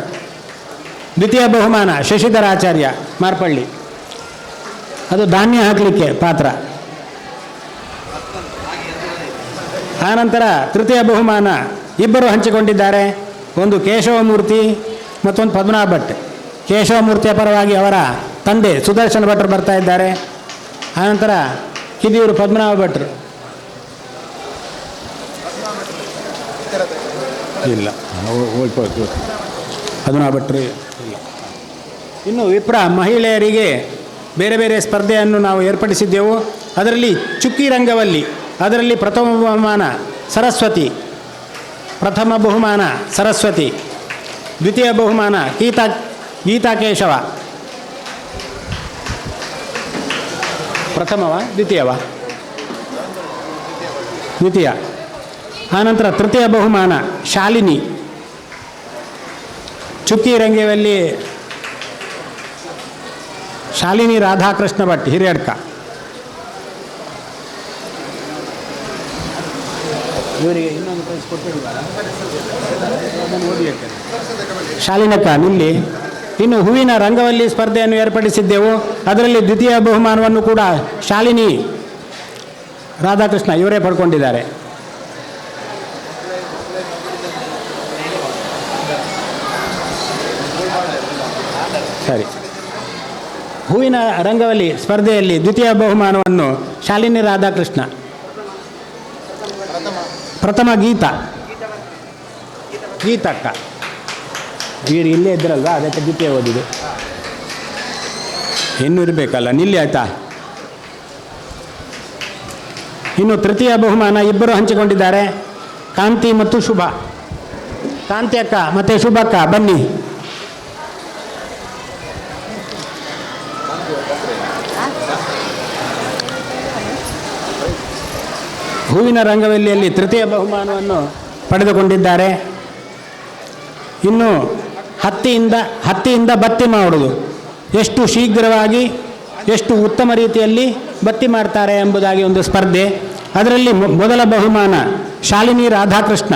ದ್ವಿತೀಯ ಬಹುಮಾನ ಶಶಿಧರ ಆಚಾರ್ಯ ಮಾರ್ಪಳ್ಳಿ, ಅದು ಧಾನ್ಯ ಹಾಕಲಿಕ್ಕೆ ಪಾತ್ರ. ಆನಂತರ ತೃತೀಯ ಬಹುಮಾನ ಇಬ್ಬರು ಹಂಚಿಕೊಂಡಿದ್ದಾರೆ. ಒಂದು ಕೇಶವಮೂರ್ತಿ ಮತ್ತೊಂದು ಪದ್ಮನಾಭ ಭಟ್. ಕೇಶವಮೂರ್ತಿಯ ಪರವಾಗಿ ಅವರ ತಂದೆ ಸುದರ್ಶನ ಭಟ್ರು ಬರ್ತಾ ಇದ್ದಾರೆ. ಆನಂತರ ಕಿದಿಯೂರು ಪದ್ಮನಾಭ ಭಟ್ರು ಇಲ್ಲ, ಪದ್ಮನಾಭ ಭಟ್ರು ಇಲ್ಲ. ಇನ್ನು ವಿಪ್ರ ಮಹಿಳೆಯರಿಗೆ ಬೇರೆ ಬೇರೆ ಸ್ಪರ್ಧೆಯನ್ನು ನಾವು ಏರ್ಪಡಿಸಿದ್ದೆವು. ಅದರಲ್ಲಿ ಚುಕ್ಕಿ ರಂಗವಲ್ಲಿ, ಅದರಲ್ಲಿ ಪ್ರಥಮ ಬಹುಮಾನ ಸರಸ್ವತಿ, ದ್ವಿತೀಯ ಬಹುಮಾನ ಗೀತಾ ಕೇಶವ. ಪ್ರಥಮವ ದ್ವಿತೀಯ. ಆನಂತರ ತೃತೀಯ ಬಹುಮಾನ ಶಾಲಿನಿ. ಚುಕ್ಕಿ ರಂಗವಲ್ಲಿ ಶಾಲಿನಿ ರಾಧಾಕೃಷ್ಣ ಭಟ್ ಹಿರಿಯಡ್ಕ. ಇವರಿಗೆ ಇನ್ನೊಂದು ಪ್ರೈಸ್ ಕೊಟ್ಟಿರುವಾಗ ಶಾಲಿನಕ್ಕ ನಿಲ್ಲಿ. ಇನ್ನು ಹೂವಿನ ರಂಗವಲ್ಲಿ ಸ್ಪರ್ಧೆಯನ್ನು ಏರ್ಪಡಿಸಿದ್ದೆವು. ಅದರಲ್ಲಿ ದ್ವಿತೀಯ ಬಹುಮಾನವನ್ನು ಕೂಡ ಶಾಲಿನಿ ರಾಧಾಕೃಷ್ಣ ಇವರೇ ಪಡ್ಕೊಂಡಿದ್ದಾರೆ. ಸರಿ. ಹೂವಿನ ರಂಗವಲ್ಲಿ ಸ್ಪರ್ಧೆಯಲ್ಲಿ ದ್ವಿತೀಯ ಬಹುಮಾನವನ್ನು ಶಾಲಿನಿ ರಾಧಾಕೃಷ್ಣ, ಪ್ರಥಮ ಗೀತಕ್ಕ ಇವರು ಇಲ್ಲೇ ಇದ್ರಲ್ವ, ಅದಕ್ಕೆ ದ್ವಿತೀಯ ಓದಿದೆ. ಇನ್ನೂ ಇರಬೇಕಲ್ಲ, ನಿಲ್ಲಿ ಆಯಿತಾ. ಇನ್ನು ತೃತೀಯ ಬಹುಮಾನ ಇಬ್ಬರು ಹಂಚಿಕೊಂಡಿದ್ದಾರೆ, ಕಾಂತಿ ಮತ್ತು ಶುಭ. ಕಾಂತಿ ಅಕ್ಕ ಮತ್ತು ಶುಭಕ್ಕ ಬನ್ನಿ. ಹೂವಿನ ರಂಗವಲ್ಲಿಯಲ್ಲಿ ತೃತೀಯ ಬಹುಮಾನವನ್ನು ಪಡೆದುಕೊಂಡಿದ್ದಾರೆ. ಇನ್ನು ಹತ್ತಿಯಿಂದ ಬತ್ತಿ ಮಾಡುವುದು, ಎಷ್ಟು ಶೀಘ್ರವಾಗಿ ಎಷ್ಟು ಉತ್ತಮ ರೀತಿಯಲ್ಲಿ ಬತ್ತಿ ಮಾಡ್ತಾರೆ ಎಂಬುದಾಗಿ ಒಂದು ಸ್ಪರ್ಧೆ. ಅದರಲ್ಲಿ ಮೊದಲ ಬಹುಮಾನ ಶಾಲಿನಿ ರಾಧಾಕೃಷ್ಣ.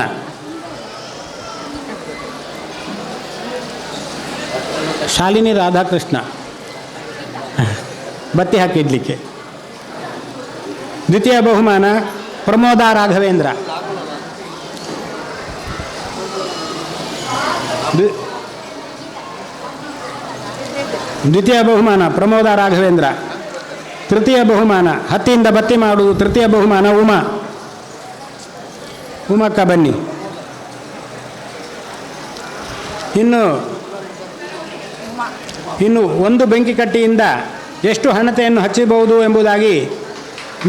ಶಾಲಿನಿ ರಾಧಾಕೃಷ್ಣ ಬತ್ತಿ ಹಾಕಿಡ್ಲಿಕ್ಕೆ. ದ್ವಿತೀಯ ಬಹುಮಾನ ಪ್ರಮೋದ ರಾಘವೇಂದ್ರ. ದ್ವಿತೀಯ ಬಹುಮಾನ ಪ್ರಮೋದ ರಾಘವೇಂದ್ರ. ತೃತೀಯ ಬಹುಮಾನ ಹತ್ತಿಯಿಂದ ಬತ್ತಿ ಮಾಡುವುದು. ತೃತೀಯ ಬಹುಮಾನ ಉಮಕ್ಕ ಬನ್ನಿ. ಇನ್ನು ಒಂದು ಬೆಂಕಿ ಕಟ್ಟಿಯಿಂದ ಎಷ್ಟು ಹಣತೆಯನ್ನು ಹಚ್ಚಬಹುದು ಎಂಬುದಾಗಿ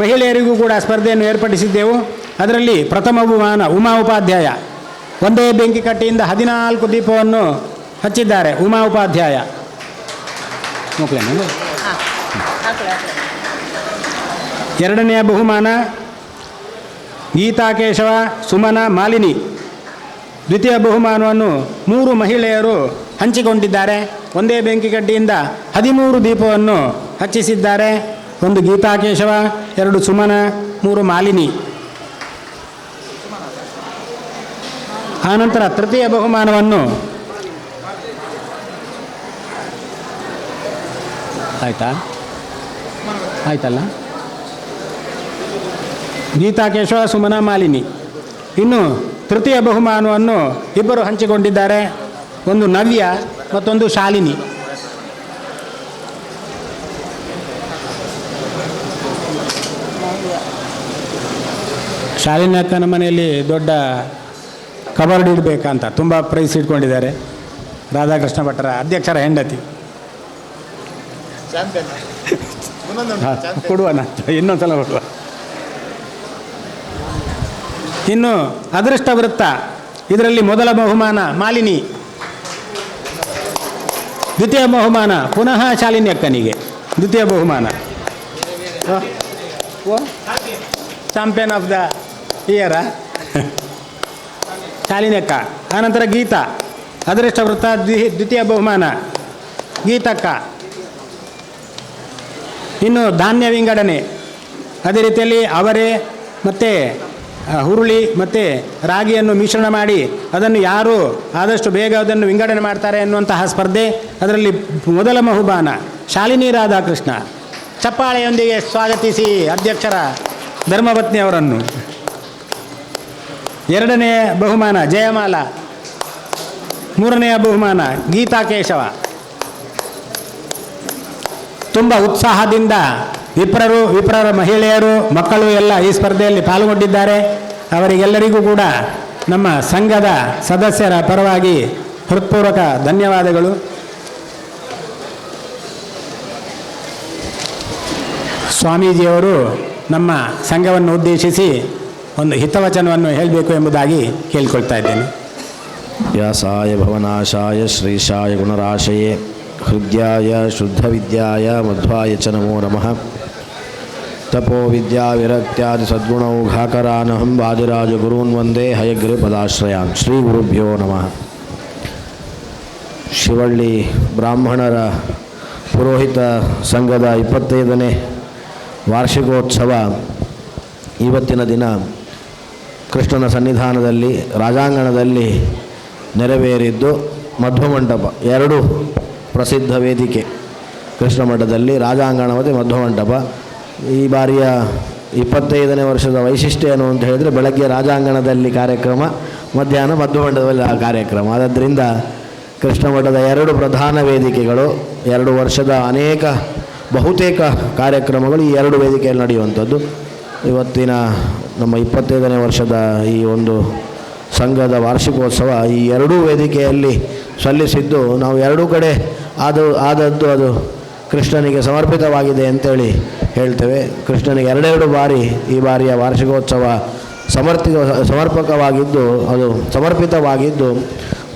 ಮಹಿಳೆಯರಿಗೂ ಕೂಡ ಸ್ಪರ್ಧೆಯನ್ನು ಏರ್ಪಡಿಸಿದ್ದೆವು. ಅದರಲ್ಲಿ ಪ್ರಥಮ ಬಹುಮಾನ ಉಮಾ ಉಪಾಧ್ಯಾಯ. ಒಂದೇ ಬೆಂಕಿ ಕಟ್ಟಿಯಿಂದ 14 ದೀಪವನ್ನು ಹಚ್ಚಿದ್ದಾರೆ ಉಮಾ ಉಪಾಧ್ಯಾಯ. ಎರಡನೆಯ ಬಹುಮಾನ ಗೀತಾ ಕೇಶವ, ಸುಮನ, ಮಾಲಿನಿ. ದ್ವಿತೀಯ ಬಹುಮಾನವನ್ನು 3 ಮಹಿಳೆಯರು ಹಂಚಿಕೊಂಡಿದ್ದಾರೆ. ಒಂದೇ ಬೆಂಕಿ ಕಡ್ಡಿಯಿಂದ 13 ದೀಪವನ್ನು ಹಚ್ಚಿಸಿದ್ದಾರೆ. 1 ಗೀತಾ ಕೇಶವ, 2 ಸುಮನ, 3 ಮಾಲಿನಿ. ಆನಂತರ ತೃತೀಯ ಬಹುಮಾನವನ್ನು ಆಯ್ತಲ್ಲ, ಗೀತಾ ಕೇಶವ, ಸುಮನ, ಮಾಲಿನಿ. ಇನ್ನು ತೃತೀಯ ಬಹುಮಾನವನ್ನು ಇಬ್ಬರು ಹಂಚಿಕೊಂಡಿದ್ದಾರೆ. 1 ನವ್ಯ ಮತ್ತೊಂದು ಶಾಲಿನಿ. ಶಾಲಿನಿ ಅಕ್ಕನ ಮನೆಯಲ್ಲಿ ದೊಡ್ಡ ಕಬರ್ಡ್ ಇಡಬೇಕಂತ ತುಂಬ ಪ್ರೈಸ್ ಇಟ್ಕೊಂಡಿದ್ದಾರೆ. ರಾಧಾಕೃಷ್ಣ ಭಟ್ಟರ ಅಧ್ಯಕ್ಷರ ಹೆಂಡತಿ. ಕೊಡುವನ ಇನ್ನೊಂದ್ಸಲ ಕೊಡುವ. ಇನ್ನು ಅದೃಷ್ಟ ವೃತ್ತ, ಇದರಲ್ಲಿ ಮೊದಲ ಬಹುಮಾನ ಮಾಲಿನಿ. ದ್ವಿತೀಯ ಬಹುಮಾನ ಪುನಃ ಶಾಲಿನಿ ಅಕ್ಕನಿಗೆ. ದ್ವಿತೀಯ ಬಹುಮಾನ ಚಾಂಪಿಯನ್ ಆಫ್ ದ ಇಯರಾ ಶಾಲಿನಿ ಅಕ್ಕ. ಆನಂತರ ಗೀತಾ, ಅದೃಷ್ಟ ವೃತ್ತ ದ್ವಿತೀಯ ಬಹುಮಾನ ಗೀತಕ್ಕ. ಇನ್ನು ಧಾನ್ಯ ವಿಂಗಡಣೆ, ಅದೇ ರೀತಿಯಲ್ಲಿ ಅವರೇ ಮತ್ತು ಹುರುಳಿ ಮತ್ತು ರಾಗಿಯನ್ನು ಮಿಶ್ರಣ ಮಾಡಿ ಅದನ್ನು ಯಾರು ಆದಷ್ಟು ಬೇಗ ಅದನ್ನು ವಿಂಗಡಣೆ ಮಾಡ್ತಾರೆ ಎನ್ನುವಂತಹ ಸ್ಪರ್ಧೆ. ಅದರಲ್ಲಿ ಮೊದಲ ಬಹುಮಾನ ಶಾಲಿನಿ ರಾಧಾಕೃಷ್ಣ. ಚಪ್ಪಾಳೆಯೊಂದಿಗೆ ಸ್ವಾಗತಿಸಿ ಅಧ್ಯಕ್ಷರ ಧರ್ಮಪತ್ನಿ ಅವರನ್ನು. ಎರಡನೆಯ ಬಹುಮಾನ ಜಯಮಾಲ. ಮೂರನೆಯ ಬಹುಮಾನ ಗೀತಾ ಕೇಶವ. ತುಂಬ ಉತ್ಸಾಹದಿಂದ ವಿಪ್ರರ ಮಹಿಳೆಯರು, ಮಕ್ಕಳು ಎಲ್ಲ ಈ ಸ್ಪರ್ಧೆಯಲ್ಲಿ ಪಾಲ್ಗೊಂಡಿದ್ದಾರೆ. ಅವರಿಗೆಲ್ಲರಿಗೂ ಕೂಡ ನಮ್ಮ ಸಂಘದ ಸದಸ್ಯರ ಪರವಾಗಿ ಹೃತ್ಪೂರ್ವಕ ಧನ್ಯವಾದಗಳು. ಸ್ವಾಮೀಜಿಯವರು ನಮ್ಮ ಸಂಘವನ್ನು ಉದ್ದೇಶಿಸಿ ಒಂದು ಹಿತವಚನವನ್ನು ಹೇಳಬೇಕು ಎಂಬುದಾಗಿ ಕೇಳಿಕೊಳ್ತಾ ಇದ್ದೇನೆ. ವ್ಯಾಸಾಯ ಭವನಾಶಾಯ ಶ್ರೀಶಾಯ ಗುಣರಾಶಯೇ ಹೃದ್ಯಾಯ ಶುದ್ಧವಿದ್ಯಾಯ ಮಧ್ವಾಯ ಚ ನಮೋ ನಮಃ. ತಪೋ ವಿದ್ಯಾ ವಿರಕ್ತ್ಯಾದಿ ಸದ್ಗುಣೌಘಾಕರಾನಹಂ ವಾದಿರಾಜ ಗುರೂನ್ ವಂದೇ ಹಯಗ್ರೀಪದಾಶ್ರಯಾನ್. ಶ್ರೀ ಗುರುಭ್ಯೋ ನಮಃ. ಶಿವಳ್ಳಿ ಬ್ರಾಹ್ಮಣರ ಪುರೋಹಿತ ಸಂಘದ 25ನೇ ವಾರ್ಷಿಕೋತ್ಸವ ಇವತ್ತಿನ ದಿನ ಕೃಷ್ಣನ ಸನ್ನಿಧಾನದಲ್ಲಿ ರಾಜಾಂಗಣದಲ್ಲಿ ನೆರವೇರಿದ್ದು, ಮಧ್ವಮಂಟಪ 2 ಪ್ರಸಿದ್ಧ ವೇದಿಕೆ ಕೃಷ್ಣ ಮಠದಲ್ಲಿ, ರಾಜಾಂಗಣ ಮತ್ತು ಮಧ್ವಮಂಟಪ. ಈ ಬಾರಿಯ 25ನೇ ವರ್ಷದ ವೈಶಿಷ್ಟ್ಯ ಏನು ಅಂತ ಹೇಳಿದರೆ, ಬೆಳಗ್ಗೆ ರಾಜಾಂಗಣದಲ್ಲಿ ಕಾರ್ಯಕ್ರಮ, ಮಧ್ಯಾಹ್ನ ಮಧ್ವಮಂಟಪದಲ್ಲಿ ಆ ಕಾರ್ಯಕ್ರಮ. ಆದ್ದರಿಂದ ಕೃಷ್ಣ ಮಠದ 2 ಪ್ರಧಾನ ವೇದಿಕೆಗಳು, 2 ವರ್ಷದ ಬಹುತೇಕ ಕಾರ್ಯಕ್ರಮಗಳು ಈ 2 ವೇದಿಕೆಯಲ್ಲಿ ನಡೆಯುವಂಥದ್ದು. ಇವತ್ತಿನ ನಮ್ಮ 25ನೇ ವರ್ಷದ ಈ ಒಂದು ಸಂಘದ ವಾರ್ಷಿಕೋತ್ಸವ ಈ 2 ವೇದಿಕೆಯಲ್ಲಿ ಸಲ್ಲಿಸಿದ್ದು, ನಾವು 2 ಕಡೆ ಆದದ್ದು ಅದು ಕೃಷ್ಣನಿಗೆ ಸಮರ್ಪಿತವಾಗಿದೆ ಅಂತೇಳಿ ಹೇಳ್ತೇವೆ. ಕೃಷ್ಣನಿಗೆ 2 ಬಾರಿ ಈ ಬಾರಿಯ ವಾರ್ಷಿಕೋತ್ಸವ ಸಮರ್ಪಿತವಾಗಿದ್ದು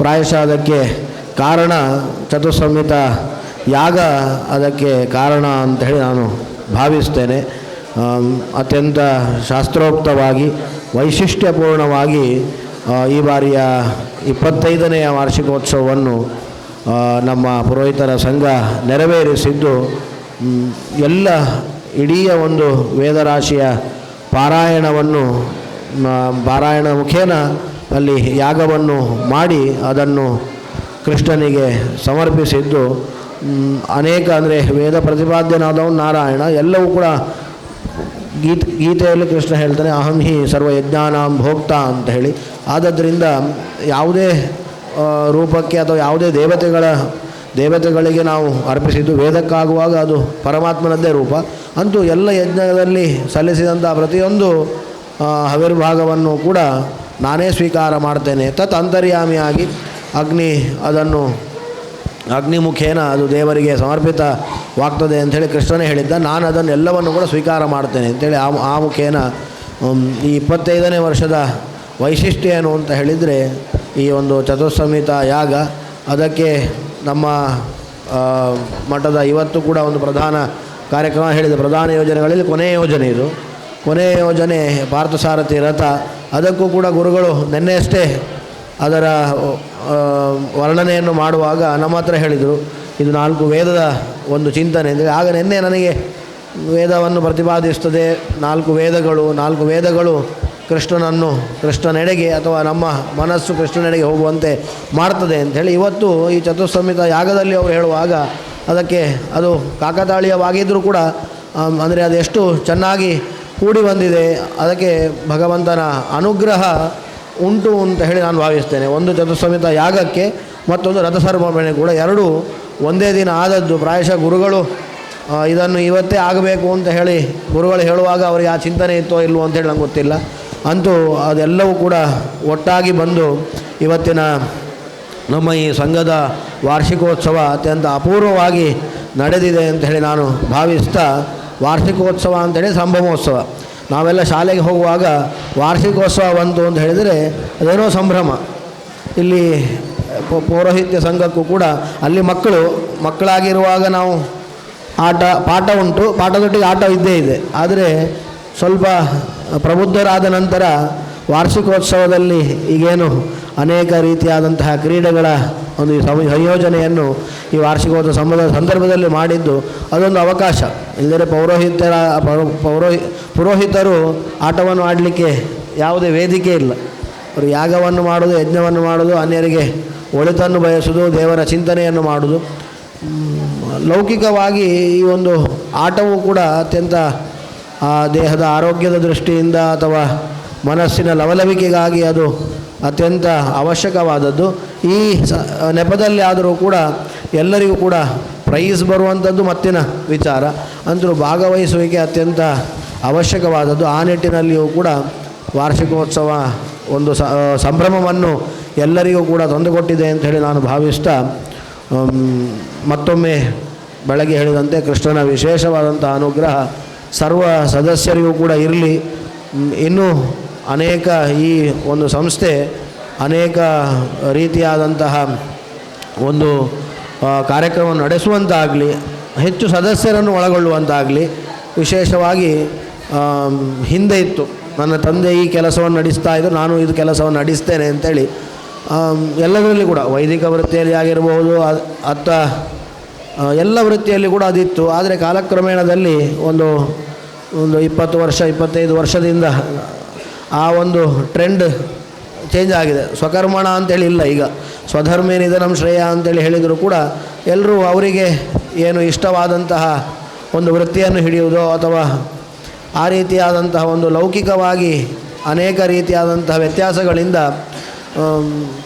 ಪ್ರಾಯಶಃ ಅದಕ್ಕೆ ಕಾರಣ ಚತುಸ್ಸಂಹಿತ ಯಾಗ ಅದಕ್ಕೆ ಕಾರಣ ಅಂತ ಹೇಳಿ ನಾನು ಭಾವಿಸ್ತೇನೆ. ಅತ್ಯಂತ ಶಾಸ್ತ್ರೋಕ್ತವಾಗಿ ವೈಶಿಷ್ಟ್ಯಪೂರ್ಣವಾಗಿ ಈ ಬಾರಿಯ 25ನೇ ವಾರ್ಷಿಕೋತ್ಸವವನ್ನು ನಮ್ಮ ಪುರೋಹಿತರ ಸಂಘ ನೆರವೇರಿಸಿದ್ದು ಎಲ್ಲ ಇಡೀ ಒಂದು ವೇದರಾಶಿಯ ಪಾರಾಯಣವನ್ನು ಪಾರಾಯಣ ಮುಖೇನ ಅಲ್ಲಿ ಯಾಗವನ್ನು ಮಾಡಿ ಅದನ್ನು ಕೃಷ್ಣನಿಗೆ ಸಮರ್ಪಿಸಿದ್ದು ಅನೇಕ ಅಂದರೆ ವೇದ ಪ್ರತಿಪಾದ್ಯನಾದವನು ನಾರಾಯಣ. ಎಲ್ಲವೂ ಕೂಡ ಗೀತೆಯಲ್ಲಿ ಕೃಷ್ಣ ಹೇಳ್ತಾನೆ ಅಹಂ ಹಿ ಸರ್ವ ಯಜ್ಞಾನಾಂ ಭೋಕ್ತ ಅಂತ ಹೇಳಿ. ಆದದ್ದರಿಂದ ಯಾವುದೇ ರೂಪಕ್ಕೆ ಅಥವಾ ಯಾವುದೇ ದೇವತೆಗಳಿಗೆ ನಾವು ಅರ್ಪಿಸಿದ್ದು ವೇದಕ್ಕಾಗುವಾಗ ಅದು ಪರಮಾತ್ಮನದ್ದೇ ರೂಪ. ಅಂತೂ ಎಲ್ಲ ಯಜ್ಞದಲ್ಲಿ ಸಲ್ಲಿಸಿದಂಥ ಪ್ರತಿಯೊಂದು ಹವಿರ್ಭಾಗವನ್ನು ಕೂಡ ನಾನೇ ಸ್ವೀಕಾರ ಮಾಡ್ತೇನೆ. ತತ್ ಅಂತರ್ಯಾಮಿಯಾಗಿ ಅಗ್ನಿ ಮುಖೇನ ಅದು ದೇವರಿಗೆ ಸಮರ್ಪಿತವಾಗ್ತದೆ ಅಂಥೇಳಿ ಕೃಷ್ಣನೇ ಹೇಳಿದ್ದ. ನಾನು ಅದನ್ನು ಎಲ್ಲವನ್ನು ಕೂಡ ಸ್ವೀಕಾರ ಮಾಡ್ತೇನೆ ಅಂಥೇಳಿ ಆ ಮುಖೇನ ಈ 25ನೇ ವರ್ಷದ ವೈಶಿಷ್ಟ್ಯ ಏನು ಅಂತ ಹೇಳಿದರೆ ಈ ಒಂದು ಚತುಸ್ಸಂಹಿತ ಯಾಗ. ಅದಕ್ಕೆ ನಮ್ಮ ಮಠದ ಇವತ್ತು ಕೂಡ ಒಂದು ಪ್ರಧಾನ ಕಾರ್ಯಕ್ರಮ ಹೇಳಿದೆ. ಪ್ರಧಾನ ಯೋಜನೆಗಳಲ್ಲಿ ಕೊನೆಯ ಯೋಜನೆ ಇದು. ಕೊನೆಯ ಯೋಜನೆ ಪಾರ್ಥಸಾರಥಿ ರಥ. ಅದಕ್ಕೂ ಕೂಡ ಗುರುಗಳು ನಿನ್ನೆಯಷ್ಟೇ ಅದರ ವರ್ಣನೆಯನ್ನು ಮಾಡುವಾಗ ನಮ್ಮ ಹತ್ರ ಹೇಳಿದರು ಇದು 4 ವೇದದ ಒಂದು ಚಿಂತನೆ ಅಂದರೆ. ಆಗ ನಿನ್ನೆ ನನಗೆ ವೇದವನ್ನು ಪ್ರತಿಪಾದಿಸ್ತದೆ 4 ವೇದಗಳು ಕೃಷ್ಣನೆಡೆಗೆ ಅಥವಾ ನಮ್ಮ ಮನಸ್ಸು ಕೃಷ್ಣನೆಡೆಗೆ ಹೋಗುವಂತೆ ಮಾಡ್ತದೆ ಅಂಥೇಳಿ ಇವತ್ತು ಈ ಚತುಸ್ಸಂಹಿತ ಯಾಗದಲ್ಲಿ ಅವರು ಹೇಳುವಾಗ ಅದಕ್ಕೆ ಅದು ಕಾಕತಾಳೀಯವಾಗಿದ್ದರೂ ಕೂಡ ಅಂದರೆ ಅದೆಷ್ಟು ಚೆನ್ನಾಗಿ ಕೂಡಿ ಬಂದಿದೆ, ಅದಕ್ಕೆ ಭಗವಂತನ ಅನುಗ್ರಹ ಉಂಟು ಅಂತ ಹೇಳಿ ನಾನು ಭಾವಿಸ್ತೇನೆ. ಒಂದು ಚತುಸ್ಸಂಹಿತ ಯಾಗಕ್ಕೆ ಮತ್ತೊಂದು ರಥಸರ್ಪಣೆ ಕೂಡ ಎರಡೂ ಒಂದೇ ದಿನ ಆದದ್ದು. ಪ್ರಾಯಶಃ ಗುರುಗಳು ಇದನ್ನು ಇವತ್ತೇ ಆಗಬೇಕು ಅಂತ ಹೇಳಿ ಗುರುಗಳು ಹೇಳುವಾಗ ಅವರಿಗೆ ಆ ಚಿಂತನೆ ಇತ್ತೋ ಇಲ್ವೋ ಅಂತೇಳಿ ನಂಗೆ ಗೊತ್ತಿಲ್ಲ. ಅಂತೂ ಅದೆಲ್ಲವೂ ಕೂಡ ಒಟ್ಟಾಗಿ ಬಂದು ಇವತ್ತಿನ ನಮ್ಮ ಈ ಸಂಘದ ವಾರ್ಷಿಕೋತ್ಸವ ಅತ್ಯಂತ ಅಪೂರ್ವವಾಗಿ ನಡೆದಿದೆ ಅಂತ ಹೇಳಿ ನಾನು ಭಾವಿಸ್ತಾ, ವಾರ್ಷಿಕೋತ್ಸವ ಅಂಥೇಳಿ ಸಂಭ್ರಮೋತ್ಸವ. ನಾವೆಲ್ಲ ಶಾಲೆಗೆ ಹೋಗುವಾಗ ವಾರ್ಷಿಕೋತ್ಸವ ಬಂತು ಅಂತ ಹೇಳಿದರೆ ಅದೇನೋ ಸಂಭ್ರಮ. ಇಲ್ಲಿ ಪೌರೋಹಿತ್ಯ ಸಂಘಕ್ಕೂ ಕೂಡ ಅಲ್ಲಿ ಮಕ್ಕಳಾಗಿರುವಾಗ ನಾವು ಪಾಠ ಉಂಟು, ಪಾಠದೊಟ್ಟಿಗೆ ಆಟ ಇದ್ದೇ ಇದೆ. ಆದರೆ ಸ್ವಲ್ಪ ಪ್ರಬುದ್ಧರಾದ ನಂತರ ವಾರ್ಷಿಕೋತ್ಸವದಲ್ಲಿ ಈಗೇನು ಅನೇಕ ರೀತಿಯಾದಂತಹ ಕ್ರೀಡೆಗಳ ಒಂದು ಸಂಯೋಜನೆಯನ್ನು ಈ ವಾರ್ಷಿಕೋತ್ಸವ ಸಂದರ್ಭದಲ್ಲಿ ಮಾಡಿದ್ದು ಅದೊಂದು ಅವಕಾಶ. ಇಲ್ಲದೇ ಪುರೋಹಿತರು ಆಟವನ್ನು ಆಡಲಿಕ್ಕೆ ಯಾವುದೇ ವೇದಿಕೆ ಇಲ್ಲ. ಅವರು ಯಾಗವನ್ನು ಮಾಡೋದು, ಯಜ್ಞವನ್ನು ಮಾಡೋದು, ಅನ್ಯರಿಗೆ ಒಳಿತನ್ನು ಬಯಸುವುದು, ದೇವರ ಚಿಂತನೆಯನ್ನು ಮಾಡೋದು. ಲೌಕಿಕವಾಗಿ ಈ ಒಂದು ಆಟವೂ ಕೂಡ ಅತ್ಯಂತ ದೇಹದ ಆರೋಗ್ಯದ ದೃಷ್ಟಿಯಿಂದ ಅಥವಾ ಮನಸ್ಸಿನ ಲವಲವಿಕೆಗಾಗಿ ಅದು ಅತ್ಯಂತ ಅವಶ್ಯಕವಾದದ್ದು. ಈ ನೆಪದಲ್ಲಿ ಆದರೂ ಕೂಡ ಎಲ್ಲರಿಗೂ ಕೂಡ ಪ್ರೈಸ್ ಬರುವಂಥದ್ದು ಮತ್ತಿನ ವಿಚಾರ. ಅಂದರೂ ಭಾಗವಹಿಸುವಿಕೆ ಅತ್ಯಂತ ಅವಶ್ಯಕವಾದದ್ದು. ಆ ನಿಟ್ಟಿನಲ್ಲಿಯೂ ಕೂಡ ವಾರ್ಷಿಕೋತ್ಸವ ಒಂದು ಸಂಭ್ರಮವನ್ನು ಎಲ್ಲರಿಗೂ ಕೂಡ ತಂದುಕೊಟ್ಟಿದೆ ಅಂತ ಹೇಳಿ ನಾನು ಭಾವಿಸ್ತಾ, ಮತ್ತೊಮ್ಮೆ ಬೆಳಗ್ಗೆ ಹೇಳಿದಂತೆ ಕೃಷ್ಣನ ವಿಶೇಷವಾದಂಥ ಅನುಗ್ರಹ ಸರ್ವ ಸದಸ್ಯರಿಗೂ ಕೂಡ ಇರಲಿ. ಇನ್ನೂ ಅನೇಕ ಈ ಒಂದು ಸಂಸ್ಥೆ ಅನೇಕ ರೀತಿಯಾದಂತಹ ಒಂದು ಕಾರ್ಯಕ್ರಮವನ್ನು ನಡೆಸುವಂತಾಗಲಿ, ಹೆಚ್ಚು ಸದಸ್ಯರನ್ನು ಒಳಗೊಳ್ಳುವಂತಾಗಲಿ. ವಿಶೇಷವಾಗಿ ಹಿಂದೆ ಇತ್ತು, ನನ್ನ ತಂದೆ ಈ ಕೆಲಸವನ್ನು ನಡೆಸ್ತಾ ಇದ್ದರು, ನಾನು ಇದು ಕೆಲಸವನ್ನು ನಡೆಸ್ತೇನೆ ಅಂತೇಳಿ ಎಲ್ಲದರಲ್ಲಿ ಕೂಡ ವೈದಿಕ ವೃತ್ತಿಯಲ್ಲಿ ಆಗಿರಬಹುದು, ಎಲ್ಲ ವೃತ್ತಿಯಲ್ಲಿ ಕೂಡ ಅದಿತ್ತು. ಆದರೆ ಕಾಲಕ್ರಮೇಣದಲ್ಲಿ ಒಂದು 20 ವರ್ಷ 25 ವರ್ಷದಿಂದ ಆ ಒಂದು ಟ್ರೆಂಡ್ ಚೇಂಜ್ ಆಗಿದೆ. ಸ್ವಕರ್ಮಣ ಅಂತೇಳಿ ಇಲ್ಲ, ಈಗ ಸ್ವಧರ್ಮೇ ನಿಧನಂ ಶ್ರೇಯ ಅಂತೇಳಿ ಹೇಳಿದರೂ ಕೂಡ ಎಲ್ಲರೂ ಅವರಿಗೆ ಏನು ಇಷ್ಟವಾದಂತಹ ಒಂದು ವೃತ್ತಿಯನ್ನು ಹಿಡಿಯುವುದೋ ಅಥವಾ ಆ ರೀತಿಯಾದಂತಹ ಒಂದು ಲೌಕಿಕವಾಗಿ ಅನೇಕ ರೀತಿಯಾದಂತಹ ವ್ಯತ್ಯಾಸಗಳಿಂದ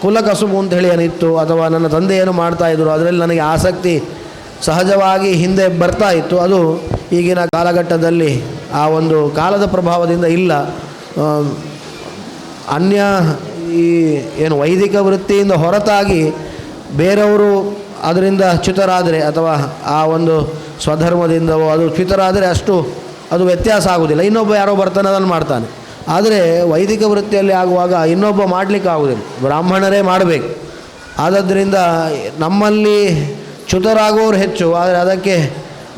ಕುಲಕಸುಬು ಅಂತೇಳಿ ಏನಿತ್ತು ಅಥವಾ ನನ್ನ ತಂದೆ ಏನು ಮಾಡ್ತಾಯಿದ್ರು ಅದರಲ್ಲಿ ನನಗೆ ಆಸಕ್ತಿ ಸಹಜವಾಗಿ ಹಿಂದೆ ಬರ್ತಾ ಇತ್ತು. ಅದು ಈಗಿನ ಕಾಲಘಟ್ಟದಲ್ಲಿ ಆ ಒಂದು ಕಾಲದ ಪ್ರಭಾವದಿಂದ ಇಲ್ಲ. ಅನ್ಯ ಈ ಏನು ವೈದಿಕ ವೃತ್ತಿಯಿಂದ ಹೊರತಾಗಿ ಬೇರೆಯವರು ಅದರಿಂದ ಚ್ಯುತರಾದರೆ ಅಥವಾ ಆ ಒಂದು ಸ್ವಧರ್ಮದಿಂದವೋ ಅದು ಚ್ಯುತರಾದರೆ ಅಷ್ಟು ಅದು ವ್ಯತ್ಯಾಸ ಆಗೋದಿಲ್ಲ. ಇನ್ನೊಬ್ಬ ಯಾರೋ ಬರ್ತಾನೆ ಅದನ್ನು ಮಾಡ್ತಾನೆ. ಆದರೆ ವೈದಿಕ ವೃತ್ತಿಯಲ್ಲಿ ಆಗುವಾಗ ಇನ್ನೊಬ್ಬ ಮಾಡಲಿಕ್ಕೆ ಆಗೋದಿಲ್ಲ, ಬ್ರಾಹ್ಮಣರೇ ಮಾಡಬೇಕು. ಆದ್ದರಿಂದ ನಮ್ಮಲ್ಲಿ ಚ್ಯುತರಾಗುವವರು ಹೆಚ್ಚು, ಆದರೆ ಅದಕ್ಕೆ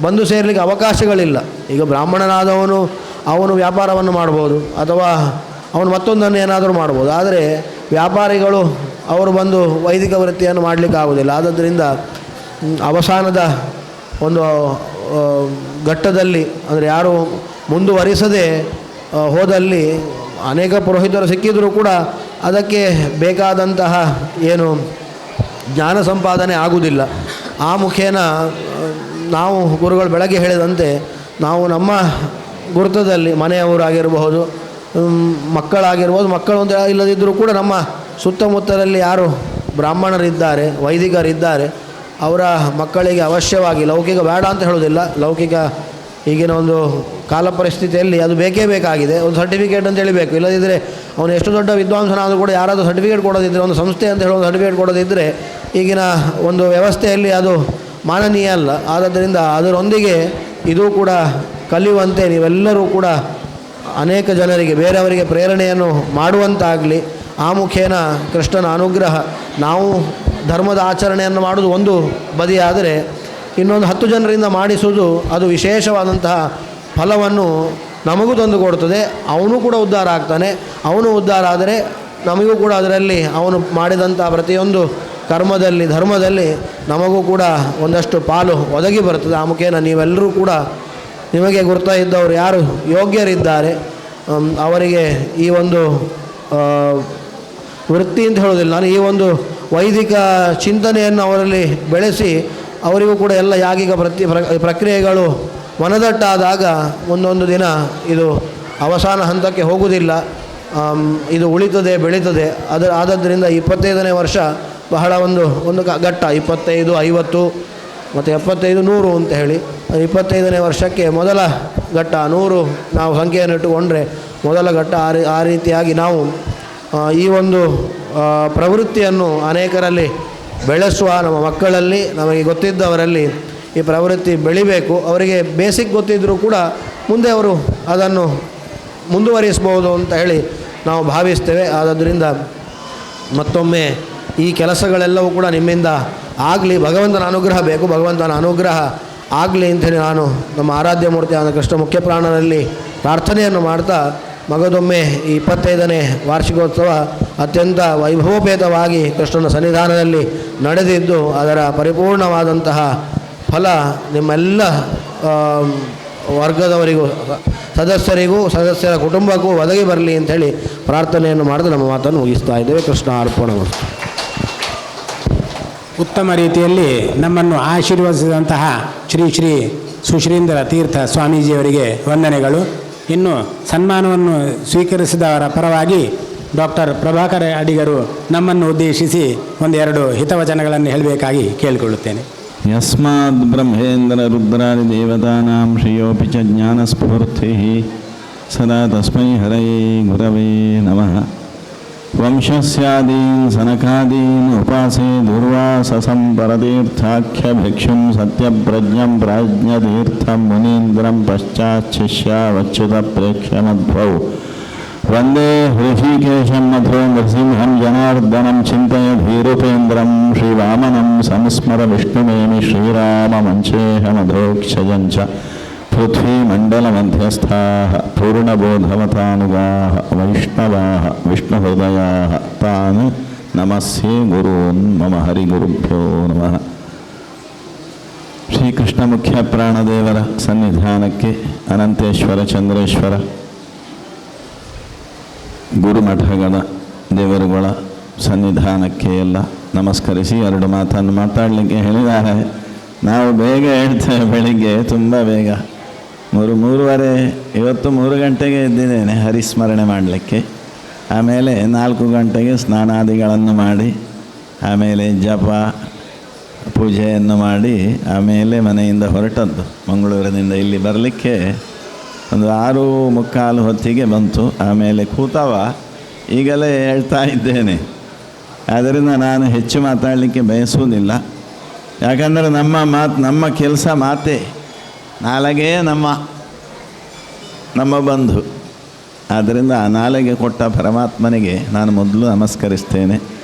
ಬಂದು ಸೇರಲಿಕ್ಕೆ ಅವಕಾಶಗಳಿಲ್ಲ. ಈಗ ಬ್ರಾಹ್ಮಣನಾದವನು ಅವನು ವ್ಯಾಪಾರವನ್ನು ಮಾಡ್ಬೋದು ಅಥವಾ ಅವನು ಮತ್ತೊಂದನ್ನು ಏನಾದರೂ ಮಾಡ್ಬೋದು. ಆದರೆ ವ್ಯಾಪಾರಿಗಳು ಅವರು ಬಂದು ವೈದಿಕ ವೃತ್ತಿಯನ್ನು ಮಾಡಲಿಕ್ಕೆ ಆಗೋದಿಲ್ಲ. ಆದ್ದರಿಂದ ಅವಸಾನದ ಒಂದು ಘಟ್ಟದಲ್ಲಿ ಅಂದರೆ ಯಾರು ಮುಂದುವರಿಸದೆ ಹೋದಲ್ಲಿ ಅನೇಕ ಪುರೋಹಿತರು ಸಿಕ್ಕಿದರೂ ಕೂಡ ಅದಕ್ಕೆ ಬೇಕಾದಂತಹ ಏನು ಜ್ಞಾನ ಸಂಪಾದನೆ ಆಗುವುದಿಲ್ಲ. ಆ ಮುಖೇನ ನಾವು ಗುರುಗಳು ಬೆಳಗ್ಗೆ ಹೇಳಿದಂತೆ ನಾವು ನಮ್ಮ ಗುರುತದಲ್ಲಿ ಮನೆಯವರಾಗಿರಬಹುದು, ಮಕ್ಕಳಾಗಿರ್ಬೋದು, ಮಕ್ಕಳು ಅಂತ ಇಲ್ಲದಿದ್ದರೂ ಕೂಡ ನಮ್ಮ ಸುತ್ತಮುತ್ತಲಲ್ಲಿ ಯಾರು ಬ್ರಾಹ್ಮಣರಿದ್ದಾರೆ, ವೈದಿಕರಿದ್ದಾರೆ, ಅವರ ಮಕ್ಕಳಿಗೆ ಅವಶ್ಯವಾಗಿ ಲೌಕಿಕ ಬೇಡ ಅಂತ ಹೇಳೋದಿಲ್ಲ. ಲೌಕಿಕ ಈಗಿನ ಒಂದು ಕಾಲ ಪರಿಸ್ಥಿತಿಯಲ್ಲಿ ಅದು ಬೇಕೇ ಬೇಕಾಗಿದೆ. ಒಂದು ಸರ್ಟಿಫಿಕೇಟ್ ಅಂತ ಹೇಳಬೇಕು. ಇಲ್ಲದಿದ್ದರೆ ಅವನು ಎಷ್ಟು ದೊಡ್ಡ ವಿದ್ವಾಂಸನಾದರೂ ಕೂಡ ಯಾರಾದರೂ ಸರ್ಟಿಫಿಕೇಟ್ ಕೊಡೋದಿದ್ದರೆ, ಒಂದು ಸಂಸ್ಥೆ ಅಂತ ಹೇಳೋ ಸರ್ಟಿಫಿಕೇಟ್ ಕೊಡೋದಿದ್ದರೆ ಈಗಿನ ಒಂದು ವ್ಯವಸ್ಥೆಯಲ್ಲಿ ಅದು ಮಾನನೀಯ ಅಲ್ಲ. ಆದ್ದರಿಂದ ಅದರೊಂದಿಗೆ ಇದು ಕೂಡ ಕಲಿಯುವಂತೆ ನೀವೆಲ್ಲರೂ ಕೂಡ ಅನೇಕ ಜನರಿಗೆ ಬೇರೆಯವರಿಗೆ ಪ್ರೇರಣೆಯನ್ನು ಮಾಡುವಂತಾಗಲಿ. ಆ ಮುಖೇನ ಕೃಷ್ಣನ ಅನುಗ್ರಹ. ನಾವು ಧರ್ಮದ ಆಚರಣೆಯನ್ನು ಮಾಡೋದು ಒಂದು ಬದಿಯಾದರೆ ಇನ್ನೊಂದು 10 ಜನರಿಂದ ಮಾಡಿಸುವುದು ಅದು ವಿಶೇಷವಾದಂತಹ ಫಲವನ್ನು ನಮಗೂ ತಂದು ಕೊಡ್ತದೆ. ಅವನು ಕೂಡ ಉದ್ಧಾರ ಆಗ್ತಾನೆ. ಅವನು ಉದ್ಧಾರ ಆದರೆ ನಮಗೂ ಕೂಡ ಅದರಲ್ಲಿ ಅವನು ಮಾಡಿದಂಥ ಪ್ರತಿಯೊಂದು ಕರ್ಮದಲ್ಲಿ ಧರ್ಮದಲ್ಲಿ ನಮಗೂ ಕೂಡ ಒಂದಷ್ಟು ಪಾಲು ಒದಗಿ ಬರ್ತದೆ. ಆ ಮುಖೇನ ನೀವೆಲ್ಲರೂ ಕೂಡ ನಿಮಗೆ ಗುರ್ತಾ ಇದ್ದವರು ಯಾರು ಯೋಗ್ಯರಿದ್ದಾರೆ ಅವರಿಗೆ ಈ ಒಂದು ವೃತ್ತಿ ಅಂತ ಹೇಳೋದಿಲ್ಲ ನಾನು, ಈ ಒಂದು ವೈದಿಕ ಚಿಂತನೆಯನ್ನು ಅವರಲ್ಲಿ ಬೆಳೆಸಿ ಅವರಿಗೂ ಕೂಡ ಎಲ್ಲ ಯಾಗಿಕ ಪ್ರಕ್ರಿಯೆಗಳು ಮನದಟ್ಟಾದಾಗ ಒಂದೊಂದು ದಿನ ಇದು ಅವಸಾನ ಹಂತಕ್ಕೆ ಹೋಗುವುದಿಲ್ಲ, ಇದು ಉಳಿತದೆ, ಬೆಳೀತದೆ. ಆದದ್ದರಿಂದ 25ನೇ ವರ್ಷ ಬಹಳ ಒಂದು ಘಟ್ಟ. 25, 50 ಮತ್ತು 75, 100 ಅಂತ ಹೇಳಿ 25ನೇ ವರ್ಷಕ್ಕೆ ಮೊದಲ ಘಟ್ಟ 100 ನಾವು ಸಂಖ್ಯೆಯನ್ನು ಇಟ್ಟುಕೊಂಡ್ರೆ ಮೊದಲ ಘಟ್ಟ. ಆ ರೀತಿಯಾಗಿ ನಾವು ಈ ಒಂದು ಪ್ರವೃತ್ತಿಯನ್ನು ಅನೇಕರಲ್ಲಿ ಬೆಳೆಸುವ, ನಮ್ಮ ಮಕ್ಕಳಲ್ಲಿ ನಮಗೆ ಗೊತ್ತಿದ್ದವರಲ್ಲಿ ಈ ಪ್ರವೃತ್ತಿ ಬೆಳಿಬೇಕು. ಅವರಿಗೆ ಬೇಸಿಕ್ ಗೊತ್ತಿದ್ದರೂ ಕೂಡ ಮುಂದೆ ಅವರು ಅದನ್ನು ಮುಂದುವರಿಸಬಹುದು ಅಂತ ಹೇಳಿ ನಾವು ಭಾವಿಸ್ತೇವೆ. ಆದ್ದರಿಂದ ಮತ್ತೊಮ್ಮೆ ಈ ಕೆಲಸಗಳೆಲ್ಲವೂ ಕೂಡ ನಿಮ್ಮಿಂದ ಆಗಲಿ, ಭಗವಂತನ ಅನುಗ್ರಹ ಬೇಕು, ಭಗವಂತನ ಅನುಗ್ರಹ ಆಗಲಿ ಅಂಥೇಳಿ ನಾನು ನಮ್ಮ ಆರಾಧ್ಯ ಮೂರ್ತಿ ಆದ ಕೃಷ್ಣ ಮುಖ್ಯಪ್ರಾಣರಲ್ಲಿ ಪ್ರಾರ್ಥನೆಯನ್ನು ಮಾಡ್ತಾ ಮಗದೊಮ್ಮೆ ಈ 25ನೇ ವಾರ್ಷಿಕೋತ್ಸವ ಅತ್ಯಂತ ವೈಭವೋಪೇತವಾಗಿ ಕೃಷ್ಣನ ಸನ್ನಿಧಾನದಲ್ಲಿ ನಡೆದಿದ್ದು ಅದರ ಪರಿಪೂರ್ಣವಾದಂತಹ ಫಲ ನಿಮ್ಮೆಲ್ಲ ವರ್ಗದವರಿಗೂ, ಸದಸ್ಯರಿಗೂ, ಸದಸ್ಯರ ಕುಟುಂಬಕ್ಕೂ ಒದಗಿ ಬರಲಿ ಅಂಥೇಳಿ ಪ್ರಾರ್ಥನೆಯನ್ನು ಮಾಡಿದು ನಮ್ಮ ಮಾತನ್ನು ಮುಗಿಸ್ತಾ ಇದ್ದೇವೆ. ಕೃಷ್ಣ ಅರ್ಪಣಮಸ್ತು. ಉತ್ತಮ ರೀತಿಯಲ್ಲಿ ನಮ್ಮನ್ನು ಆಶೀರ್ವದಿಸಿದಂತಹ ಶ್ರೀ ಸುಶ್ರೀಂದ್ರ ತೀರ್ಥ ಸ್ವಾಮೀಜಿಯವರಿಗೆ ವಂದನೆಗಳು. ಇನ್ನು ಸನ್ಮಾನವನ್ನು ಸ್ವೀಕರಿಸಿದವರ ಪರವಾಗಿ ಡಾಕ್ಟರ್ ಪ್ರಭಾಕರ ಅಡಿಗರು ನಮ್ಮನ್ನು ಉದ್ದೇಶಿಸಿ ಒಂದೆರಡು ಹಿತವಚನಗಳನ್ನು ಹೇಳಬೇಕಾಗಿ ಕೇಳಿಕೊಳ್ಳುತ್ತೇನೆ. ಯಸ್ಮಾದ್ ಬ್ರಹ್ಮೇಂದ್ರ ರುದ್ರಾದಿ ದೇವತಾನಾಂ ಶ್ರೇಯೋಪಿ ಚ ಜ್ಞಾನಸ್ಫೂರ್ತಿಃ ಸದಾ ತಸ್ಮೈ ಹರಯೇ ಗುರವೇ ನಮಃ. ವಂಶಸ್ಯಾದೀನ್ ಸನಕಾದೀನ್ ಉಪಾಸೆ ದುರ್ವಾಸಸಂ ಪರತೀರ್ಥಾಖ್ಯ ಭಿಕ್ಷುಂ ಸತ್ಯಪ್ರಜ್ಞಂ ಪ್ರಾಜ್ಞತೀರ್ಥಂ ಮುನೀಂದ್ರಂ ಪಶ್ಚಾಚ್ಛಿಷ್ಯಾವಚ್ಯುತ ಪ್ರೇಕ್ಷ್ಯಮದ್ಭೌ ವಂದೇ ಹೃಷಿಕೇಶಂ ಮಧೋ ನೃಸಿಂಹಂ ಜನಾರ್ದನಂ ಚಿಂತಯ ಧೀರುಪೇಂದ್ರಂ ಶ್ರೀವಾಮನಂ ಸಂಸ್ಮರ ವಿಷ್ಣುಮೇಮಿ ಶ್ರೀರಾಮಮಂಚೇಹ ಮಧೋಕ್ಷಜಂಚ ಪೃಥ್ವೀಮಂಡಲಮಧ್ಯಸ್ಥಾಃ ಪೂರ್ಣಬೋಧವತಾನುಗಾಃ ವೈಷ್ಣವಾಃ ವಿಷ್ಣುಹೃದಯಾಃ ತಾನ್ ನಮಸ್ಯೆ ಗುರೂನ್ ಮಮ ಹರಿಗುರುಭ್ಯೋ ನಮಃ. ಶ್ರೀಕೃಷ್ಣ ಮುಖ್ಯ ಪ್ರಾಣದೇವರ ಸನ್ನಿಧಾನಕ್ಕೆ, ಅನಂತೇಶ್ವರ, ಚಂದ್ರೇಶ್ವರ ಗುರುಮಠಗಳ ದೇವರುಗಳ ಸನ್ನಿಧಾನಕ್ಕೆ ಎಲ್ಲ ನಮಸ್ಕರಿಸಿ 2 ಮಾತನ್ನು ಮಾತಾಡಲಿಕ್ಕೆ ಹೇಳಿದ್ದಾರೆ. ನಾವು ಬೇಗ ಹೇಳ್ತೇವೆ, ಬೆಳಿಗ್ಗೆ ತುಂಬ ಬೇಗ 3:30 ಇವತ್ತು 3 ಗಂಟೆಗೆ ಎದ್ದಿದ್ದೇನೆ ಹರಿಸ್ಮರಣೆ ಮಾಡಲಿಕ್ಕೆ. ಆಮೇಲೆ 4 ಗಂಟೆಗೆ ಸ್ನಾನಾದಿಗಳನ್ನು ಮಾಡಿ ಆಮೇಲೆ ಜಪ ಪೂಜೆಯನ್ನು ಮಾಡಿ ಆಮೇಲೆ ಮನೆಯಿಂದ ಹೊರಟದ್ದು. ಮಂಗಳೂರಿನಿಂದ ಇಲ್ಲಿ ಬರಲಿಕ್ಕೆ ಒಂದು 6:45 ಹೊತ್ತಿಗೆ ಬಂತು. ಆಮೇಲೆ ಕೂತವ ಈಗಲೇ ಹೇಳ್ತಾ ಇದ್ದೇನೆ. ಆದ್ದರಿಂದ ನಾನು ಹೆಚ್ಚು ಮಾತಾಡಲಿಕ್ಕೆ ಬಯಸುವುದಿಲ್ಲ. ಯಾಕಂದರೆ ನಮ್ಮ ಕೆಲಸ ಮಾತೇ, ನಾಲಗೆ ನಮ್ಮ ಬಂಧು. ಆದ್ದರಿಂದ ಆ ನಾಲಿಗೆ ಕೊಟ್ಟ ಪರಮಾತ್ಮನಿಗೆ ನಾನು ಮೊದಲು ನಮಸ್ಕರಿಸ್ತೇನೆ.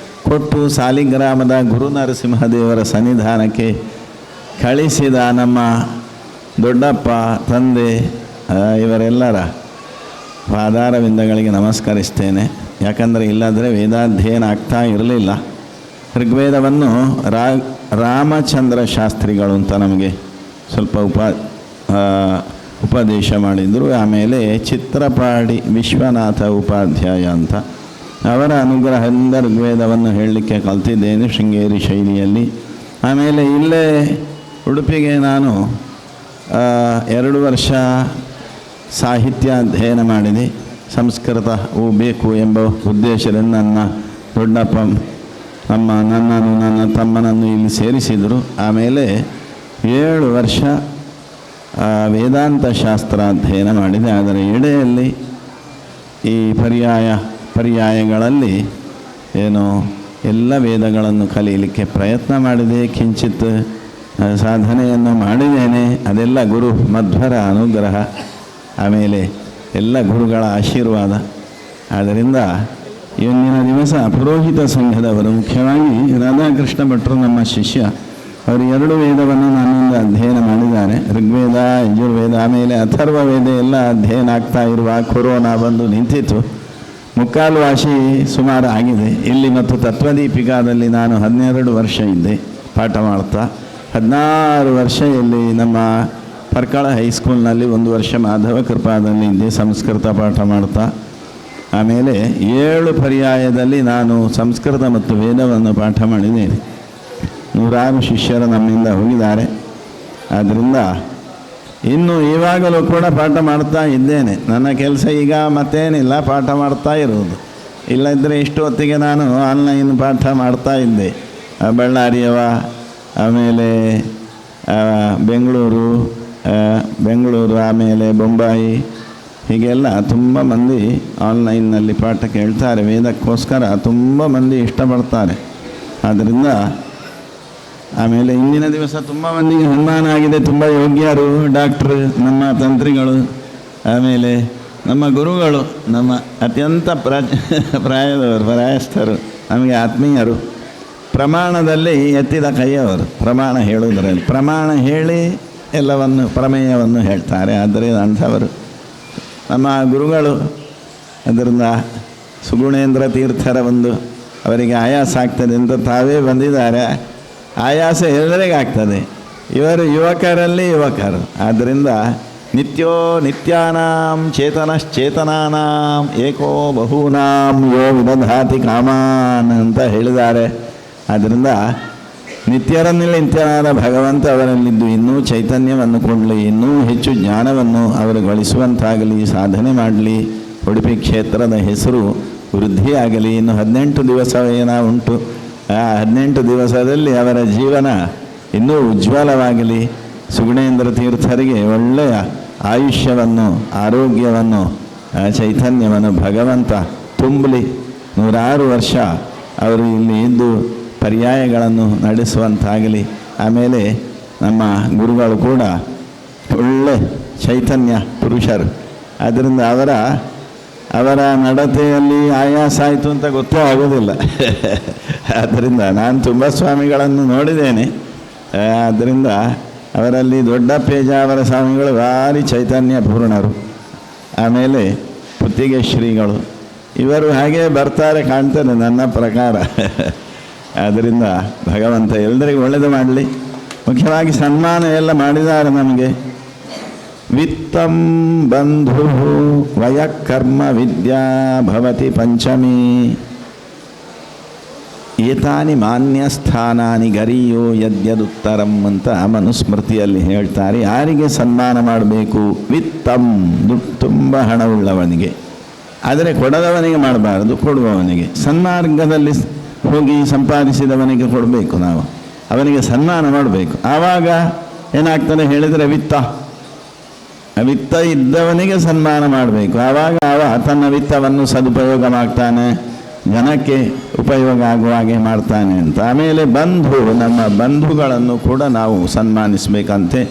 ಕೊಟ್ಟು ಸಾಲಿಗ್ರಾಮದ ಗುರು ನರಸಿಂಹದೇವರ ಸನ್ನಿಧಾನಕ್ಕೆ ಕಳಿಸಿದ ನಮ್ಮ ದೊಡ್ಡಪ್ಪ, ತಂದೆ ಇವರೆಲ್ಲರ ಪಾದಾರವಿಂದಗಳಿಗೆ ನಮಸ್ಕರಿಸ್ತೇನೆ. ಯಾಕಂದರೆ ಇಲ್ಲಾದರೆ ವೇದಾಧ್ಯಯನ ಆಗ್ತಾ ಇರಲಿಲ್ಲ. ಋಗ್ವೇದವನ್ನು ರಾಮಚಂದ್ರ ಶಾಸ್ತ್ರಿಗಳು ಅಂತ ನಮಗೆ ಸ್ವಲ್ಪ ಉಪದೇಶ ಮಾಡಿದರು. ಆಮೇಲೆ ಚಿತ್ರಪಾಡಿ ವಿಶ್ವನಾಥ ಉಪಾಧ್ಯಾಯ ಅಂತ ಅವರ ಅನುಗ್ರಹದಿಂದ ಋಗ್ವೇದವನ್ನು ಹೇಳಲಿಕ್ಕೆ ಕಲ್ತಿದ್ದೇನೆ ಶೃಂಗೇರಿ ಶೈಲಿಯಲ್ಲಿ. ಆಮೇಲೆ ಇಲ್ಲೇ ಉಡುಪಿಗೆ ನಾನು 2 ವರ್ಷ ಸಾಹಿತ್ಯ ಅಧ್ಯಯನ ಮಾಡಿದೆ. ಸಂಸ್ಕೃತವೂ ಬೇಕು ಎಂಬ ಉದ್ದೇಶದಿಂದ ನನ್ನ ದೊಡ್ಡಪ್ಪ ನನ್ನನ್ನು ನನ್ನ ತಮ್ಮನನ್ನು ಇಲ್ಲಿ ಸೇರಿಸಿದರು. ಆಮೇಲೆ 7 ವರ್ಷ ವೇದಾಂತ ಶಾಸ್ತ್ರ ಅಧ್ಯಯನ ಮಾಡಿದೆ. ಅದರ ಎಡೆಯಲ್ಲಿ ಈ ಪರ್ಯಾಯಗಳಲ್ಲಿ ಎಲ್ಲ ವೇದಗಳನ್ನು ಕಲಿಯಲಿಕ್ಕೆ ಪ್ರಯತ್ನ ಮಾಡಿದೆ. ಕಿಂಚಿತ್ ಸಾಧನೆಯನ್ನು ಮಾಡಿದ್ದೇನೆ. ಅದೆಲ್ಲ ಗುರು ಮಧ್ವರ ಅನುಗ್ರಹ, ಆಮೇಲೆ ಎಲ್ಲ ಗುರುಗಳ ಆಶೀರ್ವಾದ. ಆದ್ದರಿಂದ ಇವತ್ತಿನ ದಿವಸ ಪುರೋಹಿತ ಸಂಘದವರು, ಮುಖ್ಯವಾಗಿ ರಾಧಾಕೃಷ್ಣ ಭಟ್ರು ನಮ್ಮ ಶಿಷ್ಯ, ಅವರು 2 ವೇದವನ್ನು ನನ್ನಿಂದ ಅಧ್ಯಯನ ಮಾಡಿದ್ದಾರೆ. ಋಗ್ವೇದ, ಯಜುರ್ವೇದ, ಆಮೇಲೆ ಅಥರ್ವ ವೇದ ಎಲ್ಲ ಅಧ್ಯಯನ ಆಗ್ತಾ ಇರುವ ಕೊರೋನಾ ಬಂದು ನಿಂತಿತ್ತು. 3/4 ವಾಸಿ ಸುಮಾರು ಆಗಿದೆ. ಇಲ್ಲಿ ಮತ್ತು ತತ್ವದೀಪಿಕಾದಲ್ಲಿ ನಾನು 12 ವರ್ಷ ಇದ್ದೆ ಪಾಠ ಮಾಡ್ತಾ. 16 ವರ್ಷ ಇಲ್ಲಿ ನಮ್ಮ ಪರ್ಕಳ ಹೈಸ್ಕೂಲ್ನಲ್ಲಿ 1 ವರ್ಷ ಮಾಧವ ಕೃಪಾದಲ್ಲಿ ಇದ್ದೆ ಸಂಸ್ಕೃತ ಪಾಠ ಮಾಡ್ತಾ. ಆಮೇಲೆ 7 ಪರ್ಯಾಯದಲ್ಲಿ ನಾನು ಸಂಸ್ಕೃತ ಮತ್ತು ವೇದವನ್ನು ಪಾಠ ಮಾಡಿದ್ದೇನೆ. 100 ಶಿಷ್ಯರು ನಮ್ಮಿಂದ ಹೋಗಿದ್ದಾರೆ. ಆದ್ದರಿಂದ ಇನ್ನು ಇವಾಗಲೂ ಕೂಡ ಪಾಠ ಮಾಡ್ತಾ ಇದ್ದೇನೆ. ನನ್ನ ಕೆಲಸ ಈಗ ಮತ್ತೇನಿಲ್ಲ, ಪಾಠ ಮಾಡ್ತಾ ಇರುವುದು. ಇಲ್ಲದಿದ್ದರೆ ಇಷ್ಟು ಹೊತ್ತಿಗೆ ನಾನು ಆನ್ಲೈನ್ ಪಾಠ ಮಾಡ್ತಾ ಇದ್ದೆ. ಬಳ್ಳಾರಿಯವ, ಆಮೇಲೆ ಬೆಂಗಳೂರು, ಆಮೇಲೆ ಬೊಂಬಾಯಿ, ಹೀಗೆಲ್ಲ ತುಂಬ ಮಂದಿ ಆನ್ಲೈನ್ನಲ್ಲಿ ಪಾಠ ಕೇಳ್ತಾರೆ. ವೇದಕ್ಕೋಸ್ಕರ ತುಂಬ ಮಂದಿ ಇಷ್ಟಪಡ್ತಾರೆ. ಆದ್ದರಿಂದ ಆಮೇಲೆ ಇಂದಿನ ದಿವಸ ತುಂಬ ಮಂದಿಗೆ ಸನ್ಮಾನ ಆಗಿದೆ. ತುಂಬ ಯೋಗ್ಯರು, ಡಾಕ್ಟ್ರು, ನಮ್ಮ ತಂತ್ರಿಗಳು, ಆಮೇಲೆ ನಮ್ಮ ಗುರುಗಳು, ನಮ್ಮ ಅತ್ಯಂತ ಪ್ರಾಯಸ್ಥರು, ನಮಗೆ ಆತ್ಮೀಯರು, ಪ್ರಮಾಣದಲ್ಲಿ ಎತ್ತಿದ ಕೈಯವರು. ಪ್ರಮಾಣ ಹೇಳುವುದರಲ್ಲಿ ಪ್ರಮಾಣ ಹೇಳಿ ಎಲ್ಲವನ್ನು ಪ್ರಮೇಯವನ್ನು ಹೇಳ್ತಾರೆ. ಆದ್ದರಿಂದ ಅಂಥವರು ನಮ್ಮ ಗುರುಗಳು. ಅದರಿಂದ ಸುಗುಣೇಂದ್ರ ತೀರ್ಥರ ಅವರಿಗೆ ಆಯಾಸ ಆಗ್ತದೆ ಅಂತ ತಾವೇ ಬಂದಿದ್ದಾರೆ. ಆಯಾಸ ಎಲ್ಲರಿಗಾಗ್ತದೆ. ಇವರು ಯುವಕರು. ಆದ್ದರಿಂದ ನಿತ್ಯಾನಾಂ ಚೇತನಶ್ಚೇತನಾನಾಂ ಏಕೋ ಬಹೂನಾಂ ಯೋ ವಿದಧಾತಿ ಕಾಮಾನ್ ಅಂತ ಹೇಳಿದ್ದಾರೆ. ಆದ್ದರಿಂದ ನಿತ್ಯರಲ್ಲಿ ನಿತ್ಯನಾದ ಭಗವಂತ ಅವರಲ್ಲಿದ್ದು ಇನ್ನೂ ಚೈತನ್ಯವನ್ನು ಕೊಡಲಿ, ಇನ್ನೂ ಹೆಚ್ಚು ಜ್ಞಾನವನ್ನು ಅವರು ಗಳಿಸುವಂತಾಗಲಿ, ಸಾಧನೆ ಮಾಡಲಿ, ಉಡುಪಿ ಕ್ಷೇತ್ರದ ಹೆಸರು ವೃದ್ಧಿಯಾಗಲಿ. ಇನ್ನು 18 ದಿವಸ ಉಂಟು. ಆ 18 ದಿವಸದಲ್ಲಿ ಅವರ ಜೀವನ ಇನ್ನೂ ಉಜ್ವಲವಾಗಲಿ. ಸುಗುಣೇಂದ್ರ ತೀರ್ಥರಿಗೆ ಒಳ್ಳೆಯ ಆಯುಷ್ಯವನ್ನು, ಆರೋಗ್ಯವನ್ನು, ಚೈತನ್ಯವನ್ನು ಭಗವಂತ ತುಂಬಲಿ. 106 ವರ್ಷ ಅವರು ಇಲ್ಲಿ ಇದ್ದು ಪರ್ಯಾಯಗಳನ್ನು ನಡೆಸುವಂತಾಗಲಿ. ಆಮೇಲೆ ನಮ್ಮ ಗುರುಗಳು ಕೂಡ ಒಳ್ಳೆ ಚೈತನ್ಯ ಪುರುಷರು. ಆದ್ದರಿಂದ ಅವರ ನಡತೆಯಲ್ಲಿ ಆಯಾಸ ಆಯಿತು ಅಂತ ಗೊತ್ತೇ ಆಗೋದಿಲ್ಲ. ಆದ್ದರಿಂದ ನಾನು ತುಂಬ ಸ್ವಾಮಿಗಳನ್ನು ನೋಡಿದ್ದೇನೆ. ಆದ್ದರಿಂದ ಅವರಲ್ಲಿ ದೊಡ್ಡ ಪೇಜಾವರ ಸ್ವಾಮಿಗಳು ಭಾರಿ ಚೈತನ್ಯ ಪೂರ್ಣರು. ಆಮೇಲೆ ಪುತ್ತಿಗೆ ಶ್ರೀಗಳು, ಇವರು ಹಾಗೆ ಬರ್ತಾರೆ ಕಾಣ್ತಾರೆ ನನ್ನ ಪ್ರಕಾರ. ಆದ್ದರಿಂದ ಭಗವಂತ ಎಲ್ಲರಿಗೂ ಒಳ್ಳೆಯದು ಮಾಡಲಿ. ಮುಖ್ಯವಾಗಿ ಸನ್ಮಾನ ಎಲ್ಲ ಮಾಡಿದ್ದಾರೆ ನಮಗೆ. ವಿತ್ತಂ ಬಂಧು ವಯಕರ್ಮ ವಿದ್ಯಾ ಭವತಿ ಪಂಚಮಿ ಏತಾನಿ ಮಾನ್ಯಸ್ಥಾನಾನಿ ಗರಿಯೋ ಯದ್ಯದುತ್ತರಂ ಅಂತ ಮನುಸ್ಮೃತಿಯಲ್ಲಿ ಹೇಳ್ತಾರೆ. ಯಾರಿಗೆ ಸನ್ಮಾನ ಮಾಡಬೇಕು? ವಿತ್ತಂ, ತುಂಬ ಹಣವುಳ್ಳವನಿಗೆ. ಆದರೆ ಕೊಡದವನಿಗೆ ಮಾಡಬಾರದು, ಕೊಡುವವನಿಗೆ. ಸನ್ಮಾರ್ಗದಲ್ಲಿ ಹೋಗಿ ಸಂಪಾದಿಸಿದವನಿಗೆ ಕೊಡಬೇಕು. ನಾವು ಅವನಿಗೆ ಸನ್ಮಾನ ಮಾಡಬೇಕು. ಆವಾಗ ಏನಾಗ್ತದೆ ಹೇಳಿದರೆ ವಿತ್ತ ಇದ್ದವನಿಗೆ ಸನ್ಮಾನ ಮಾಡಬೇಕು. ಆವಾಗ ತನ್ನ ವಿತ್ತವನ್ನು ಸದುಪಯೋಗ ಮಾಡ್ತಾನೆ, ಜನಕ್ಕೆ ಉಪಯೋಗ ಆಗುವ ಹಾಗೆ ಮಾಡ್ತಾನೆ ಅಂತ. ಆಮೇಲೆ ನಮ್ಮ ಬಂಧುಗಳನ್ನು ಕೂಡ ನಾವು ಸನ್ಮಾನಿಸಬೇಕಂತೆ.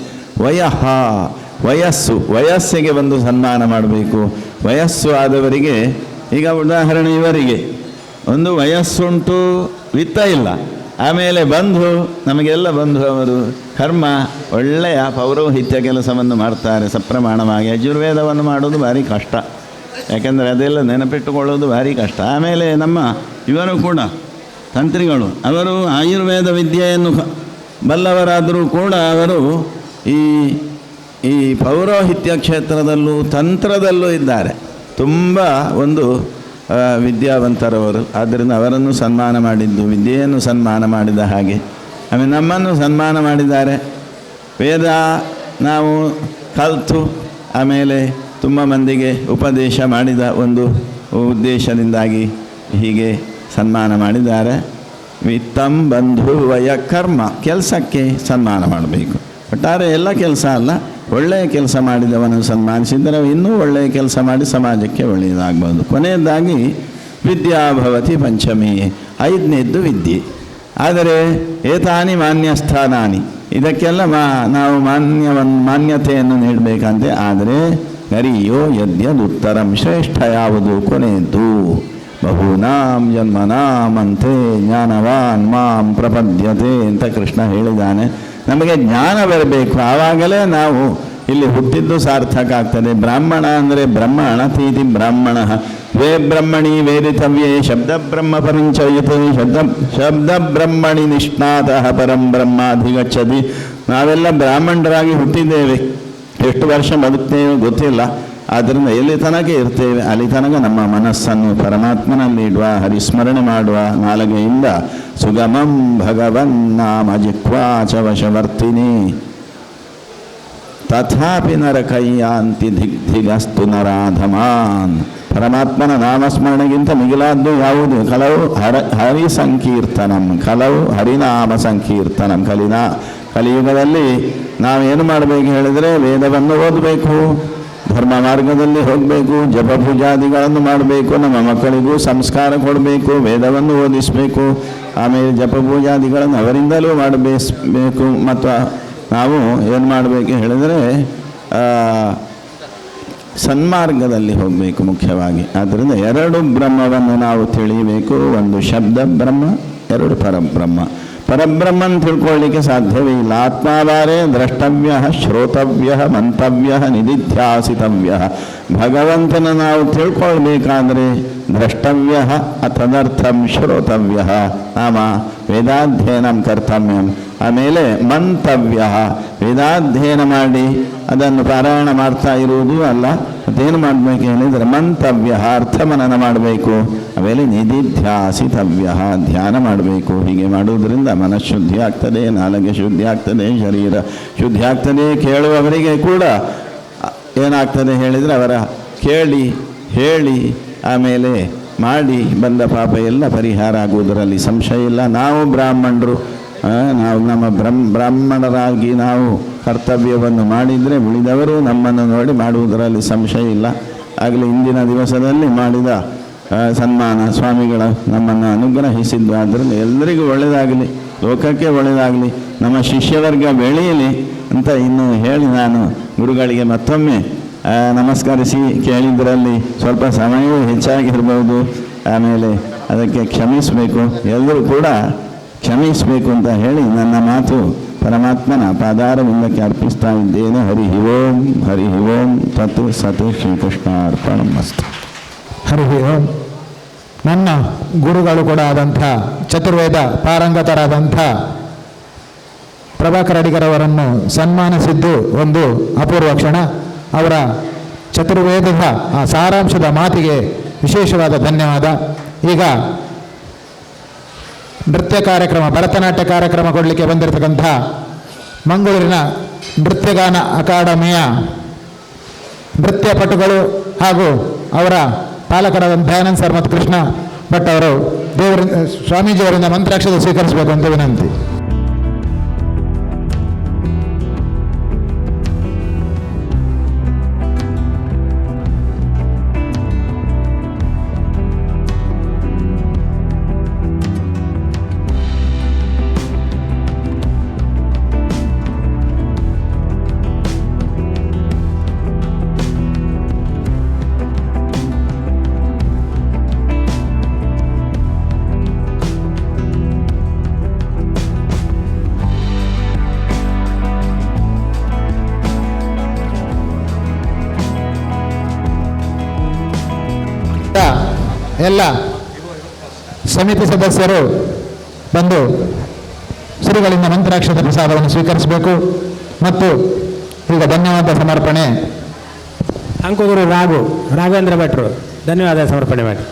ವಯಸ್ಸಿಗೆ ಸನ್ಮಾನ ಮಾಡಬೇಕು. ವಯಸ್ಸು ಆದವರಿಗೆ, ಈಗ ಉದಾಹರಣೆ ಇವರಿಗೆ ಒಂದು ವಯಸ್ಸುಂಟು, ವಿತ್ತ ಇಲ್ಲ. ಆಮೇಲೆ ನಮಗೆಲ್ಲ ಬಂಧು ಅವರು ಕರ್ಮ ಒಳ್ಳೆಯ ಪೌರೋಹಿತ್ಯ ಕೆಲಸವನ್ನು ಮಾಡ್ತಾರೆ ಸಪ್ರಮಾಣವಾಗಿ. ಯಜುರ್ವೇದವನ್ನು ಮಾಡೋದು ಭಾರಿ ಕಷ್ಟ, ಯಾಕೆಂದರೆ ಅದೆಲ್ಲ ನೆನಪಿಟ್ಟುಕೊಳ್ಳೋದು ಭಾರಿ ಕಷ್ಟ. ಆಮೇಲೆ ಇವರು ಕೂಡ ತಂತ್ರಿಗಳು. ಅವರು ಆಯುರ್ವೇದ ವಿದ್ಯೆಯನ್ನು ಬಲ್ಲವರಾದರೂ ಕೂಡ ಅವರು ಈ ಪೌರೋಹಿತ್ಯ ಕ್ಷೇತ್ರದಲ್ಲೂ ತಂತ್ರದಲ್ಲೂ ಇದ್ದಾರೆ. ತುಂಬ ಒಂದು ವಿದ್ಯಾವಂತರವರು. ಆದ್ದರಿಂದ ಅವರನ್ನು ಸನ್ಮಾನ ಮಾಡಿದ್ದು ವಿದ್ಯೆಯನ್ನು ಸನ್ಮಾನ ಮಾಡಿದ ಹಾಗೆ. ಆಮೇಲೆ ನಮ್ಮನ್ನು ಸನ್ಮಾನ ಮಾಡಿದ್ದಾರೆ. ವೇದ ನಾವು ಕಲಿತು ಆಮೇಲೆ ತುಂಬ ಮಂದಿಗೆ ಉಪದೇಶ ಮಾಡಿದ ಒಂದು ಉದ್ದೇಶದಿಂದಾಗಿ ಹೀಗೆ ಸನ್ಮಾನ ಮಾಡಿದ್ದಾರೆ. ವಿತ್ತಂ ಬಂಧು ವಯ ಕರ್ಮ, ಕೆಲಸಕ್ಕೆ ಸನ್ಮಾನ ಮಾಡಬೇಕು. ಒಟ್ಟಾರೆ ಎಲ್ಲ ಕೆಲಸ ಅಲ್ಲ, ಒಳ್ಳೆಯ ಕೆಲಸ ಮಾಡಿದವನು ಸನ್ಮಾನಿಸಿದರೆ ಇನ್ನೂ ಒಳ್ಳೆಯ ಕೆಲಸ ಮಾಡಿ ಸಮಾಜಕ್ಕೆ ಒಳ್ಳೆಯದಾಗ್ಬೋದು. ಕೊನೆಯದಾಗಿ ವಿದ್ಯಾಭವತಿ ಪಂಚಮಿ, 5ನೇದ್ದು ವಿದ್ಯೆ. ಆದರೆ ಏತಾನಿ ಮಾನ್ಯಸ್ಥಾನಾನಿ, ಇದಕ್ಕೆಲ್ಲ ನಾವು ಮಾನ್ಯತೆಯನ್ನು ನೀಡಬೇಕಂತೆ. ಆದರೆ ಗರಿಯೋ ಯದ್ಯದುತ್ತರಂ, ಶ್ರೇಷ್ಠ ಯಾವುದು ಕೊನೆಯದ್ದು. ಬಹೂನಾಂ ಜನ್ಮನಾಮಂತೆ ಜ್ಞಾನವಾನ್ ಮಾಂ ಪ್ರಪದ್ಯತೆ ಅಂತ ಕೃಷ್ಣ ಹೇಳಿದ್ದಾನೆ. ನಮಗೆ ಜ್ಞಾನ ಬರಬೇಕು, ಆವಾಗಲೇ ನಾವು ಇಲ್ಲಿ ಹುಟ್ಟಿದ್ದು ಸಾರ್ಥಕ ಆಗ್ತದೆ. ಬ್ರಾಹ್ಮಣ ಅಂದರೆ ಬ್ರಹ್ಮ ಅಣತೀತಿ ಬ್ರಾಹ್ಮಣ ವೇ ಬ್ರಹ್ಮಣಿ ವೇದಿತವ್ಯೇ ಶಬ್ದ ಬ್ರಹ್ಮ ಪರಂಚಯತೆ ಶಬ್ದ ಬ್ರಹ್ಮಣಿ ನಿಷ್ಣಾತಃ ಪರಂ ಬ್ರಹ್ಮಾಧಿಗಚ್ಚತಿ. ನಾವೆಲ್ಲ ಬ್ರಾಹ್ಮಣರಾಗಿ ಹುಟ್ಟಿದ್ದೇವೆ, ಎಷ್ಟು ವರ್ಷ ಬದುಕ್ತೇವೆ ಗೊತ್ತಿಲ್ಲ. ಆದ್ದರಿಂದ ಎಲ್ಲಿ ತನಕ ಇರ್ತೇವೆ ಅಲ್ಲಿ ತನಕ ನಮ್ಮ ಮನಸ್ಸನ್ನು ಪರಮಾತ್ಮನಲ್ಲಿ ಇಡುವ, ಹರಿಸ್ಮರಣೆ ಮಾಡುವ, ನಾಲಿಗೆಯಿಂದ ಸುಗಮಂ ಭಗವನ್ ನಾಮ ಜಿಹ್ವಾಚ ವಶವರ್ತಿನಿ ತಥಾಪಿ ನರಕಯ್ಯಾಂತಿ ದಿಗ್ಧಿಗಸ್ತು ನರಾಧಮಾನ್. ಪರಮಾತ್ಮನ ನಾಮಸ್ಮರಣೆಗಿಂತ ಮಿಗಿಲಾದ್ದು ಯಾವುದು? ಕಲವು ಹರಿ ಸಂಕೀರ್ತನಂ, ಕಲವು ಹರಿನಾಮ ಸಂಕೀರ್ತನಂ. ಕಲಿಯುಗದಲ್ಲಿ ನಾವೇನು ಮಾಡಬೇಕು ಹೇಳಿದರೆ ವೇದವನ್ನು ಓದಬೇಕು, ಧರ್ಮ ಮಾರ್ಗದಲ್ಲಿ ಹೋಗಬೇಕು, ಜಪ ಪೂಜಾದಿಗಳನ್ನು ಮಾಡಬೇಕು, ನಮ್ಮ ಮಕ್ಕಳಿಗೂ ಸಂಸ್ಕಾರ ಕೊಡಬೇಕು, ವೇದವನ್ನು ಓದಿಸಬೇಕು, ಆಮೇಲೆ ಜಪ ಪೂಜಾದಿಗಳನ್ನು ಅವರಿಂದಲೂ ಮಾಡಬೇಕು. ಮತ್ತು ನಾವು ಏನು ಮಾಡಬೇಕು ಹೇಳಿದರೆ ಸನ್ಮಾರ್ಗದಲ್ಲಿ ಹೋಗಬೇಕು ಮುಖ್ಯವಾಗಿ. ಆದ್ದರಿಂದ 2 ಬ್ರಹ್ಮವನ್ನು ನಾವು ತಿಳಿಯಬೇಕು. ಒಂದು ಶಬ್ದ ಬ್ರಹ್ಮ, 2 ಪರಬ್ರಹ್ಮ. ಪರಬ್ರಹ್ಮನ್ ತಿಳ್ಕೊಳ್ಳಿಕ್ಕೆ ಸಾಧ್ಯವೇ ಇಲ್ಲ. ಆತ್ಮಾವಾರೇ ದ್ರಷ್ಟವ್ಯ, ಶ್ರೋತವ್ಯ, ಮಂತವ್ಯ, ನಿಧಿಧ್ಯಾಸಿತವ್ಯ. ಭಗವಂತನ ನಾವು ತಿಳ್ಕೊಳ್ಬೇಕಾದ್ರೆ ದ್ರಷ್ಟವ್ಯ ತದರ್ಥಂ ಶ್ರೋತವ್ಯ ನಾಮ ವೇದಾಧ್ಯಯನಂ ಕರ್ತವ್ಯಂ. ಆಮೇಲೆ ಮಂತವ್ಯ, ವೇದಾಧ್ಯಯನ ಮಾಡಿ ಅದನ್ನು ಪಾರಾಯಣ ಮಾಡ್ತಾ ಇರುವುದು ಅಲ್ಲ, ಮತ್ತೇನು ಮಾಡಬೇಕು ಹೇಳಿದರೆ ಮಂತವ್ಯ, ಅರ್ಥಮನನ ಮಾಡಬೇಕು. ಆಮೇಲೆ ನಿಧಿಧ್ಯಾಸಿತವ್ಯ, ಧ್ಯಾನ ಮಾಡಬೇಕು. ಹೀಗೆ ಮಾಡುವುದರಿಂದ ಮನಃಶುದ್ಧಿ ಆಗ್ತದೆ, ನಾಲಿಗೆ ಶುದ್ಧಿ ಆಗ್ತದೆ, ಶರೀರ ಶುದ್ಧಿ ಆಗ್ತದೆ. ಕೇಳುವವರಿಗೆ ಕೂಡ ಏನಾಗ್ತದೆ ಹೇಳಿದರೆ ಅವರ ಕೇಳಿ ಹೇಳಿ ಆಮೇಲೆ ಮಾಡಿ ಬಂದ ಪಾಪ ಎಲ್ಲ ಪರಿಹಾರ ಆಗುವುದರಲ್ಲಿ ಸಂಶಯ ಇಲ್ಲ. ನಾವು ಬ್ರಾಹ್ಮಣರು, ನಾವು ನಮ್ಮ ಬ್ರಾಹ್ಮಣರಾಗಿ ನಾವು ಕರ್ತವ್ಯವನ್ನು ಮಾಡಿದರೆ ಉಳಿದವರು ನಮ್ಮನ್ನು ನೋಡಿ ಮಾಡುವುದರಲ್ಲಿ ಸಂಶಯ ಇಲ್ಲ. ಆಗಲಿ ಇಂದಿನ ದಿವಸದಲ್ಲಿ ಮಾಡಿದ ಸನ್ಮಾನ ಸ್ವಾಮಿಗಳ ನಮ್ಮನ್ನು ಅನುಗ್ರಹಿಸಿದ್ದು. ಆದ್ದರಿಂದ ಎಲ್ಲರಿಗೂ ಒಳ್ಳೆಯದಾಗಲಿ, ಲೋಕಕ್ಕೆ ಒಳ್ಳೆಯದಾಗಲಿ, ನಮ್ಮ ಶಿಷ್ಯವರ್ಗ ಬೆಳೆಯಲಿ ಅಂತ ಇನ್ನು ಹೇಳಿ ನಾನು ಗುರುಗಳಿಗೆ ಮತ್ತೊಮ್ಮೆ ನಮಸ್ಕರಿಸಿ ಕೇಳಿದ್ದರಲ್ಲಿ ಸ್ವಲ್ಪ ಸಮಯವೂ ಹೆಚ್ಚಾಗಿರ್ಬೋದು. ಆಮೇಲೆ ಅದಕ್ಕೆ ಕ್ಷಮಿಸಬೇಕು, ಎಲ್ಲರೂ ಕೂಡ ಕ್ಷಮಿಸಬೇಕು ಅಂತ ಹೇಳಿ ನನ್ನ ಮಾತು ಪರಮಾತ್ಮನ ಪಾದಾರವಿಂದಕ್ಕೆ ಅರ್ಪಿಸ್ತಾ ಇದ್ದೇನೆ. ಹರಿ ಓಂ, ಹರಿ ಓಂ. ತತ್ ಸತ್ ಶ್ರೀಕೃಷ್ಣ ಅರ್ಪಣಮಸ್ತು. ಹರಿ ಓಂ. ನನ್ನ ಗುರುಗಳು ಕೂಡ ಆದಂಥ ಚತುರ್ವೇದ ಪಾರಂಗತರಾದಂಥ ಪ್ರಭಾಕರ್ ಅಡಿಗರವರನ್ನು ಸನ್ಮಾನಿಸಿದ್ದು ಒಂದು ಅಪೂರ್ವ ಕ್ಷಣ. ಅವರ ಚತುರ್ವೇದದ ಆ ಸಾರಾಂಶದ ಮಾತಿಗೆ ವಿಶೇಷವಾದ ಧನ್ಯವಾದ. ಈಗ ನೃತ್ಯ ಕಾರ್ಯಕ್ರಮ, ಭರತನಾಟ್ಯ ಕಾರ್ಯಕ್ರಮ ಕೊಡಲಿಕ್ಕೆ ಬಂದಿರತಕ್ಕಂಥ ಮಂಗಳೂರಿನ ನೃತ್ಯಗಾನ ಅಕಾಡೆಮಿಯ ನೃತ್ಯಪಟುಗಳು ಹಾಗೂ ಅವರ ಪಾಲಕರಾದ ದಯಾನಂದ್ ಸರ್ ಮತ್ತು ಕೃಷ್ಣ ಭಟ್ ಅವರು ಸ್ವಾಮೀಜಿಯವರಿಂದ ಮಂತ್ರಾಕ್ಷತೆ ಸ್ವೀಕರಿಸಬೇಕು ಅಂತ ವಿನಂತಿ. ಎಲ್ಲ ಸಮಿತಿ ಸದಸ್ಯರು ಬಂದು ಶ್ರೀಗಳಿಂದ ಮಂತ್ರಾಕ್ಷತೆ ಪ್ರಸಾದವನ್ನು ಸ್ವೀಕರಿಸಬೇಕು. ಮತ್ತು ಈಗ ಧನ್ಯವಾದ ಸಮರ್ಪಣೆ ಅಂಕುಗುರು ರಾಘವೇಂದ್ರ ಭಟ್ರು ಧನ್ಯವಾದ ಸಮರ್ಪಣೆ ಮಾಡಿ.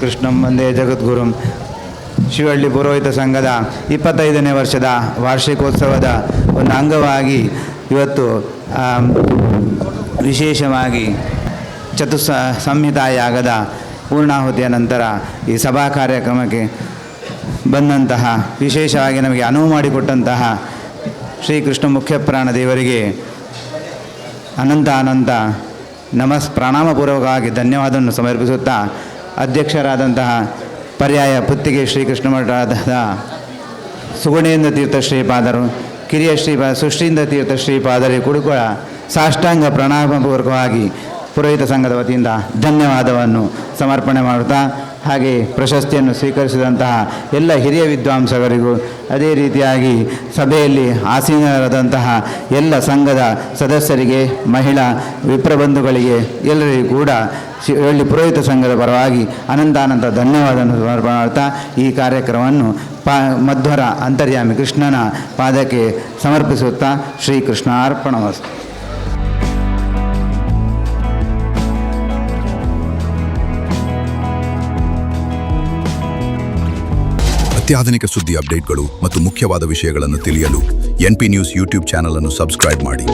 ಕೃಷ್ಣಂ ವಂದೇ ಜಗದ್ಗುರುಂ. ಶಿವಳ್ಳಿ ಪುರೋಹಿತ ಸಂಘದ 25ನೇ ವರ್ಷದ ವಾರ್ಷಿಕೋತ್ಸವದ ಒಂದು ಅಂಗವಾಗಿ ಇವತ್ತು ವಿಶೇಷವಾಗಿ ಸಂಹಿತಾ ಯಾಗದ ಪೂರ್ಣಾಹುತಿಯ ನಂತರ ಈ ಸಭಾ ಕಾರ್ಯಕ್ರಮಕ್ಕೆ ಬಂದಂತಹ, ವಿಶೇಷವಾಗಿ ನಮಗೆ ಅನುವು ಮಾಡಿಕೊಟ್ಟಂತಹ ಶ್ರೀಕೃಷ್ಣ ಮುಖ್ಯಪ್ರಾಣ ದೇವರಿಗೆ ಅನಂತ ಪ್ರಣಾಮಪೂರ್ವಕವಾಗಿ ಧನ್ಯವಾದವನ್ನು ಸಮರ್ಪಿಸುತ್ತಾ, ಅಧ್ಯಕ್ಷರಾದಂತಹ ಪರ್ಯಾಯ ಪುತ್ತಿಗೆ ಶ್ರೀಕೃಷ್ಣ ಮಠದ ಸುಗುಣೇಂದ್ರ ತೀರ್ಥ ಶ್ರೀಪಾದರು, ಕಿರಿಯ ಸುಶ್ರೀಂದ್ರ ತೀರ್ಥ ಶ್ರೀಪಾದರಿಗೆ ಕುಡುಕುಳ ಸಾಷ್ಟಾಂಗ ಪ್ರಣಾಮಪೂರ್ವಕವಾಗಿ ಪುರೋಹಿತ ಸಂಘದ ವತಿಯಿಂದ ಧನ್ಯವಾದವನ್ನು ಸಮರ್ಪಣೆ ಮಾಡುತ್ತಾ, ಹಾಗೆ ಪ್ರಶಸ್ತಿಯನ್ನು ಸ್ವೀಕರಿಸಿದಂತಹ ಎಲ್ಲ ಹಿರಿಯ ವಿದ್ವಾಂಸಕರಿಗೂ, ಅದೇ ರೀತಿಯಾಗಿ ಸಭೆಯಲ್ಲಿ ಆಸೀನರಾದಂತಹ ಎಲ್ಲ ಸಂಘದ ಸದಸ್ಯರಿಗೆ, ಮಹಿಳಾ ವಿಪ್ರಬಂಧುಗಳಿಗೆ ಎಲ್ಲರಿಗೂ ಕೂಡ ಶಿವಳ್ಳಿ ಪುರೋಹಿತ ಸಂಘದ ಪರವಾಗಿ ಅನಂತ ಧನ್ಯವಾದವನ್ನು ಸಮರ್ಪಣೆ ಮಾಡ್ತಾ ಈ ಕಾರ್ಯಕ್ರಮವನ್ನು ಮಧ್ವರ ಅಂತರ್ಯಾಮಿ ಕೃಷ್ಣನ ಪಾದಕ್ಕೆ ಸಮರ್ಪಿಸುತ್ತಾ ಶ್ರೀಕೃಷ್ಣಾರ್ಪಣಮಸ್ತು. ಅತ್ಯಾಧುನಿಕ ಸುದ್ದಿ ಅಪ್ಡೇಟ್ಗಳು ಮತ್ತು ಮುಖ್ಯವಾದ ವಿಷಯಗಳನ್ನು ತಿಳಿಯಲು NP ನ್ಯೂಸ್ ಯೂಟ್ಯೂಬ್ ಚಾನಲ್ ಅನ್ನು ಸಬ್ಸ್ಕ್ರೈಬ್ ಮಾಡಿ.